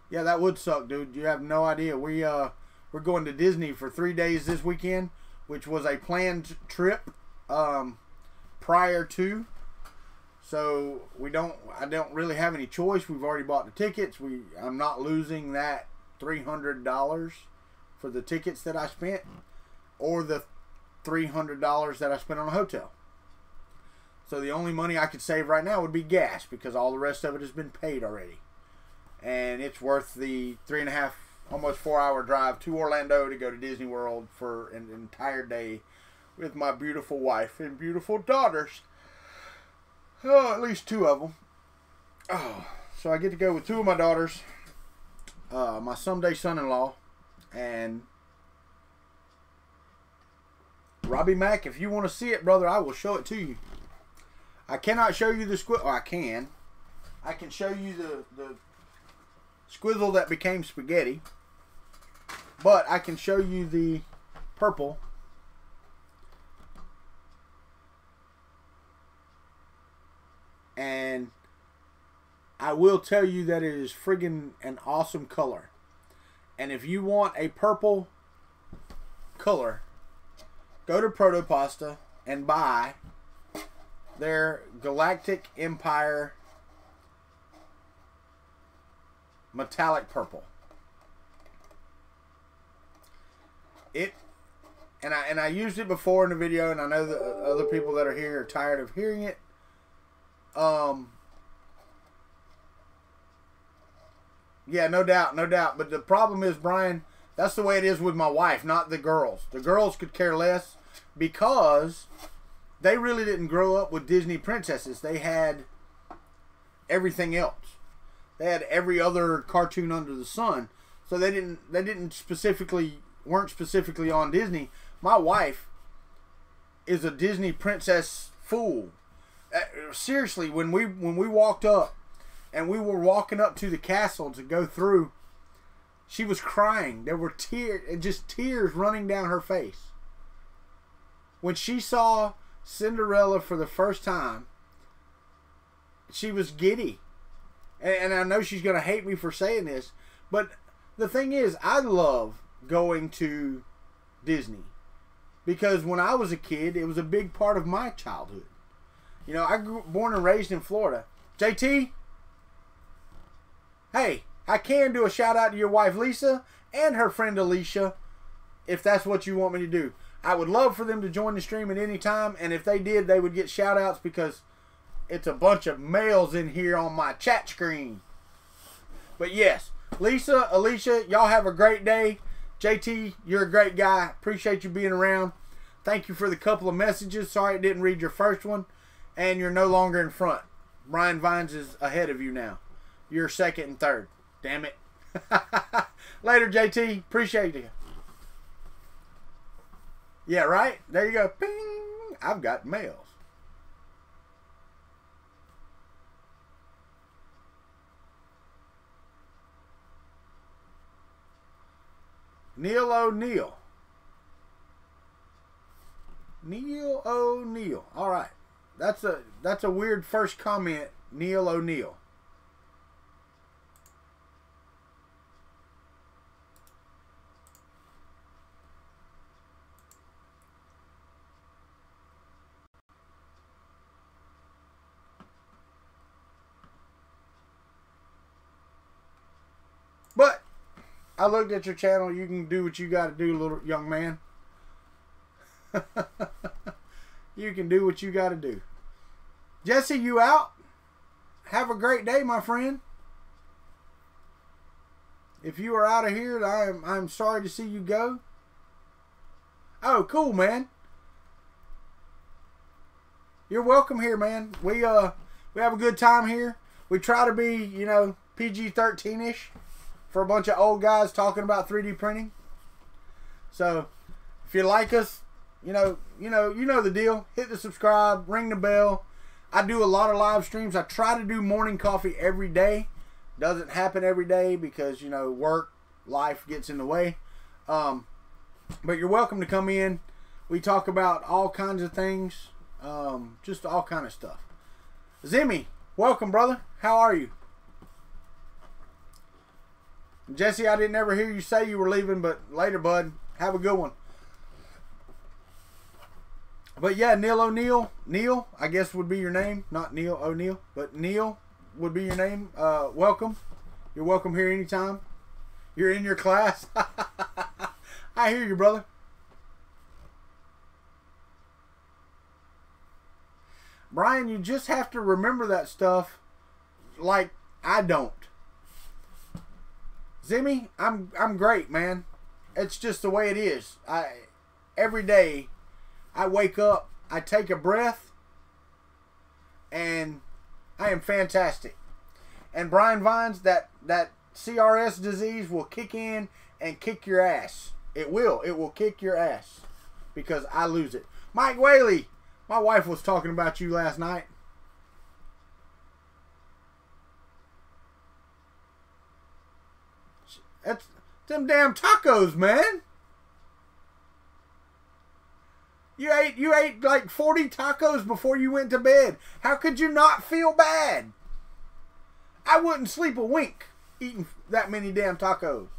Yeah, that would suck, dude. You have no idea. We're going to Disney for 3 days this weekend, which was a planned trip prior to. So I don't really have any choice. We've already bought the tickets. I'm not losing that $300 for the tickets that I spent, or the $300 that I spent on a hotel. So the only money I could save right now would be gas, because all the rest of it has been paid already. And it's worth the 3.5, almost 4-hour drive to Orlando to go to Disney World for an entire day with my beautiful wife and beautiful daughters. Oh, at least 2 of them. Oh, so I get to go with 2 of my daughters, my someday son-in-law, and Robbie Mack. If you want to see it, brother, I will show it to you. I cannot show you the squid. Oh, I can. I can show you the squizzle that became spaghetti, but I can show you the purple. And I will tell you that it is friggin' an awesome color. And if you want a purple color, go to Proto-Pasta and buy their Galactic Empire metallic purple. And I used it before in the video, and I know that other people that are here are tired of hearing it. Yeah, no doubt. But the problem is, Brian, that's the way it is with my wife, not the girls. The girls could care less, because they really didn't grow up with Disney princesses. They had everything else. They had every other cartoon under the sun. So they weren't specifically on Disney. My wife is a Disney princess fool. Seriously, when we walked up and we were walking up to the castle to go through, she was crying. There were tears running down her face. When she saw Cinderella for the first time, she was giddy. And I know she's going to hate me for saying this, but the thing is, I love going to Disney, because when I was a kid, it was a big part of my childhood. I grew born and raised in Florida. JT, hey, I can do a shout out to your wife Lisa and her friend Alicia, if that's what you want me to do. I would love for them to join the stream at any time, and if they did, they would get shout outs, because it's a bunch of males in here on my chat screen. But yes, Lisa, Alicia, y'all have a great day. JT, you're a great guy. Appreciate you being around. Thank you for the couple of messages. Sorry I didn't read your first one. And you're no longer in front. Brian Vines is ahead of you now. You're second and third. Damn it. Later, JT. Appreciate you. Yeah, right? There you go. Bing. I've got mails. Neil O'Neill. Neil O'Neill. All right. that's a weird first comment, Neil O'Neill. But I looked at your channel. You can do what you got to do, little young man. You can do what you got to do. Jesse, you out? Have a great day, my friend. If you are out of here, I'm sorry to see you go. Oh, cool, man. You're welcome here, man. We have a good time here. We try to be, you know, PG-13-ish for a bunch of old guys talking about 3D printing. So, if you like us, you know the deal. Hit the subscribe, ring the bell. I do a lot of live streams. I try to do morning coffee every day. Doesn't happen every day because, you know, work, life gets in the way. But you're welcome to come in. We talk about all kinds of things. Just all kind of stuff. Zimmy, welcome, brother. How are you? Jesse, I didn't ever hear you say you were leaving, but later, bud. Have a good one. But yeah, Neil O'Neill. Neil, I guess would be your name. Not Neil O'Neill, but Neil would be your name. Welcome. You're welcome here anytime. You're in your class. I hear you, brother. Brian, you just have to remember that stuff like I don't. Zimmy, I'm great, man. It's just the way it is. Every day I wake up, I take a breath, and I am fantastic. And Brian Vines, that CRS disease will kick in and kick your ass. It will. It will kick your ass because I lose it. Mike Whaley, my wife was talking about you last night. That's them damn tacos, man. You ate like 40 tacos before you went to bed. How could you not feel bad? I wouldn't sleep a wink eating that many damn tacos.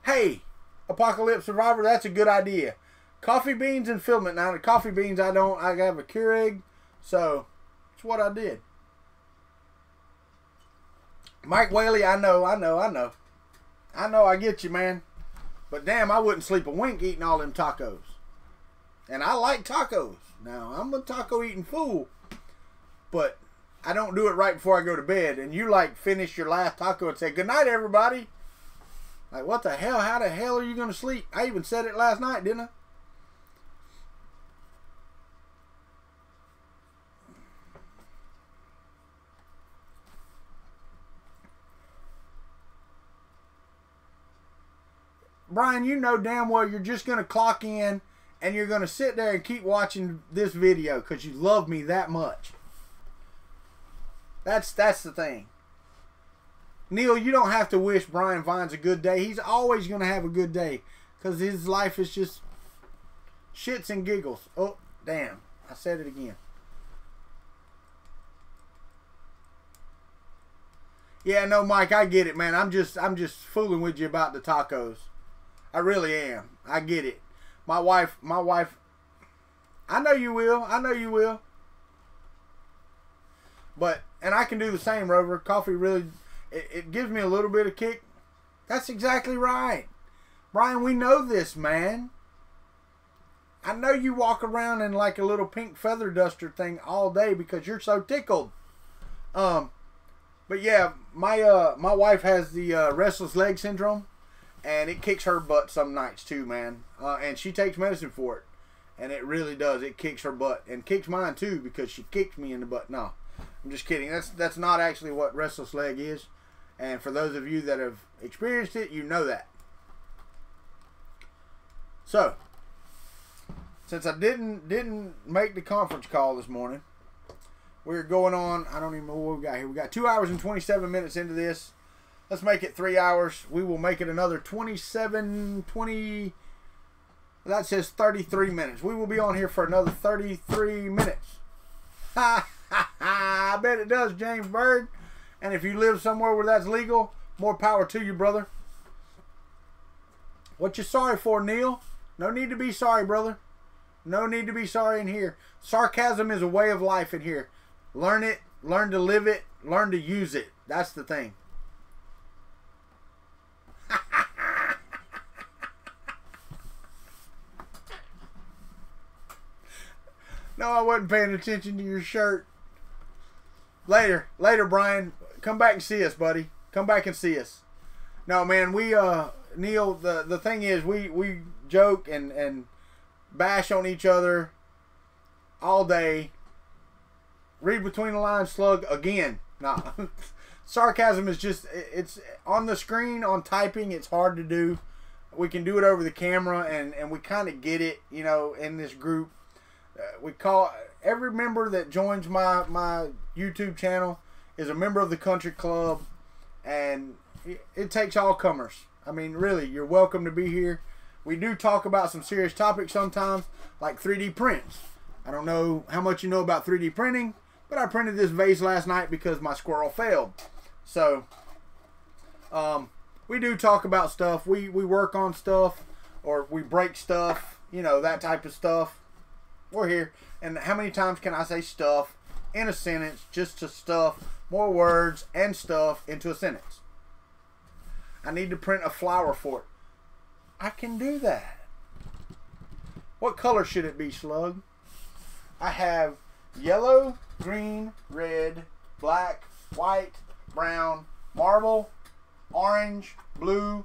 Hey, Apocalypse Survivor, that's a good idea. Coffee beans and filament. Now, the coffee beans, I have a Keurig, so it's what I did. Mike Whaley, I know, I get you, man. But damn, I wouldn't sleep a wink eating all them tacos. And I like tacos. Now, I'm a taco eating fool, but I don't do it right before I go to bed. And you like finish your last taco and say, good night, everybody. Like, what the hell? How the hell are you going to sleep? I even said it last night, didn't I? Brian, you know damn well you're just going to clock in and you're going to sit there and keep watching this video because you love me that much. That's the thing. Neil, you don't have to wish Brian Vines a good day. He's always going to have a good day because his life is just shits and giggles. Oh, damn. I said it again. Yeah, no, Mike, I get it, man. I'm just fooling with you about the tacos. I really am. I get it. My wife, I know you will. I know you will. But, and I can do the same, Rover. Coffee really, it gives me a little bit of kick. That's exactly right. Brian, we know this, man. I know you walk around in like a little pink feather duster thing all day because you're so tickled. But yeah, my wife has the restless leg syndrome. And it kicks her butt some nights too, man. And she takes medicine for it. And it really does. It kicks her butt. And kicks mine too because she kicked me in the butt. No, I'm just kidding. That's not actually what restless leg is. And for those of you that have experienced it, you know that. So, since I didn't make the conference call this morning, we're going on, I don't even know what we got here. We got 2 hours and 27 minutes into this. Let's make it 3 hours. We will make it another 27, 20. That says 33 minutes. We will be on here for another 33 minutes. Ha ha ha! I bet it does, James Bird. And if you live somewhere where that's legal, more power to you, brother. What you sorry for, Neil? No need to be sorry, brother. No need to be sorry in here. Sarcasm is a way of life in here. Learn it, learn to live it, learn to use it. That's the thing. No, I wasn't paying attention to your shirt. Later, Brian. Come back and see us, buddy. Come back and see us. No, man, we Neil, the thing is we joke and bash on each other all day. Read between the lines, slug again. Nah. Sarcasm is just, it's on the screen, on typing, it's hard to do. We can do it over the camera, and we kind of get it, you know, in this group. We call every member that joins my YouTube channel is a member of the country club, and it takes all comers. I mean, really, you're welcome to be here. We do talk about some serious topics sometimes, like 3D prints. I don't know how much you know about 3D printing, but I printed this vase last night because my squirrel failed. So, we do talk about stuff. We work on stuff, or we break stuff, you know, that type of stuff. We're here. And how many times can I say stuff in a sentence just to stuff more words and stuff into a sentence? I need to print a flower for it. I can do that. What color should it be, Slug? I have yellow, green, red, black, white, brown, marble, orange, blue,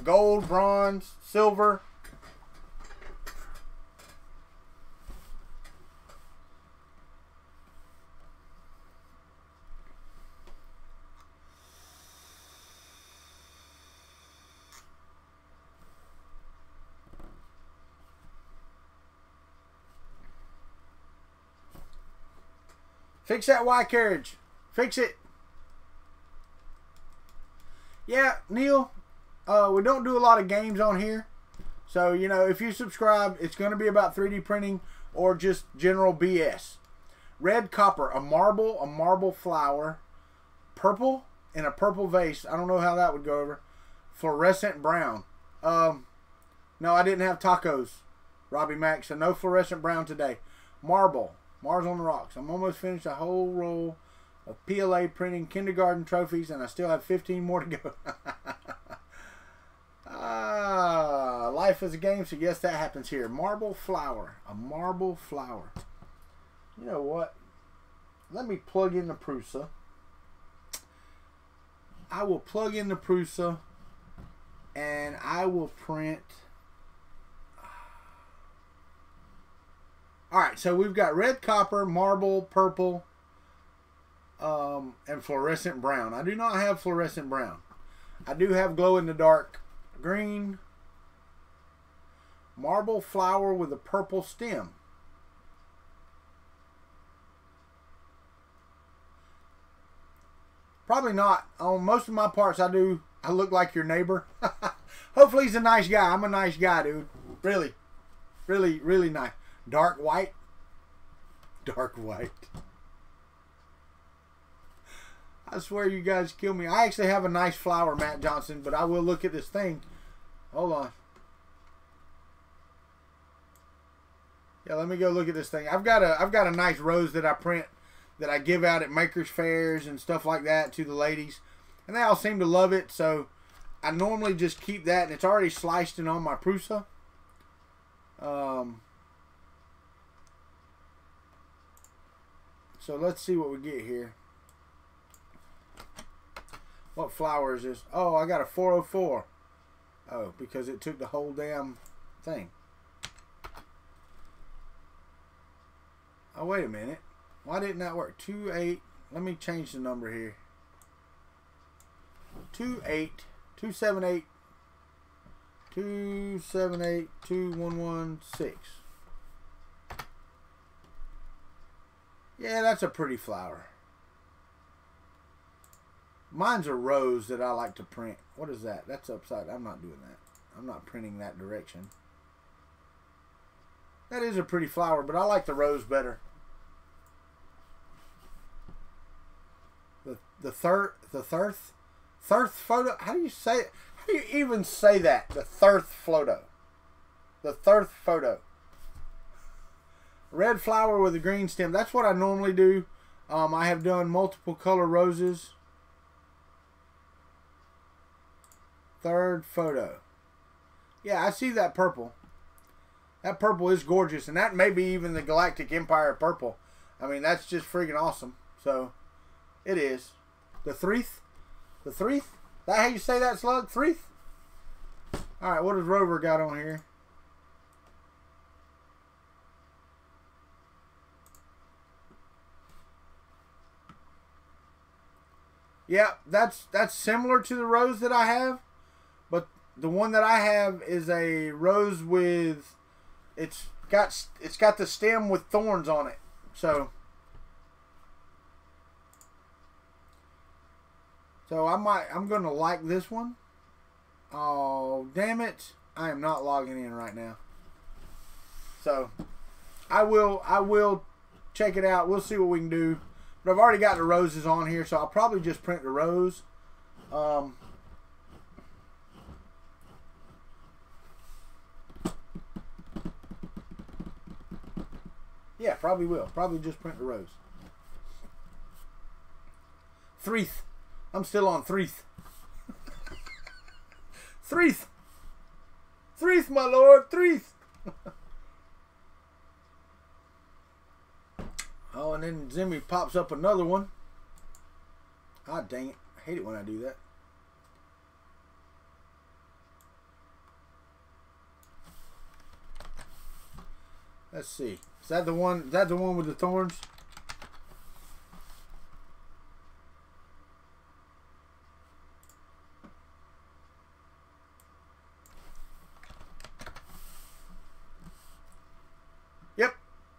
gold, bronze, silver. Fix that Y carriage. Fix it. Yeah, Neil, we don't do a lot of games on here. So, you know, if you subscribe, it's going to be about 3D printing or just general BS. Red copper, a marble flower. Purple in a purple vase. I don't know how that would go over. Fluorescent brown. No, I didn't have tacos, Robbie Mack, so no fluorescent brown today. Marble. Mars on the Rocks. I'm almost finished a whole roll of PLA printing kindergarten trophies, and I still have 15 more to go. Life is a game, so yes, that happens here. Marble flower. A marble flower. You know what? Let me plug in the Prusa. I will plug in the Prusa, and I will print... Alright, so we've got red copper, marble, purple, and fluorescent brown. I do not have fluorescent brown. I do have glow-in-the-dark green, marble flower with a purple stem. Probably not. On most of my parts, I look like your neighbor. Hopefully he's a nice guy. I'm a nice guy, dude. Really, really, really nice. Dark white. Dark white. I swear you guys kill me. I actually have a nice flower, Matt Johnson, but I will look at this thing. Hold on. Yeah, let me go look at this thing. I've got a nice rose that I print that I give out at makers fairs and stuff like that to the ladies. And they all seem to love it, so I normally just keep that, and it's already sliced in on my Prusa. So let's see what we get here. What flower is this? Oh, I got a 404. Oh, because it took the whole damn thing. Oh, wait a minute. Why didn't that work? 28. Let me change the number here. 278 2116. Yeah, that's a pretty flower. Mine's a rose that I like to print. What is that? That's upside. I'm not doing that. I'm not printing that direction. That is a pretty flower, but I like the rose better. The thirth photo. How do you say it? How do you even say that? The thirth photo. The thirth photo. Red flower with a green stem. That's what I normally do. I have done multiple color roses. Third photo. Yeah, I see that purple. That purple is gorgeous, and that may be even the Galactic Empire purple. I mean, that's just freaking awesome. So, it is. The threeth? The threeth? That how you say that, Slug? Threeth? Alright, what does Rover got on here? Yeah, that's similar to the rose that I have, but the one that I have is a rose with it's got the stem with thorns on it. So I'm gonna like this one. Oh, damn it. I am not logging in right now. So I will check it out. We'll see what we can do. But I've already got the roses on here, so I'll probably just print the rose. Yeah, probably will. Probably just print the rose. Threeth. I'm still on threeth. Threeth. Threeth, my lord. Threeth. Oh, and then Zimmy pops up another one. Ah, dang it. I hate it when I do that. Let's see. Is that the one? Is that the one with the thorns? Yep.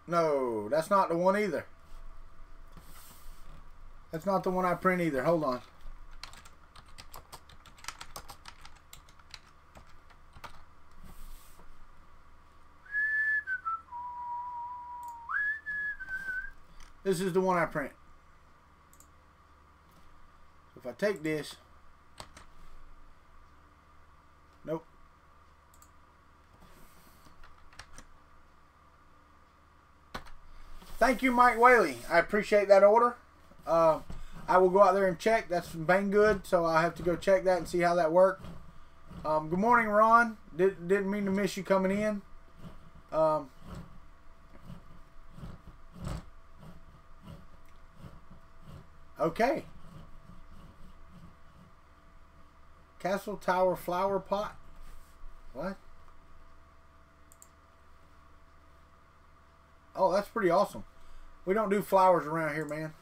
No, that's not the one either. That's not the one I print either. Hold on. This is the one I print. So if I take this, nope. Thank you, Mike Whaley. I appreciate that order. I will go out there and check. That's from Banggood, so I'll have to go check that and see how that worked. Good morning, Ron. Didn't mean to miss you coming in. Okay. Castle Tower flower pot. What? Oh, that's pretty awesome. We don't do flowers around here, man.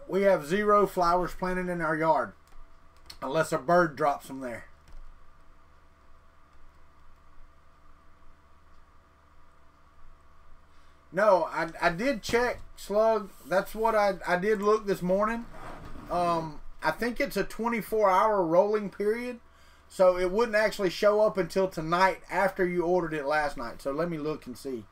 We have 0 flowers planted in our yard. Unless a bird drops them there. No, I did check, Slug. That's what I did look this morning. I think it's a 24-hour rolling period. So it wouldn't actually show up until tonight after you ordered it last night. So let me look and see.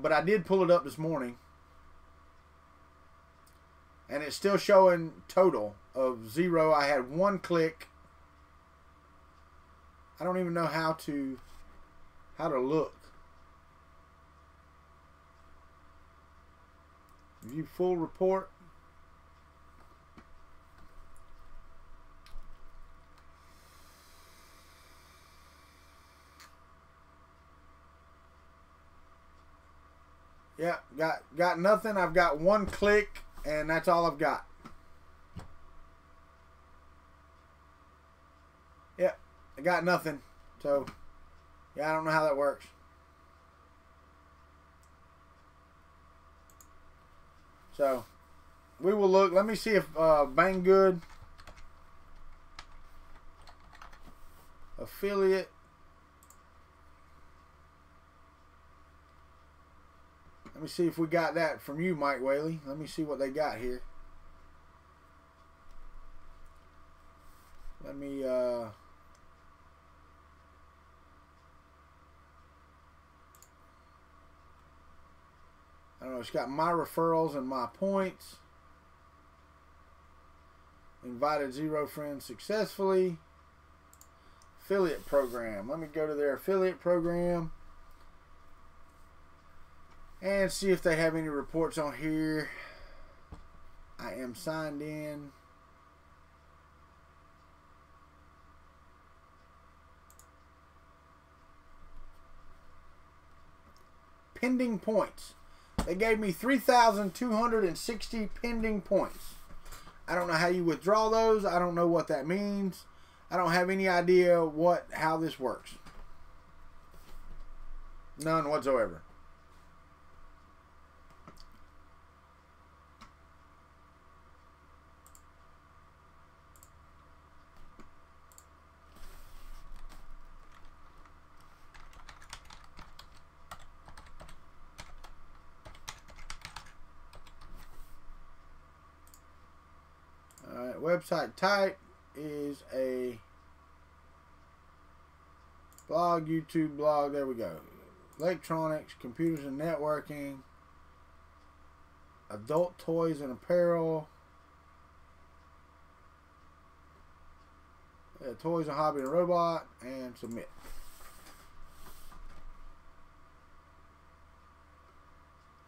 But I did pull it up this morning. And it's still showing total of 0. I had 1 click. I don't even know how to look. View full report. Yeah, got nothing. I've got 1 click, and that's all I've got. Yeah, I got nothing. So, yeah, I don't know how that works. So, we will look. Let me see if Banggood affiliate. Let me see if we got that from you, Mike Whaley. Let me see what they got here. Let me I don't know, it's got my referrals and my points. Invited 0 friends successfully. Affiliate program. Let me go to their affiliate program and see if they have any reports on here. I am signed in. Pending points. They gave me 3,260 pending points. I don't know how you withdraw those. I don't know what that means. I don't have any idea how this works. None whatsoever. Alright, website type is a blog, YouTube blog. There we go. Electronics, computers and networking, adult toys and apparel, toys, a hobby, and a robot, and submit.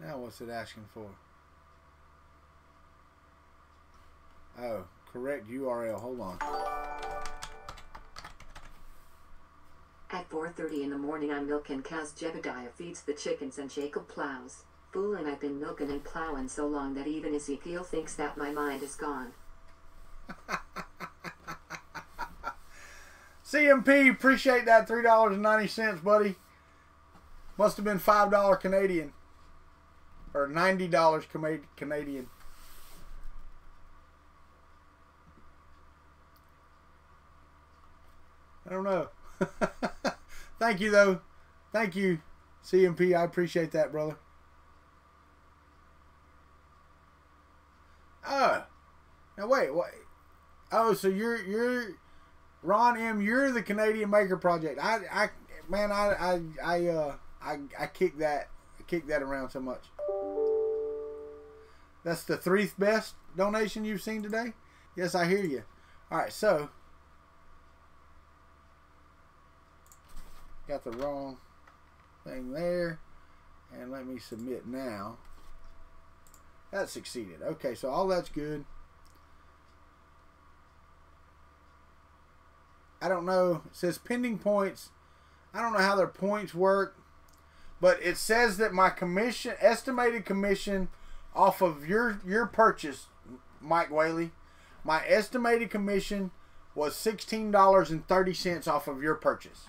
Now what's it asking for? Oh, correct URL. Hold on. At 4:30 in the morning I'm milking cows. Jebediah feeds the chickens and Jacob plows. Foolin', I've been milking and plowing so long that even Ezekiel thinks that my mind is gone. CMP, appreciate that $3.90, buddy. Must have been $5 Canadian. Or $90 Canadian. I don't know. Thank you, though. Thank you, CMP. I appreciate that, brother. Oh. Now, wait. Oh, so you're Ron M. You're the Canadian Maker Project. I kick that around so much. That's the 3rd best donation you've seen today? Yes, I hear you. All right, so got the wrong thing there, and let me submit now. That succeeded. Okay, so all that's good. I don't know. It says pending points. I don't know how their points work, but it says that my commission, estimated commission off of your purchase, Mike Whaley, my estimated commission was $16.30 off of your purchase.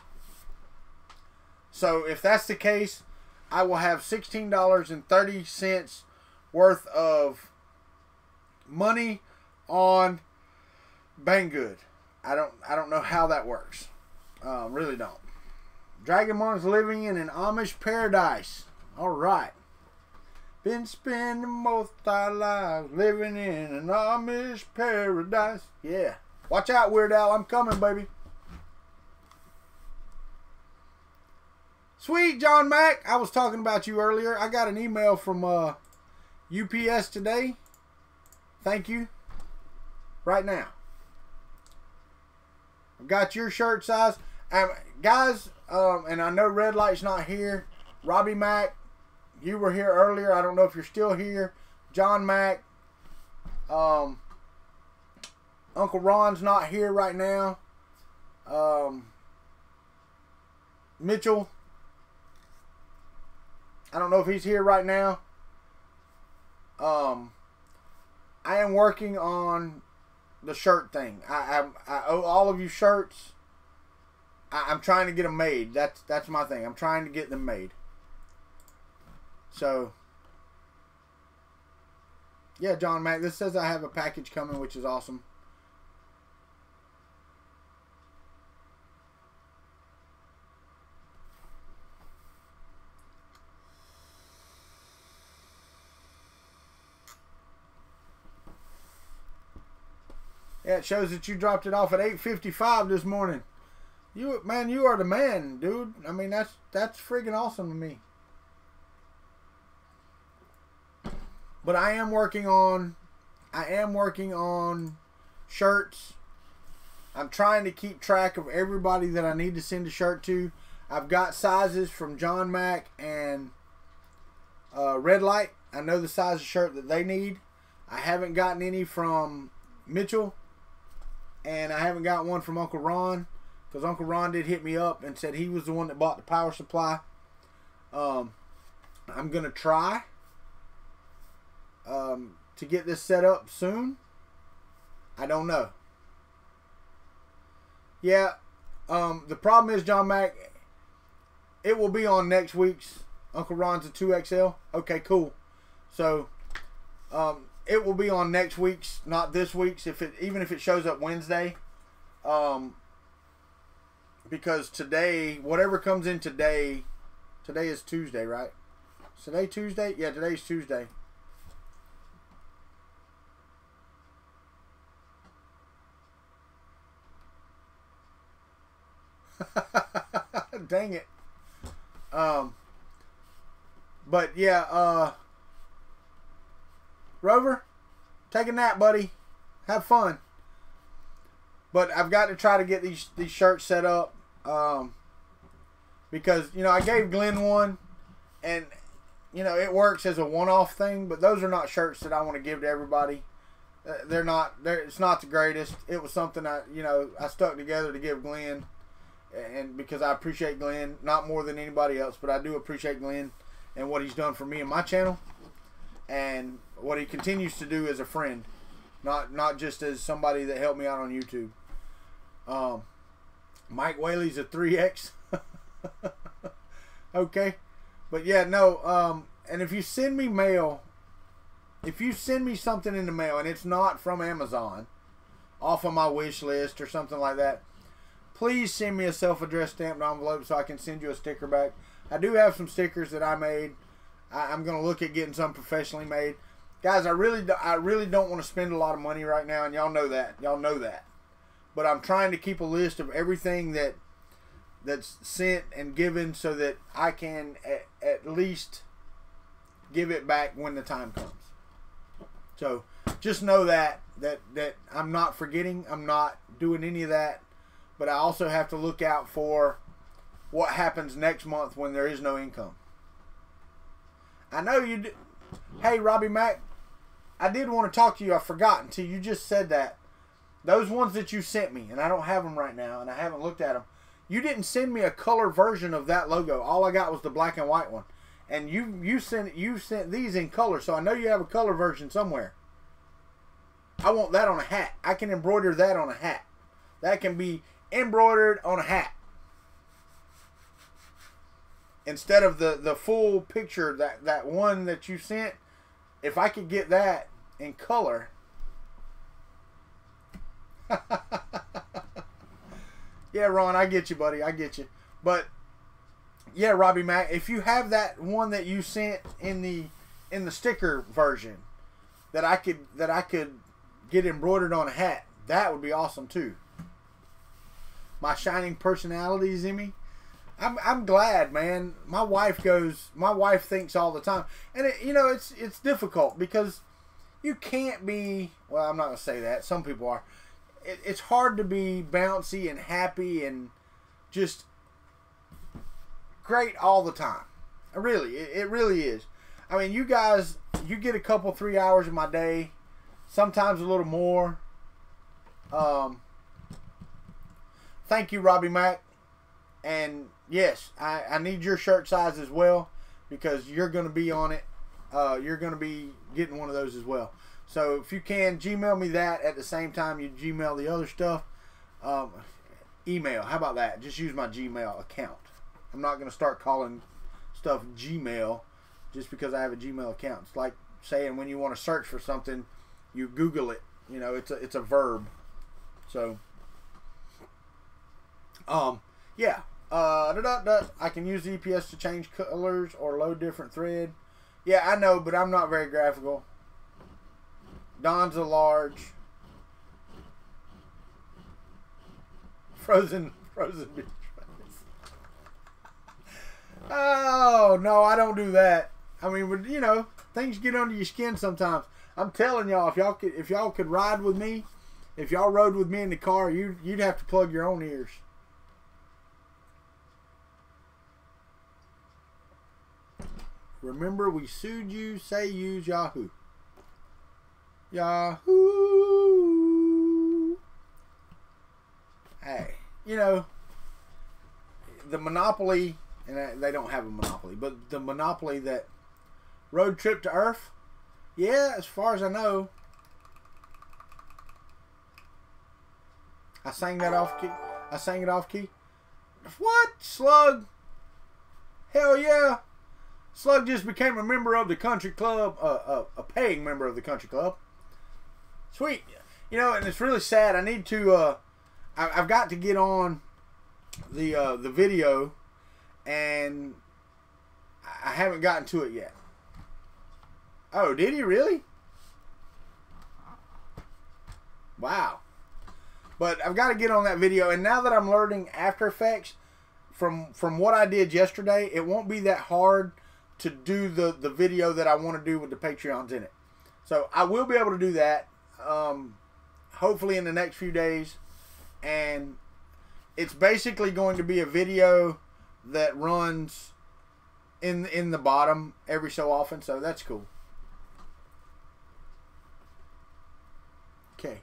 So if that's the case, I will have $16.30 worth of money on Banggood. I don't know how that works. Really don't. Dragonmon's living in an Amish paradise. All right. Been spending most of our lives living in an Amish paradise. Yeah. Watch out, Weird Al. I'm coming, baby. Sweet, John Mack. I was talking about you earlier. I got an email from UPS today. Thank you. Right now. I've got your shirt size. Guys, and I know Red Light's not here. Robbie Mack, you were here earlier. I don't know if you're still here. John Mack. Uncle Ron's not here right now. Mitchell. I don't know if he's here right now. I am working on the shirt thing. I owe all of you shirts. I'm trying to get them made. That's my thing. I'm trying to get them made. So, yeah, John Mack. This says I have a package coming, which is awesome. Yeah, it shows that you dropped it off at 8:55 this morning. You are the man, dude. I mean, that's friggin' awesome to me. But I am working on shirts. I'm trying to keep track of everybody that I need to send a shirt to. I've got sizes from John Mack and Red Light. I know the size of shirt that they need. I haven't gotten any from Mitchell, and I haven't got one from Uncle Ron, because Uncle Ron did hit me up and said he was the one that bought the power supply. I'm gonna try to get this set up soon. I don't know. Yeah, the problem is, John Mack, it will be on next week's Uncle Ron's a 2XL. Okay, cool. So, it will be on next week's, not this week's. Even if it shows up Wednesday, because today, whatever comes in today is Tuesday, right? Is today Tuesday? Yeah, today's Tuesday. Dang it. But yeah, Rover, take a nap, buddy. Have fun. But I've got to try to get these shirts set up, because, you know, I gave Glenn one, and, you know, it works as a one-off thing, but those are not shirts that I want to give to everybody. It's not the greatest. It was something I stuck together to give Glenn, and because I appreciate Glenn, not more than anybody else, but I do appreciate Glenn and what he's done for me and my channel, and what he continues to do as a friend, not just as somebody that helped me out on YouTube. Mike Whaley's a 3X. Okay, but yeah, no. And if you send me mail, if you send me something in the mail and it's not from Amazon, off of my wish list or something like that, please send me a self-addressed stamped envelope so I can send you a sticker back. I do have some stickers that I made. I'm going to look at getting some professionally made. Guys, I really don't want to spend a lot of money right now, and y'all know that. Y'all know that. But I'm trying to keep a list of everything that's sent and given so that I can at least give it back when the time comes. So just know that I'm not forgetting. I'm not doing any of that. But I also have to look out for what happens next month when there is no income. I know you do. Hey, Robbie Mack, I did want to talk to you. I forgot until you just said that. Those ones that you sent me, and I don't have them right now, and I haven't looked at them. You didn't send me a color version of that logo. All I got was the black and white one. And you sent these in color, so I know you have a color version somewhere. I want that on a hat. I can embroider that on a hat. That can be embroidered on a hat. Instead of the full picture, that one that you sent, if I could get that in color. Yeah, Ron, I get you, buddy. I get you. But yeah, Robbie Mack, if you have that one that you sent in the sticker version that I could get embroidered on a hat, that would be awesome too. My shining personality, Zimmy. I'm glad, man. My wife thinks all the time, and it's difficult because you can't be. Well, I'm not gonna say that. Some people are. It's hard to be bouncy and happy and just great all the time. It really is. I mean, you guys, you get a couple 3 hours of my day, sometimes a little more. Thank you, Robbie Mack. And yes, I need your shirt size as well, because you're going to be on it. You're going to be getting one of those as well. So if you can, Gmail me that at the same time you Gmail the other stuff. Email, how about that? Just use my Gmail account. I'm not going to start calling stuff Gmail just because I have a Gmail account. It's like saying when you want to search for something, you Google it. You know, it's a verb. So, yeah. I can use the EPS to change colors or load different thread. Yeah, I know, but I'm not very graphical. Don's a large. frozen beach. Oh no, I don't do that. I mean, but you know, things get under your skin sometimes. I'm telling y'all, if y'all could ride with me, if y'all rode with me in the car, you'd have to plug your own ears. Remember, we sued you. Say use Yahoo. Yahoo. Hey, you know, the monopoly, and they don't have a monopoly, but the monopoly that Road Trip to Earth, yeah, as far as I know, I sang that off key. I sang it off key. What? Slug? Hell yeah. Slug just became a member of the country club, a paying member of the country club. Sweet. You know, and it's really sad. I need to, I've got to get on the video, and I haven't gotten to it yet. Oh, did he really? Wow. But I've got to get on that video, and now that I'm learning After Effects, from what I did yesterday, it won't be that hard to do the video that I want to do with the Patreons in it. So I will be able to do that, hopefully in the next few days. And it's basically going to be a video that runs in the bottom every so often. So that's cool. Okay.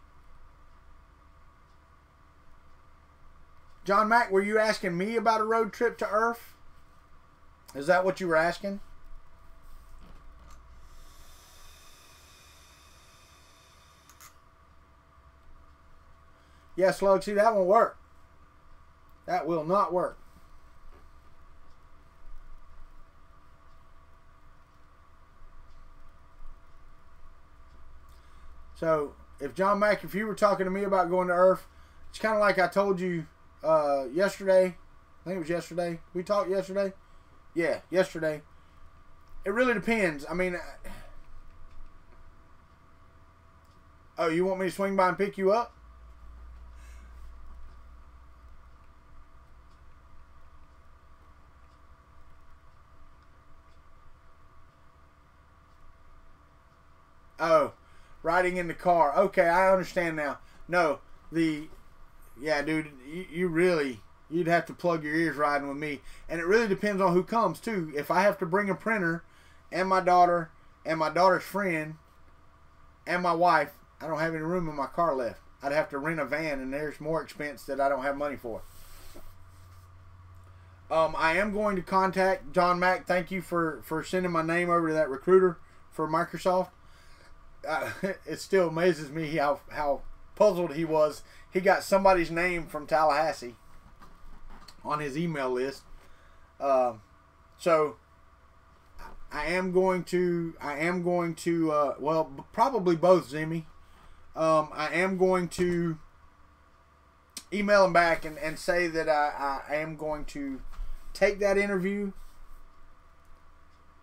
John Mack, were you asking me about a road trip to Earth? Is that what you were asking? Yeah, Slug, see, that won't work. That will not work. So, if John Mack, if you were talking to me about going to Earth, it's kind of like I told you yesterday. I think it was yesterday. We talked yesterday. Yeah, yesterday. It really depends. I mean, oh, you want me to swing by and pick you up? Oh, riding in the car. Okay, I understand now. No, yeah, dude, you really, you'd have to plug your ears riding with me. And it really depends on who comes, too. If I have to bring a printer and my daughter and my daughter's friend and my wife, I don't have any room in my car left. I'd have to rent a van, and there's more expense that I don't have money for. I am going to contact John Mack. Thank you for sending my name over to that recruiter for Microsoft. It still amazes me how puzzled he was. He got somebody's name from Tallahassee on his email list. So I am going to well, probably both, Zimmy. I am going to email him back and say that I am going to take that interview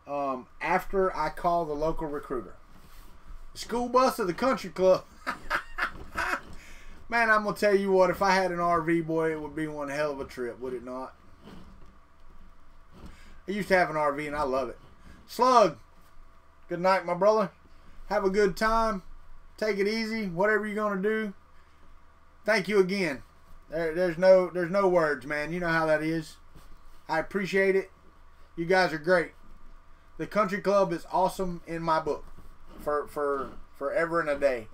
after I call the local recruiter. The school bus of the country club. Man, I'm going to tell you what, if I had an RV, boy, it would be one hell of a trip, would it not? I used to have an RV, and I love it. Slug, good night, my brother. Have a good time. Take it easy, whatever you're going to do. Thank you again. There's no words, man. You know how that is. I appreciate it. You guys are great. The country club is awesome in my book. For forever and a day.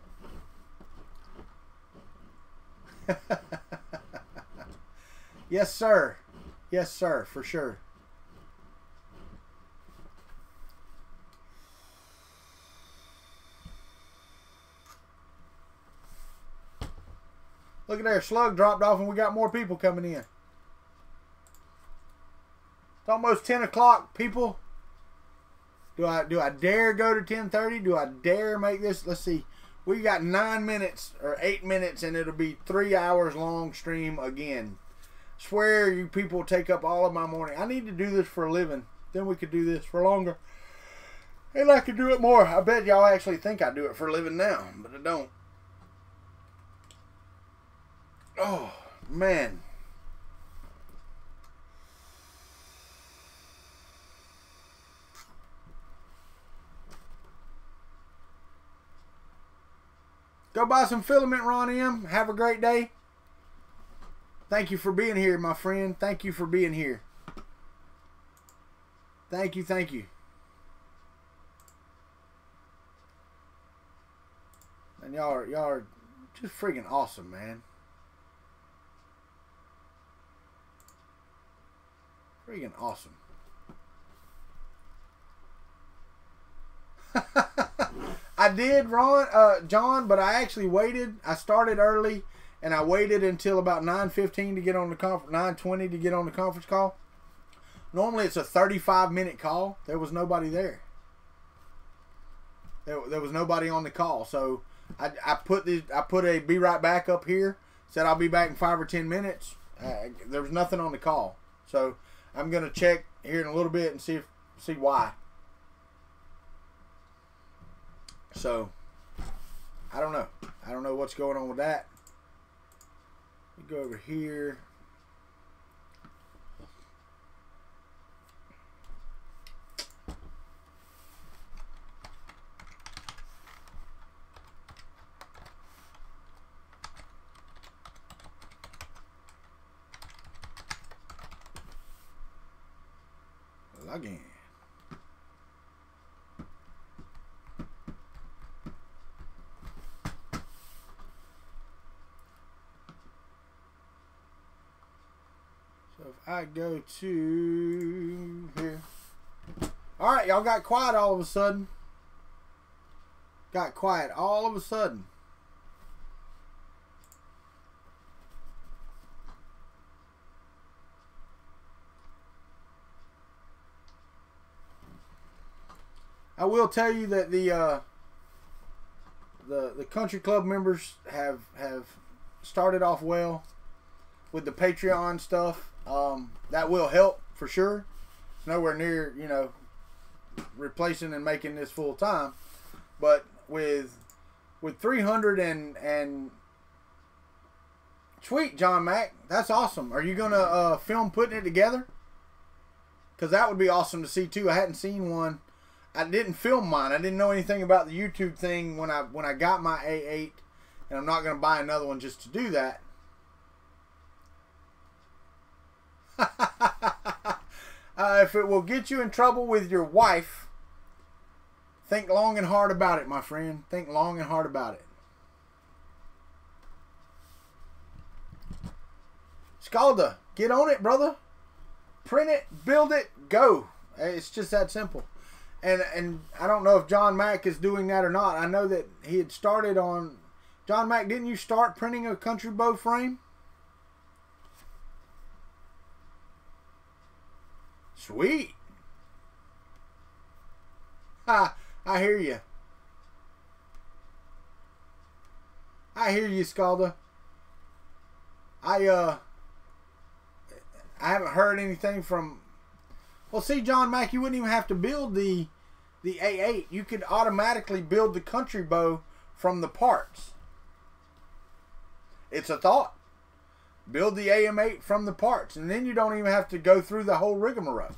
Yes, sir. Yes, sir, for sure. Look at there, Slug dropped off and we got more people coming in. It's almost 10 o'clock, people. Do I dare go to 10:30? Do I dare make this? Let's see. We got 9 minutes or 8 minutes, and it'll be 3 hours long stream again. Swear you people take up all of my morning. I need to do this for a living. Then we could do this for longer, and I could do it more. I bet y'all actually think I do it for a living now, but I don't. Oh, man. Go buy some filament, Ron M. Have a great day. Thank you for being here, my friend. Thank you for being here. Thank you, thank you. And y'all are just freaking awesome, man. Freaking awesome. I did, John, but I actually waited. I started early, and I waited until about 9:15 to get on the 9:20 to get on the conference call. Normally, it's a 35-minute call. There was nobody there. There was nobody on the call, so I put a be right back up here. Said I'll be back in 5 or 10 minutes. There was nothing on the call, so I'm gonna check here in a little bit and see why. So, I don't know. I don't know what's going on with that. Let me go over here. Login. I go to here. All right, y'all got quiet all of a sudden. Got quiet all of a sudden. I will tell you that the country club members have started off well with the Patreon stuff. That will help for sure. It's nowhere near, you know, replacing and making this full time, but with 300 and sweet, John Mack, that's awesome. Are you gonna film putting it together? Because that would be awesome to see too. I hadn't seen one. I didn't film mine. I didn't know anything about the YouTube thing when I got my A8, and I'm not gonna buy another one just to do that. If it will get you in trouble with your wife, think long and hard about it, my friend. Think long and hard about it. Scalda, get on it, brother. Print it, build it, go. It's just that simple. And I don't know if John Mack is doing that or not. I know that he had started on... John Mack, didn't you start printing a country bow frame? Sweet. Ha, I hear you. I hear you, Scalda. I haven't heard anything from... Well, see, John Mack, you wouldn't even have to build the A8. You could automatically build the country bow from the parts. It's a thought. Build the AM8 from the parts, and then you don't even have to go through the whole rigmarole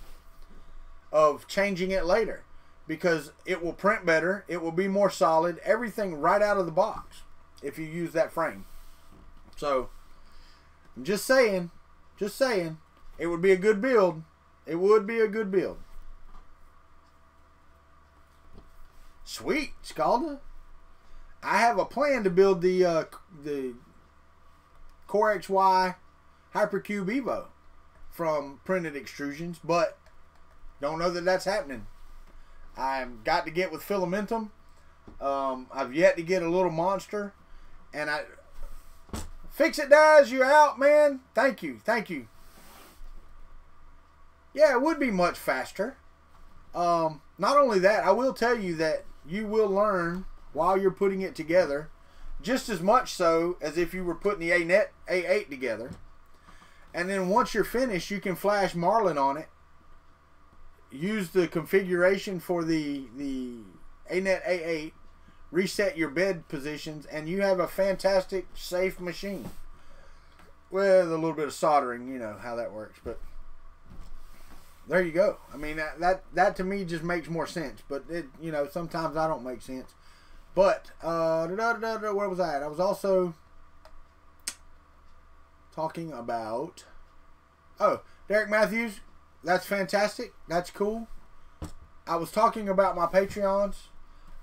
of changing it later, because it will print better, it will be more solid, everything right out of the box if you use that frame. So, I'm just saying, it would be a good build. It would be a good build. Sweet, Scalda. I have a plan to build the Core XY Hypercube Evo from printed extrusions, but don't know that that's happening. I've got to get with Filamentum. I've yet to get a little monster, and I Fix It Dies, you're out, man. Thank you, thank you. Yeah, it would be much faster. Not only that, I will tell you that you will learn while you're putting it together, just as much so as if you were putting the A8 together. And then once you're finished, you can flash Marlin on it. Use the configuration for the ANET A8. Reset your bed positions, and you have a fantastic, safe machine. with a little bit of soldering, you know how that works. But there you go. I mean, that to me just makes more sense. But it, you know, sometimes I don't make sense. But where was I at? I was also talking about, oh, Derek Matthews. That's fantastic. That's cool. I was talking about my Patreons.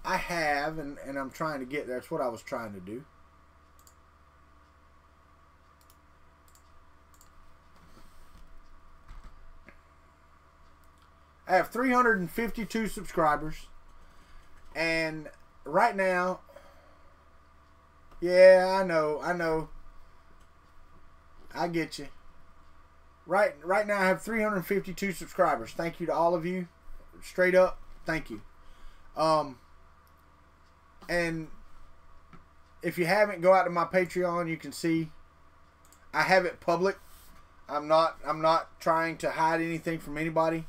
I have, and I'm trying to get there. That's what I was trying to do. I have 352 subscribers. And right now, yeah, I know. I get you. Right now I have 352 subscribers. Thank you to all of you. Straight up, thank you. And if you haven't, go out to my Patreon. You can see I have it public. I'm not trying to hide anything from anybody.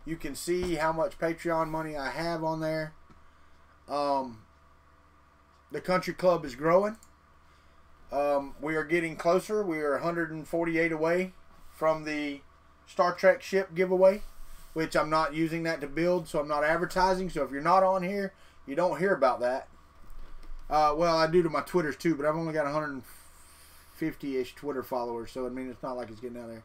You can see how much Patreon money I have on there. The country club is growing. We are getting closer. We are 148 away from the Star Trek ship giveaway, which I'm not using that to build, so I'm not advertising. So if you're not on here, you don't hear about that. Well, I do to my Twitters too, but I've only got 150-ish Twitter followers, so I mean, it's not like it's getting out there.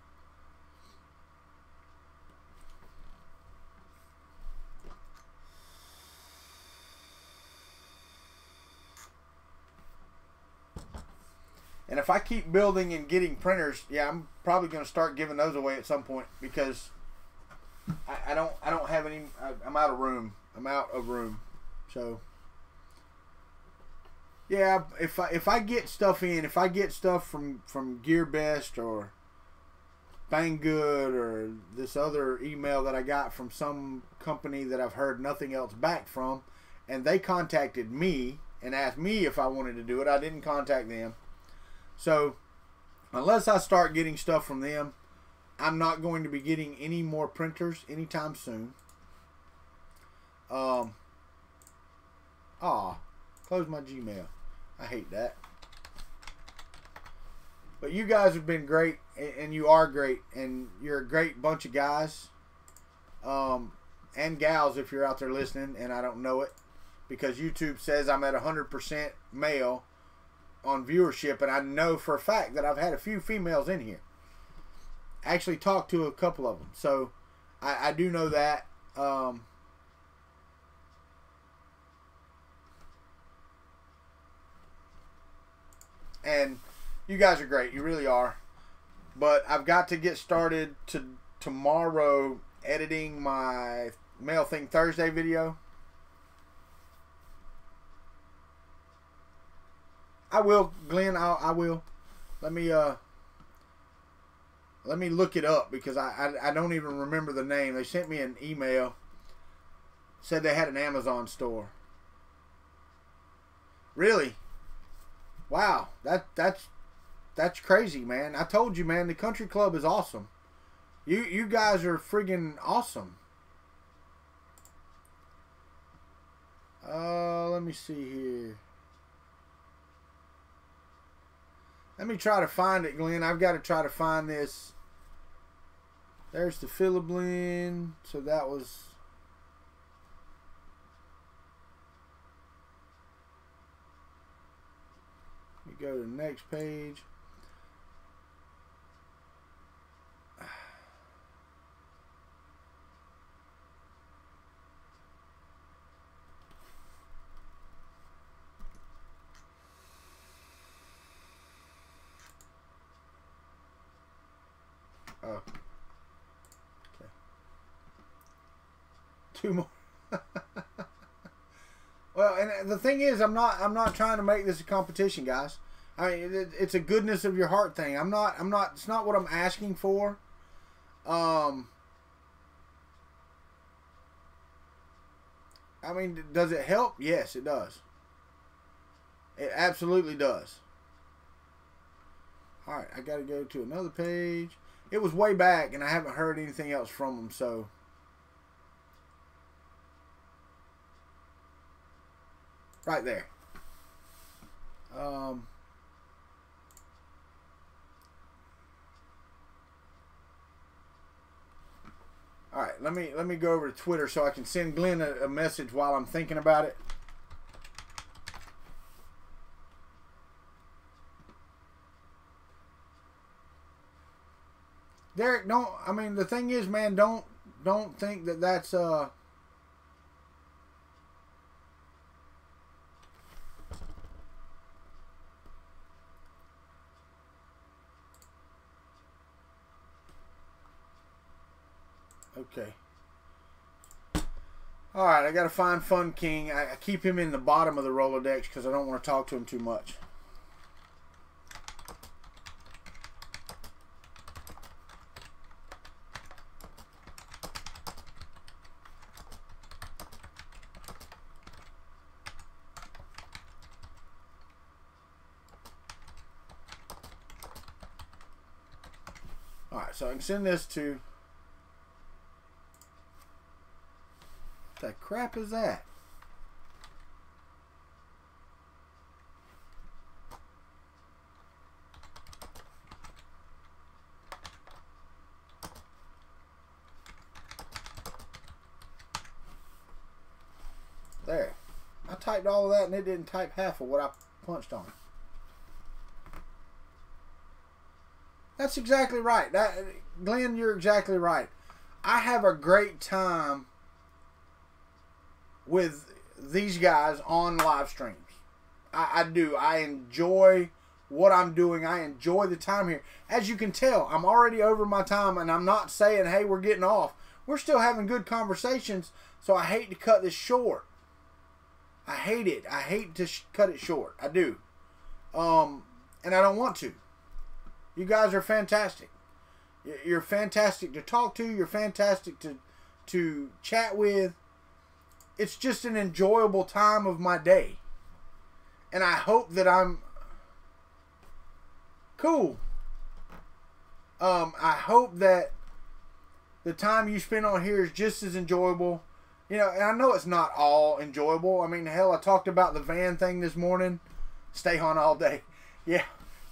And if I keep building and getting printers, yeah, I'm probably going to start giving those away at some point, because I don't have any. I'm out of room. I'm out of room. So yeah, if I get stuff in, if I get stuff from Gearbest or Banggood or this other email that I got from some company that I've heard nothing else back from, and they contacted me and asked me if I wanted to do it, I didn't contact them. So, unless I start getting stuff from them, I'm not going to be getting any more printers anytime soon. Close my Gmail. I hate that. But you guys have been great, and you are great, and you're a great bunch of guys. And gals if you're out there listening, and I don't know it, because YouTube says I'm at 100% male on viewership, and I know for a fact that I've had a few females in here. Actually talked to a couple of them, so I do know that. And you guys are great, you really are. But I've got to get started tomorrow editing my Mail Thing Thursday video. I will, Glenn. I will. Let me look it up, because I don't even remember the name. They sent me an email. Said they had an Amazon store. Really? Wow. That's crazy, man. I told you, man. The country club is awesome. You guys are friggin' awesome. Let me see here. Let me try to find it, Glenn. I've got to try to find this. There's the Philiblin. So that was... Let me go to the next page. Oh. Okay. Two more. Well, and the thing is, I'm not trying to make this a competition, guys. I mean, it's a goodness of your heart thing. I'm not. It's not what I'm asking for. I mean, does it help? Yes, it does. It absolutely does. All right, I got to go to another page. It was way back, and I haven't heard anything else from them, so. Right there. All right, let me go over to Twitter so I can send Glenn a message while I'm thinking about it. Derek, don't. I mean, the thing is, man, don't think that that's okay. All right, I got to find Fun King. I keep him in the bottom of the Rolodex because I don't want to talk to him too much. All right, so I can send this to. What the crap is that? There. I typed all of that and it didn't type half of what I punched on. That's exactly right. Glenn, you're exactly right. I have a great time with these guys on live streams. I do. I enjoy what I'm doing. I enjoy the time here. As you can tell, I'm already over my time, and I'm not saying, hey, we're getting off. We're still having good conversations, so I hate to cut this short. I hate it. I hate to cut it short. I do. And I don't want to. You guys are fantastic. You're fantastic to talk to. You're fantastic to chat with. It's just an enjoyable time of my day. And I hope that I'm cool. I hope that the time you spend on here is just as enjoyable. You know, and I know it's not all enjoyable. I mean, hell, I talked about the van thing this morning. Stay on all day. Yeah.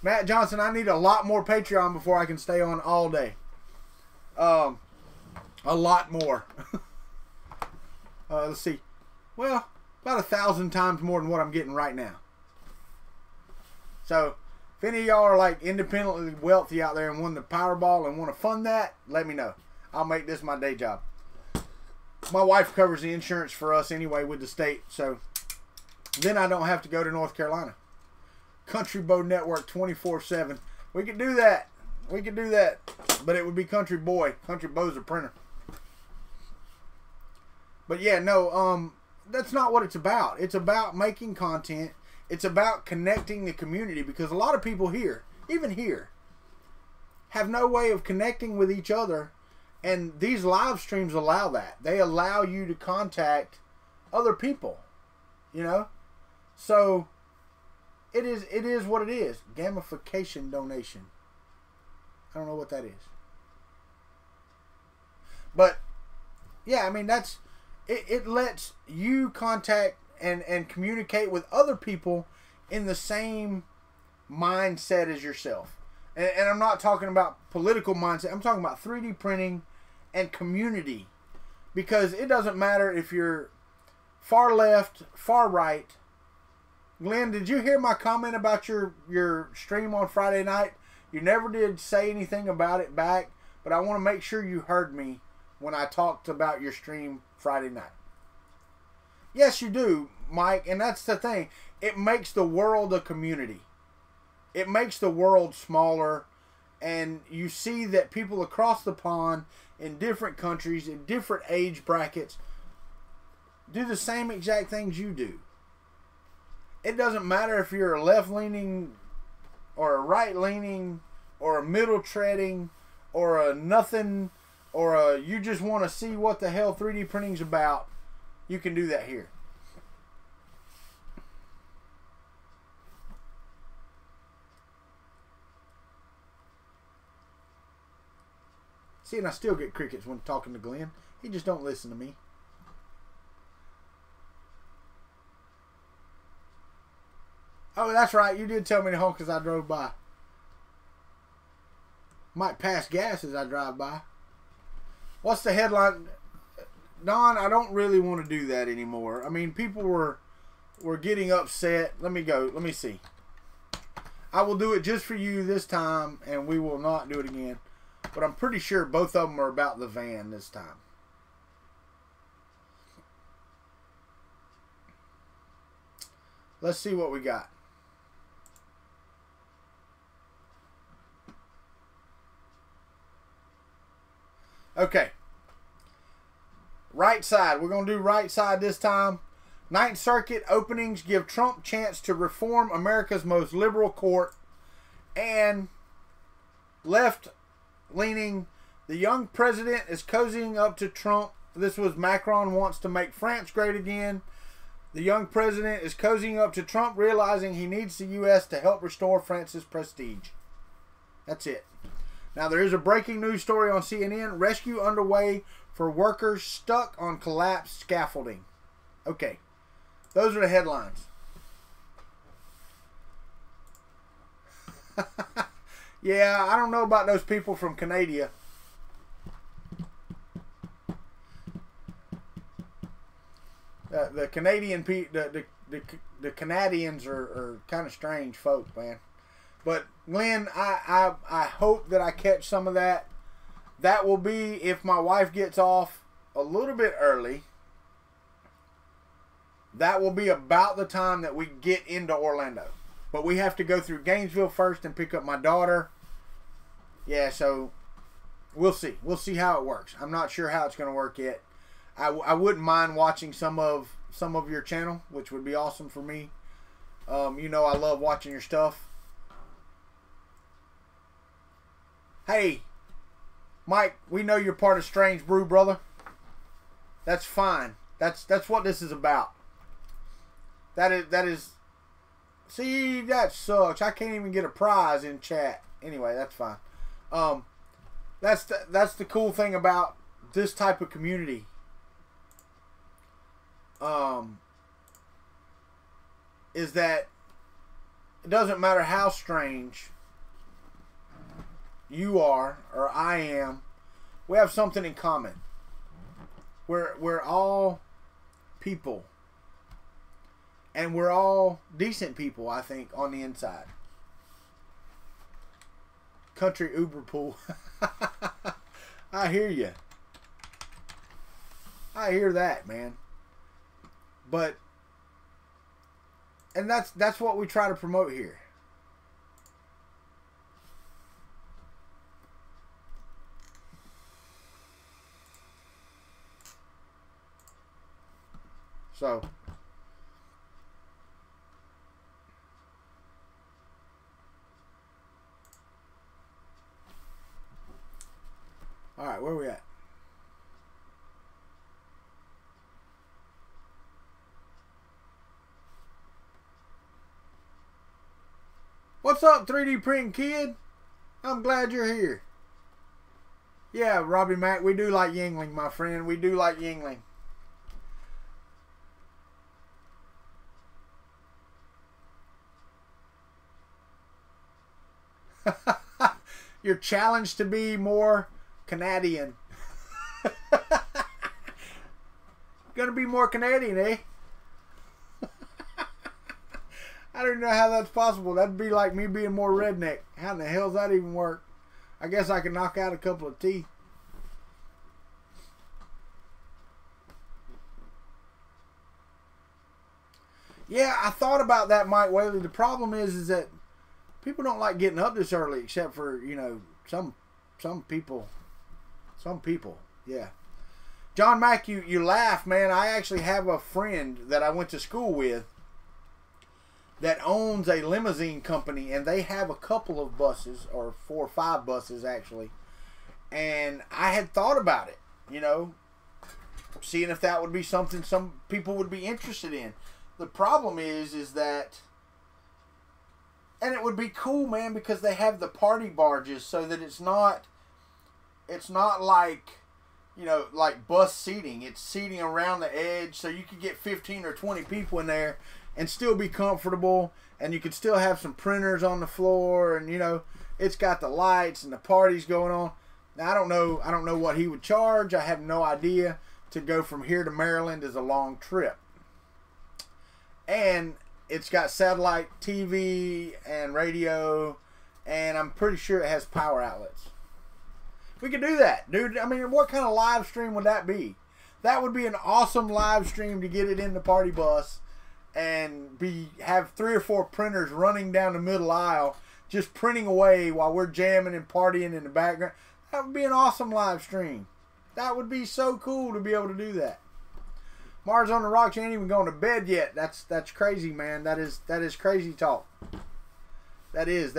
Matt Johnson, I need a lot more Patreon before I can stay on all day. A lot more. Let's see. Well, about 1,000 times more than what I'm getting right now. So, if any of y'all are like independently wealthy out there and won the Powerball and want to fund that, let me know. I'll make this my day job. My wife covers the insurance for us anyway with the state, so then I don't have to go to North Carolina. Country Bow Network 24/7. We could do that. We could do that. But it would be Country Boy. Country Bow's a printer. But yeah, no, that's not what it's about. It's about making content. It's about connecting the community, because a lot of people here, even here, have no way of connecting with each other, and these live streams allow that. They allow you to contact other people, you know? So it is what it is. Gamification donation. I don't know what that is. But yeah, I mean, that's it lets you contact and communicate with other people in the same mindset as yourself. And I'm not talking about political mindset. I'm talking about 3D printing and community. Because it doesn't matter if you're far left, far right. Glenn, did you hear my comment about your stream on Friday night? You never did say anything about it back, but I want to make sure you heard me when I talked about your stream Friday night. Yes, you do, Mike, and that's the thing. It makes the world a community. It makes the world smaller, and you see that people across the pond in different countries, in different age brackets, do the same exact things you do. It doesn't matter if you're a left-leaning or a right-leaning or a middle-treading or a nothing or a you just want to see what the hell 3D printing's about. You can do that here. See, and I still get crickets when talking to Glenn. He just don't listen to me. Oh, that's right. You did tell me to honk as I drove by. Might pass gas as I drive by. What's the headline? Don, I don't really want to do that anymore. I mean, people were getting upset. Let me go. Let me see. I will do it just for you this time, and we will not do it again. But I'm pretty sure both of them are about the van this time. Let's see what we got. Okay. Right side. We're going to do right side this time. Ninth Circuit openings give Trump chance to reform America's most liberal court. And left-leaning, the young president is cozying up to Trump. This was Macron wants to make France great again. The young president is cozying up to Trump, realizing he needs the U.S. to help restore France's prestige. That's it. Now, there is a breaking news story on CNN. Rescue underway for workers stuck on collapsed scaffolding. Okay. Those are the headlines. Yeah, I don't know about those people from Canada. The Canadian the Canadians are kind of strange folk, man. But Glenn, I hope that I catch some of that. That will be if my wife gets off a little bit early. That will be about the time that we get into Orlando. But we have to go through Gainesville first and pick up my daughter. Yeah, so we'll see. We'll see how it works. I'm not sure how it's going to work yet. I wouldn't mind watching some of your channel, which would be awesome for me. You know I love watching your stuff. Hey, Mike, we know you're part of Strange Brew, brother. That's fine. That's what this is about. That is. See, that sucks. I can't even get a prize in chat. Anyway, that's fine. That's the cool thing about this type of community. Is that it doesn't matter how strange you are or I am, we have something in common. We're all people. And we're all decent people, I think, on the inside. Country Uber pool. I hear you. I hear that, man. But, and that's what we try to promote here. So, all right, where are we at? What's up, 3D Print Kid? I'm glad you're here. Yeah, Robbie Mac, we do like Yingling, my friend. We do like Yingling. You're challenged to be more Canadian. Gonna be more Canadian, eh? I don't know how that's possible. That'd be like me being more redneck. How in the hell does that even work? I guess I can knock out a couple of teeth. Yeah, I thought about that, Mike Whaley. The problem is that people don't like getting up this early, except for, you know, some people. Some people, yeah. John Mack, you laugh, man. I actually have a friend that I went to school with that owns a limousine company, and they have a couple of buses, or 4 or 5 buses, actually. And I had thought about it, you know, seeing if that would be something some people would be interested in. The problem is that, and it would be cool, man, because they have the party barges so that it's not like, you know, like bus seating. It's seating around the edge, so you could get 15 or 20 people in there and still be comfortable, and you could still have some printers on the floor, and, you know, it's got the lights and the parties going on. Now I don't know what he would charge. I have no idea. To go from here to Maryland is a long trip. And it's got satellite TV and radio, and I'm pretty sure it has power outlets. We could do that, dude. I mean, what kind of live stream would that be? That would be an awesome live stream to get it in the party bus and have 3 or 4 printers running down the middle aisle just printing away while we're jamming and partying in the background. That would be an awesome live stream. That would be so cool to be able to do that. Mars on the Rocks, you ain't even going to bed yet. That's crazy, man. That is crazy talk. That is.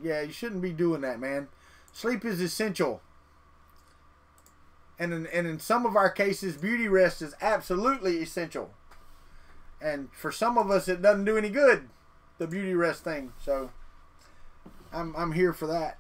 Yeah, you shouldn't be doing that, man. Sleep is essential. And in some of our cases, beauty rest is absolutely essential. And for some of us, it doesn't do any good, the beauty rest thing. So I'm here for that.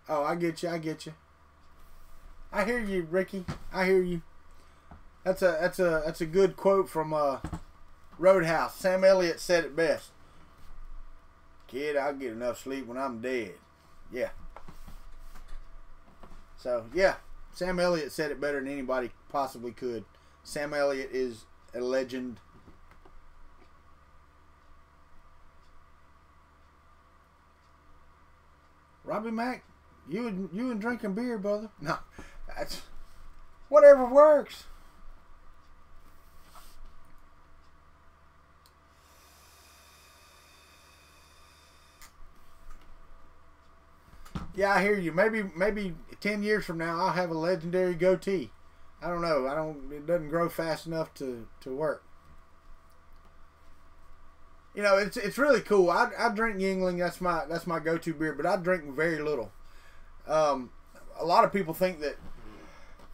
Oh, I get you. I hear you, Ricky. I hear you. That's a good quote from Roadhouse. Sam Elliott said it best. Kid, I'll get enough sleep when I'm dead. Yeah. So, yeah. Sam Elliott said it better than anybody possibly could. Sam Elliott is a legend. Robbie Mack? You and drinking beer, brother? No, that's whatever works. Yeah, I hear you. Maybe 10 years from now, I'll have a legendary goatee. I don't know. It doesn't grow fast enough to work. You know, it's really cool. I drink Yingling. That's my go-to beer, but I drink very little. A lot of people think that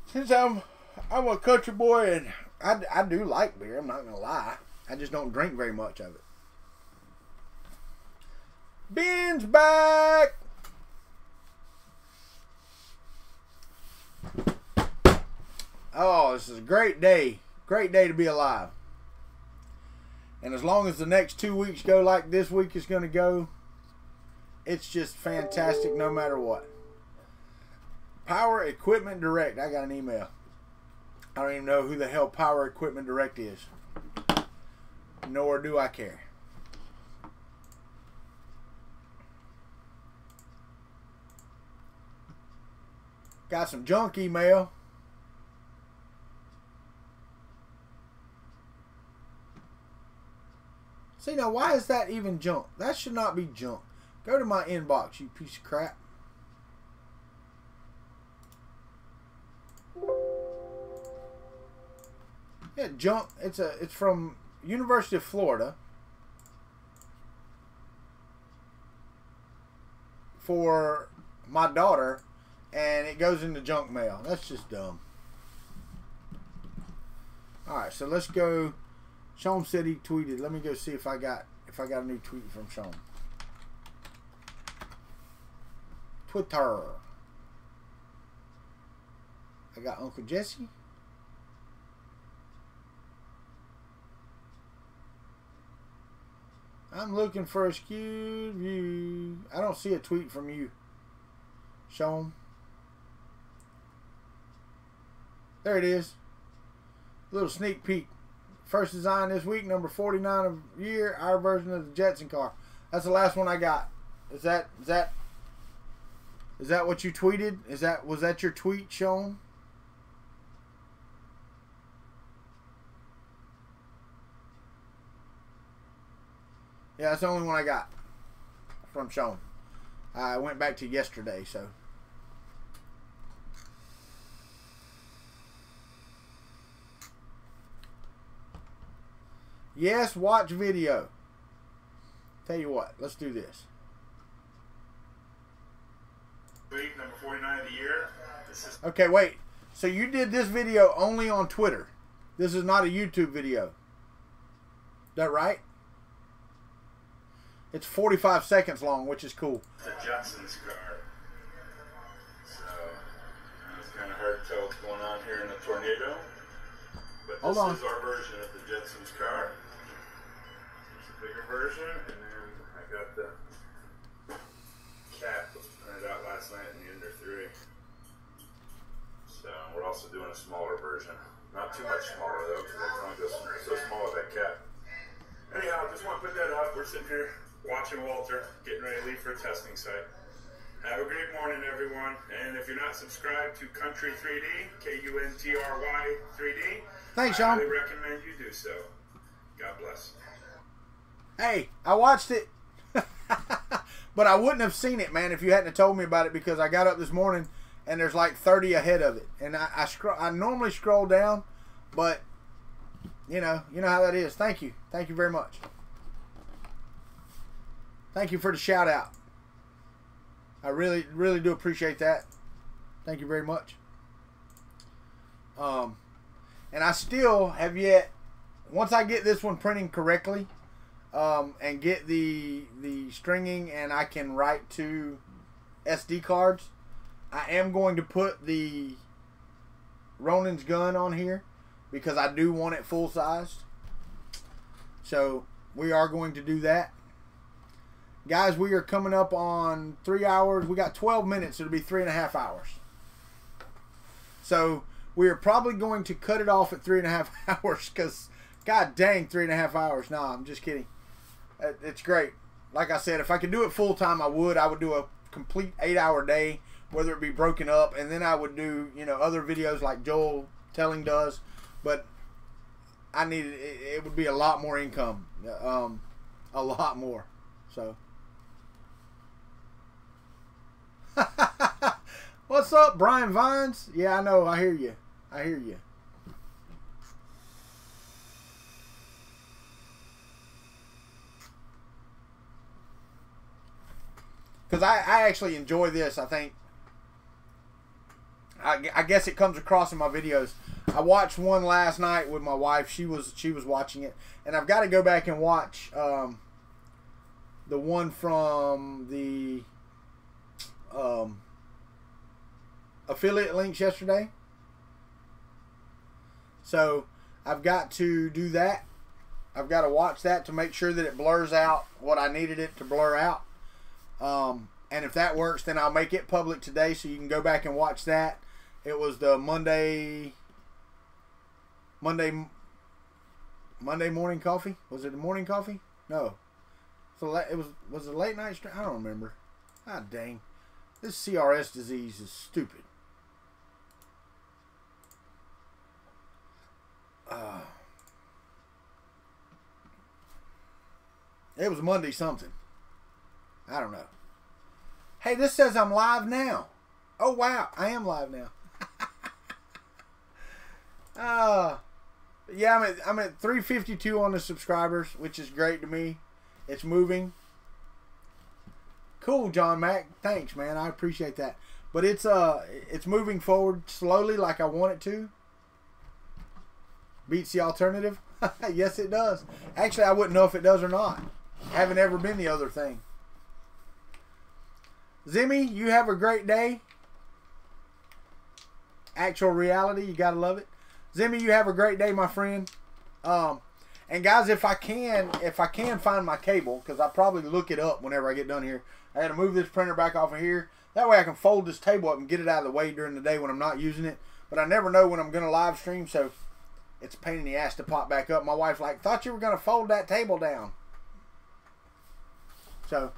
since I'm a country boy and I do like beer, I'm not gonna lie. I just don't drink very much of it. Ben's back. Oh, this is a great day. Great day to be alive. And as long as the next 2 weeks go like this week is going to go, it's just fantastic no matter what. Power Equipment Direct. I got an email. I don't even know who the hell Power Equipment Direct is. Nor do I care. Got some junk email. See, now why is that even junk? That should not be junk. Go to my inbox, you piece of crap. Yeah, junk. It's from University of Florida for my daughter, and it goes into junk mail. That's just dumb. All right, so let's go. Sean said he tweeted. Let me go see if I got a new tweet from Sean. Twitter. I got Uncle Jesse. I'm looking for a skewed view. I don't see a tweet from you, Sean. There it is. A little sneak peek. First design this week, number 49 of year, our version of the Jetson car. That's the last one I got. Is that what you tweeted? Was that your tweet, Sean? Yeah, that's the only one I got from Sean. I went back to yesterday, so. Yes, watch video. Tell you what, let's do this. Week number 49 of the year. Okay, wait. So you did this video only on Twitter. This is not a YouTube video. Is that right? It's 45 seconds long, which is cool. The Judson's car. So here in a tornado. But Hold this on. is our version of the Jetsons car. It's a bigger version, and then I got the cat that was printed out last night in the Ender 3. So we're also doing a smaller version. Not too much smaller though, because it's only just so small with that cat. Anyhow, just want to put that up. We're sitting here watching Walter, getting ready to leave for a testing site. Have a great morning, everyone. And if you're not subscribed to Country 3D, Kuntry 3D, Thanks, I Sean. highly recommend you do so. God bless. Hey, I watched it, but I wouldn't have seen it, man, if you hadn't have told me about it, because I got up this morning and there's like 30 ahead of it, and I normally scroll down, but you know how that is. Thank you very much. Thank you for the shout out. I really do appreciate that. Thank you very much. And I still have yet, once I get this one printing correctly, and get the stringing, and I can write to SD cards, I am going to put the Ronin's gun on here because I do want it full sized. So we are going to do that. Guys, we are coming up on 3 hours. We got 12 minutes. It'll be 3.5 hours. So we are probably going to cut it off at 3.5 hours because, god dang, 3.5 hours. Nah, I'm just kidding. It's great. Like I said, if I could do it full time, I would. I would do a complete 8-hour day, whether it be broken up, and then I would do, other videos like Joel Telling does. But I needed it would be a lot more income, a lot more. So. What's up, Brian Vines? Yeah, I know. I hear you. Because I actually enjoy this. I think. I guess it comes across in my videos. I watched one last night with my wife. She was watching it, and I've got to go back and watch the one from the affiliate links yesterday. So I've got to do that. I've got to watch that to make sure that it blurs out what I needed it to blur out. And if that works, then I'll make it public today so you can go back and watch that. It was the Monday morning coffee. Was it the morning coffee? No. So it was a late night stream. I don't remember. Ah, dang. This CRS disease is stupid. It was Monday something. I don't know. Hey, this says I'm live now. Oh, wow. I am live now. Yeah, I'm at 352 on the subscribers, which is great to me. It's moving. Cool, John Mack. Thanks, man. I appreciate that. But it's moving forward slowly like I want it to. Beats the alternative? Yes, it does. Actually, I wouldn't know if it does or not. Haven't ever been the other thing. Zimmy, you have a great day. Actual reality, you gotta love it. Zimmy, you have a great day, my friend. And guys, if I can find my cable, because I probably look it up whenever I get done here. I got to move this printer back off of here. That way I can fold this table up and get it out of the way during the day when I'm not using it. But I never know when I'm going to live stream, so it's a pain in the ass to pop back up. My wife's like, thought you were going to fold that table down. So,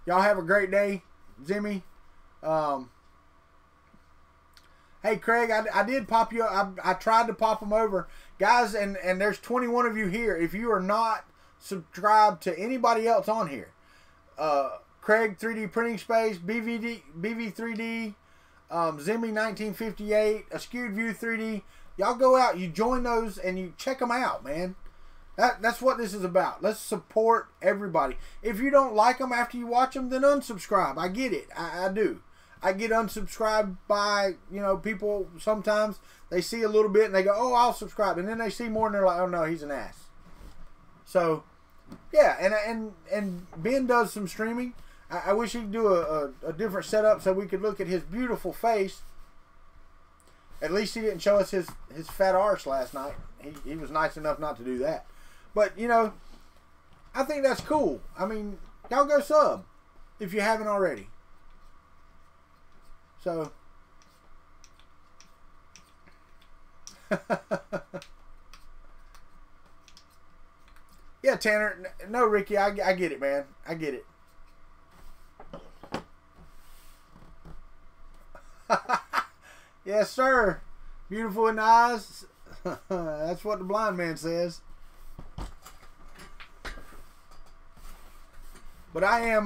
y'all have a great day. Zimmy. Hey, Craig, I did pop you up. I tried to pop them over. Guys, and there's 21 of you here. If you are not subscribed to anybody else on here, Craig 3D Printing Space, BV3D, Zimmy 1958, Askewed View 3D, y'all go out, you join those, and you check them out, man. That's what this is about. Let's support everybody. If you don't like them after you watch them, then unsubscribe. I get it. I do. I get unsubscribed by, people sometimes. They see a little bit and they go, oh, I'll subscribe. And then they see more and they're like, oh, no, he's an ass. So, yeah. And Ben does some streaming. I wish he could do a different setup so we could look at his beautiful face. At least he didn't show us his fat arse last night. He was nice enough not to do that. But, you know, I think that's cool. I mean, y'all go sub if you haven't already. So. Yeah, Tanner. No, Ricky, I get it, man. I get it. Yes, sir. Beautiful in the eyes. That's what the blind man says. But I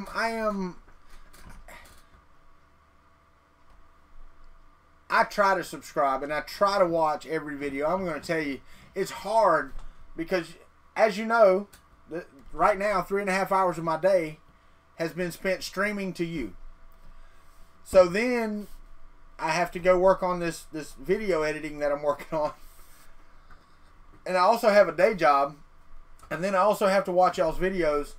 try to subscribe and I try to watch every video. I'm going to tell you, it's hard because, as you know, right now 3.5 hours of my day has been spent streaming to you. So then I have to go work on this video editing that I'm working on. And I also have a day job. And then I also have to watch y'all's videos.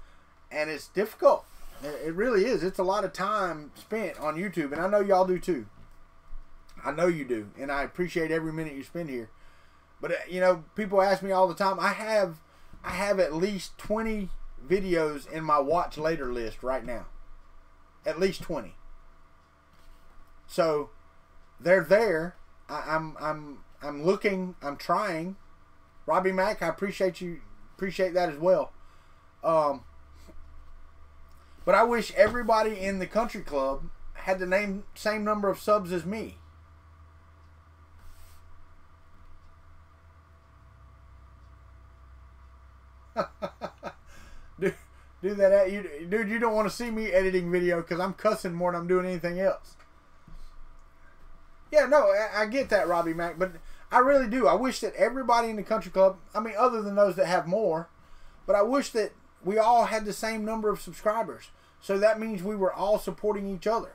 And it's difficult. It really is. It's a lot of time spent on YouTube. And I know y'all do too. I know you do. And I appreciate every minute you spend here. But, you know, people ask me all the time. I have at least 20 videos in my watch later list right now. At least 20. So they're there. I'm looking. I'm trying. Robbie Mack, I appreciate you. Appreciate that as well. But I wish everybody in the country club had the same number of subs as me. Do that at you, dude. You don't want to see me editing video because I'm cussing more than I'm doing anything else. Yeah, no, I get that, Robbie Mack, but I really do. I wish that everybody in the country club, I mean, other than those that have more, but I wish that we all had the same number of subscribers. So that means we were all supporting each other.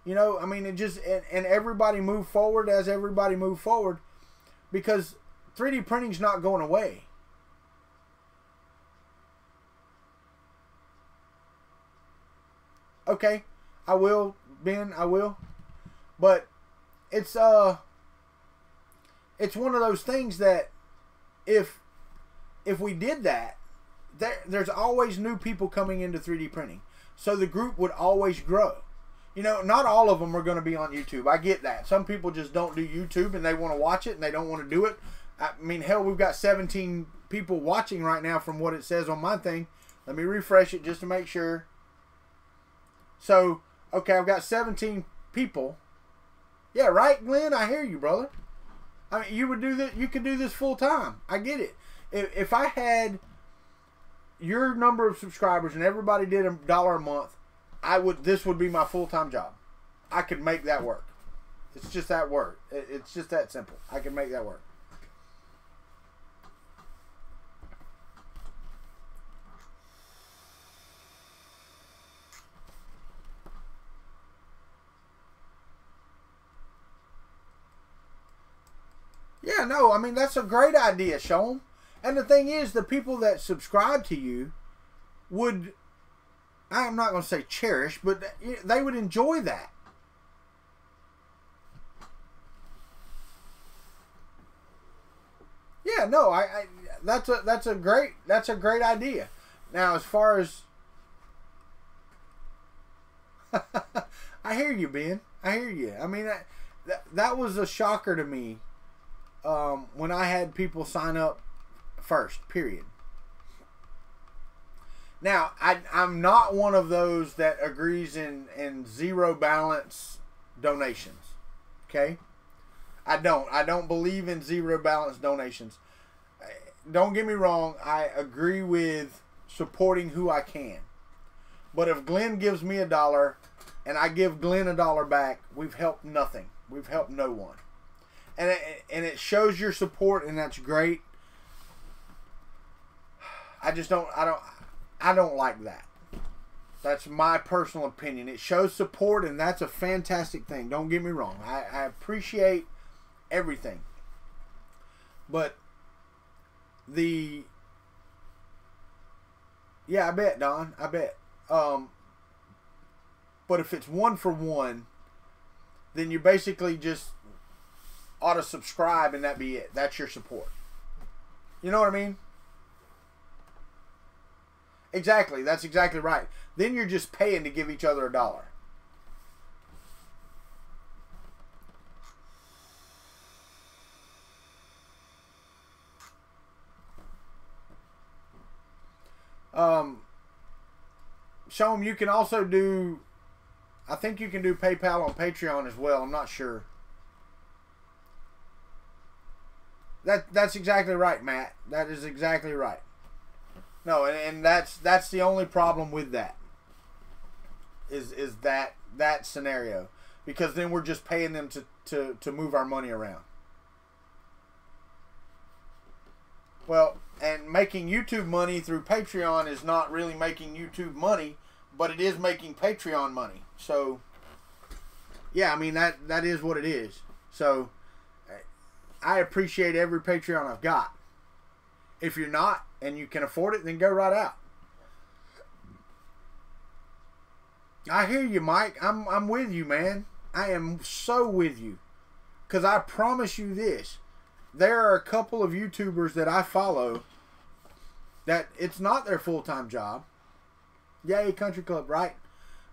You know, I mean, it just, and everybody move forward as everybody move forward, because 3D printing's not going away. Okay, I will, Ben, I will. But it's one of those things that if we did that, there's always new people coming into 3D printing. So the group would always grow. You know, not all of them are going to be on YouTube. I get that. Some people just don't do YouTube and they want to watch it and they don't want to do it. I mean, hell, we've got 17 people watching right now from what it says on my thing. Let me refresh it just to make sure. So, okay, I've got 17 people. Yeah, right, Glenn? I hear you, brother. I mean, you would do this. You could do this full time. I get it. If I had your number of subscribers and everybody did $1 a month, this would be my full-time job. I could make that work. It's just that word. It's just that simple. I can make that work. Yeah, no, I mean, that's a great idea, Sean. And the thing is, the people that subscribe to you would, I'm not going to say cherish, but they would enjoy that. Yeah, no, that's a great idea. Now, as far as I hear you, Ben. I hear you. I mean, that was a shocker to me when I had people sign up first, period. Now, I'm not one of those that agrees in zero balance donations. Okay? I don't believe in zero balance donations. Don't get me wrong, I agree with supporting who I can. But if Glenn gives me $1 and I give Glenn $1 back, we've helped nothing. We've helped no one. And it shows your support, and that's great. I don't like that. That's my personal opinion. It shows support, and that's a fantastic thing. Don't get me wrong. I appreciate everything. But yeah, I bet, Don. I bet. But if it's 1 for 1, then you're basically just ought to subscribe and that be it. That's your support. You know what I mean? Exactly. That's exactly right. Then you're just paying to give each other $1. Show them you can also do, I think you can do PayPal on Patreon as well. I'm not sure. That's exactly right, Matt. That is exactly right. No, and that's the only problem with that. Is that scenario. Because then we're just paying them to move our money around. Well, and making YouTube money through Patreon is not really making YouTube money, but it is making Patreon money. So, yeah, I mean, that is what it is. So, I appreciate every Patreon I've got. If you're not, and you can afford it, then go right out. I hear you, Mike. I'm with you, man. I am so with you. Because I promise you this. There are a couple of YouTubers that I follow that it's not their full-time job. Yay, Country Club, right?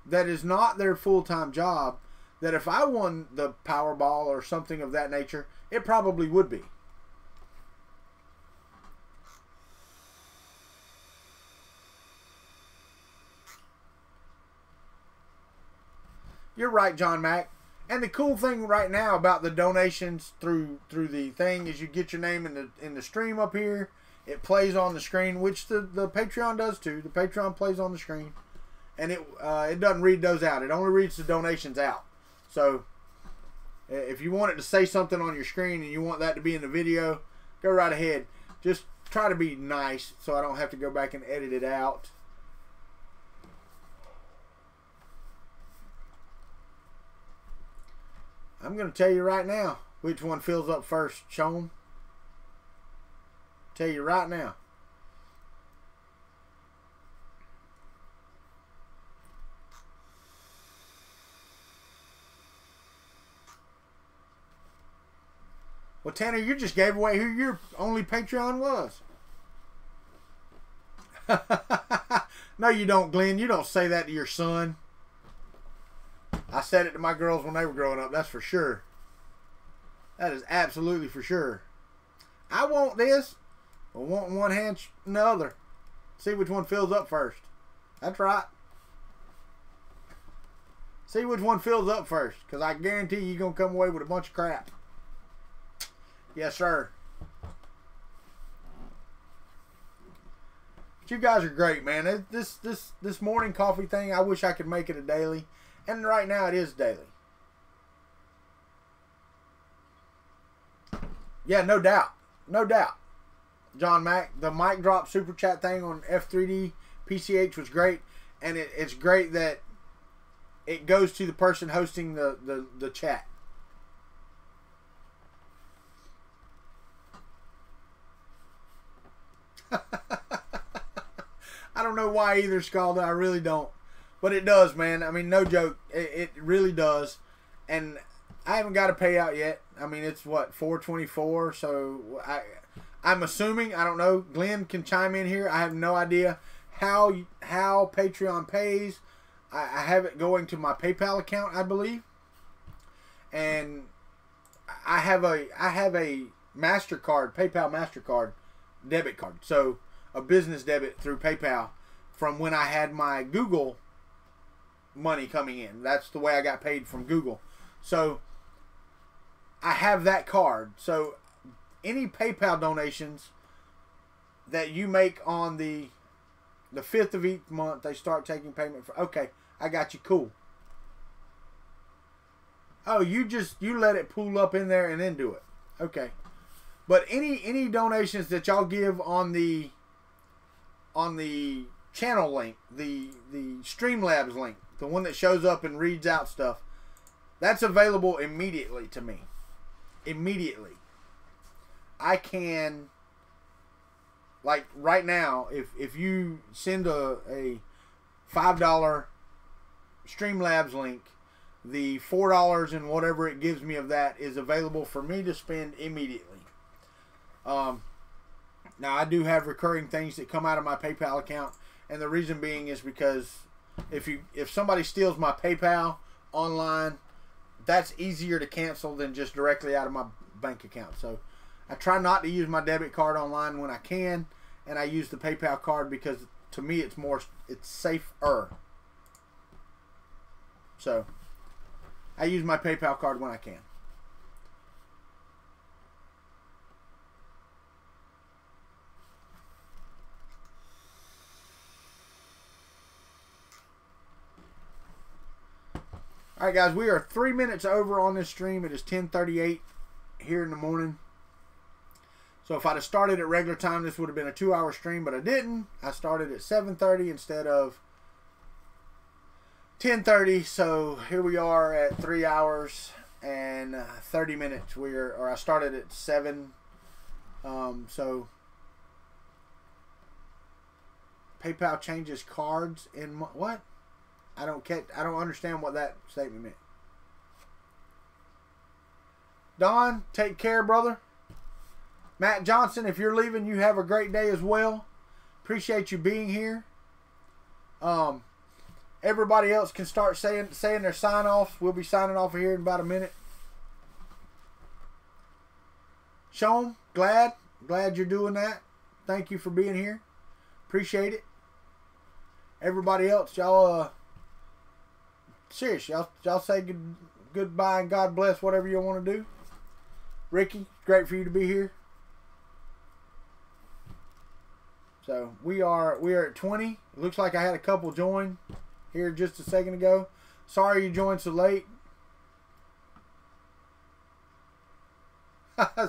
That is not their full-time job. That if I won the Powerball or something of that nature, it probably would be. You're right, John Mack. And the cool thing right now about the donations through the thing is you get your name in the stream up here. It plays on the screen, which the Patreon does too. The Patreon plays on the screen, and it doesn't read those out. It only reads the donations out. So if you want it to say something on your screen and you want that to be in the video, go right ahead. Just try to be nice so I don't have to go back and edit it out. I'm going to tell you right now which one fills up first. Show them. Tell you right now. Well, Tanner, you just gave away who your only Patreon was. No, you don't, Glenn. You don't say that to your son. I said it to my girls when they were growing up. That's for sure. That is absolutely for sure. I want this. I want one hand and the other. See which one fills up first. That's right. See which one fills up first. Because I guarantee you're going to come away with a bunch of crap. Yes, sir. But you guys are great, man. This morning coffee thing, I wish I could make it a daily. And right now it is daily. Yeah, no doubt. No doubt. John Mack, the mic drop super chat thing on F3D PCH was great. And it's great that it goes to the person hosting the chat. I don't know why either, Scalda. I really don't. But it does, man. I mean, no joke. It really does. And I haven't got a payout yet. I mean, it's what, 424. So I'm assuming, I don't know. Glenn can chime in here. I have no idea how Patreon pays. I have it going to my PayPal account, I believe. And I have a MasterCard, PayPal MasterCard debit card. So a business debit through PayPal from when I had my Google money coming in. That's the way I got paid from Google. So I have that card. So any PayPal donations that you make on the 5th of each month, they start taking payment for. Okay, I got you. Cool. Oh, you let it pool up in there and then do it. Okay. But any donations that y'all give on the channel link, the Streamlabs link, the one that shows up and reads out stuff, that's available immediately to me. Immediately. I can, like right now, if you send a $5 Streamlabs link the $4 and whatever it gives me of that is available for me to spend immediately. Now I do have recurring things that come out of my PayPal account, and the reason being is because if somebody steals my PayPal online, that's easier to cancel than just directly out of my bank account. So I try not to use my debit card online when I can, and I use the PayPal card because to me it's safer. So I use my PayPal card when I can. All right, guys, we are 3 minutes over on this stream. It is 10:38 here in the morning. So if I'd have started at regular time, this would have been a 2-hour stream, but I didn't. I started at 7:30 instead of 10:30. So here we are at 3 hours and 30 minutes. I started at 7. So PayPal changes cards in what? I don't understand what that statement meant. Don, take care, brother. Matt Johnson, if you're leaving, you have a great day as well. Appreciate you being here. Everybody else can start saying their sign-offs. We'll be signing off here in about a minute. Sean, glad you're doing that. Thank you for being here. Appreciate it. Everybody else, y'all serious, y'all say goodbye and God bless, whatever you want to do. Ricky, great for you to be here. So we are at 20. It looks like I had a couple join here just a second ago. Sorry you joined so late.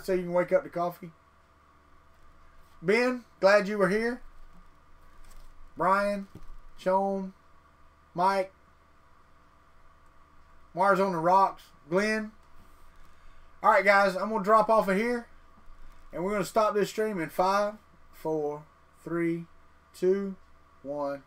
So you can wake up to coffee. Ben, glad you were here. Brian, Sean, Mike, Mars on the Rocks, Glenn. All right, guys, I'm going to drop off of here, and we're going to stop this stream in 5, 4, 3, 2, 1.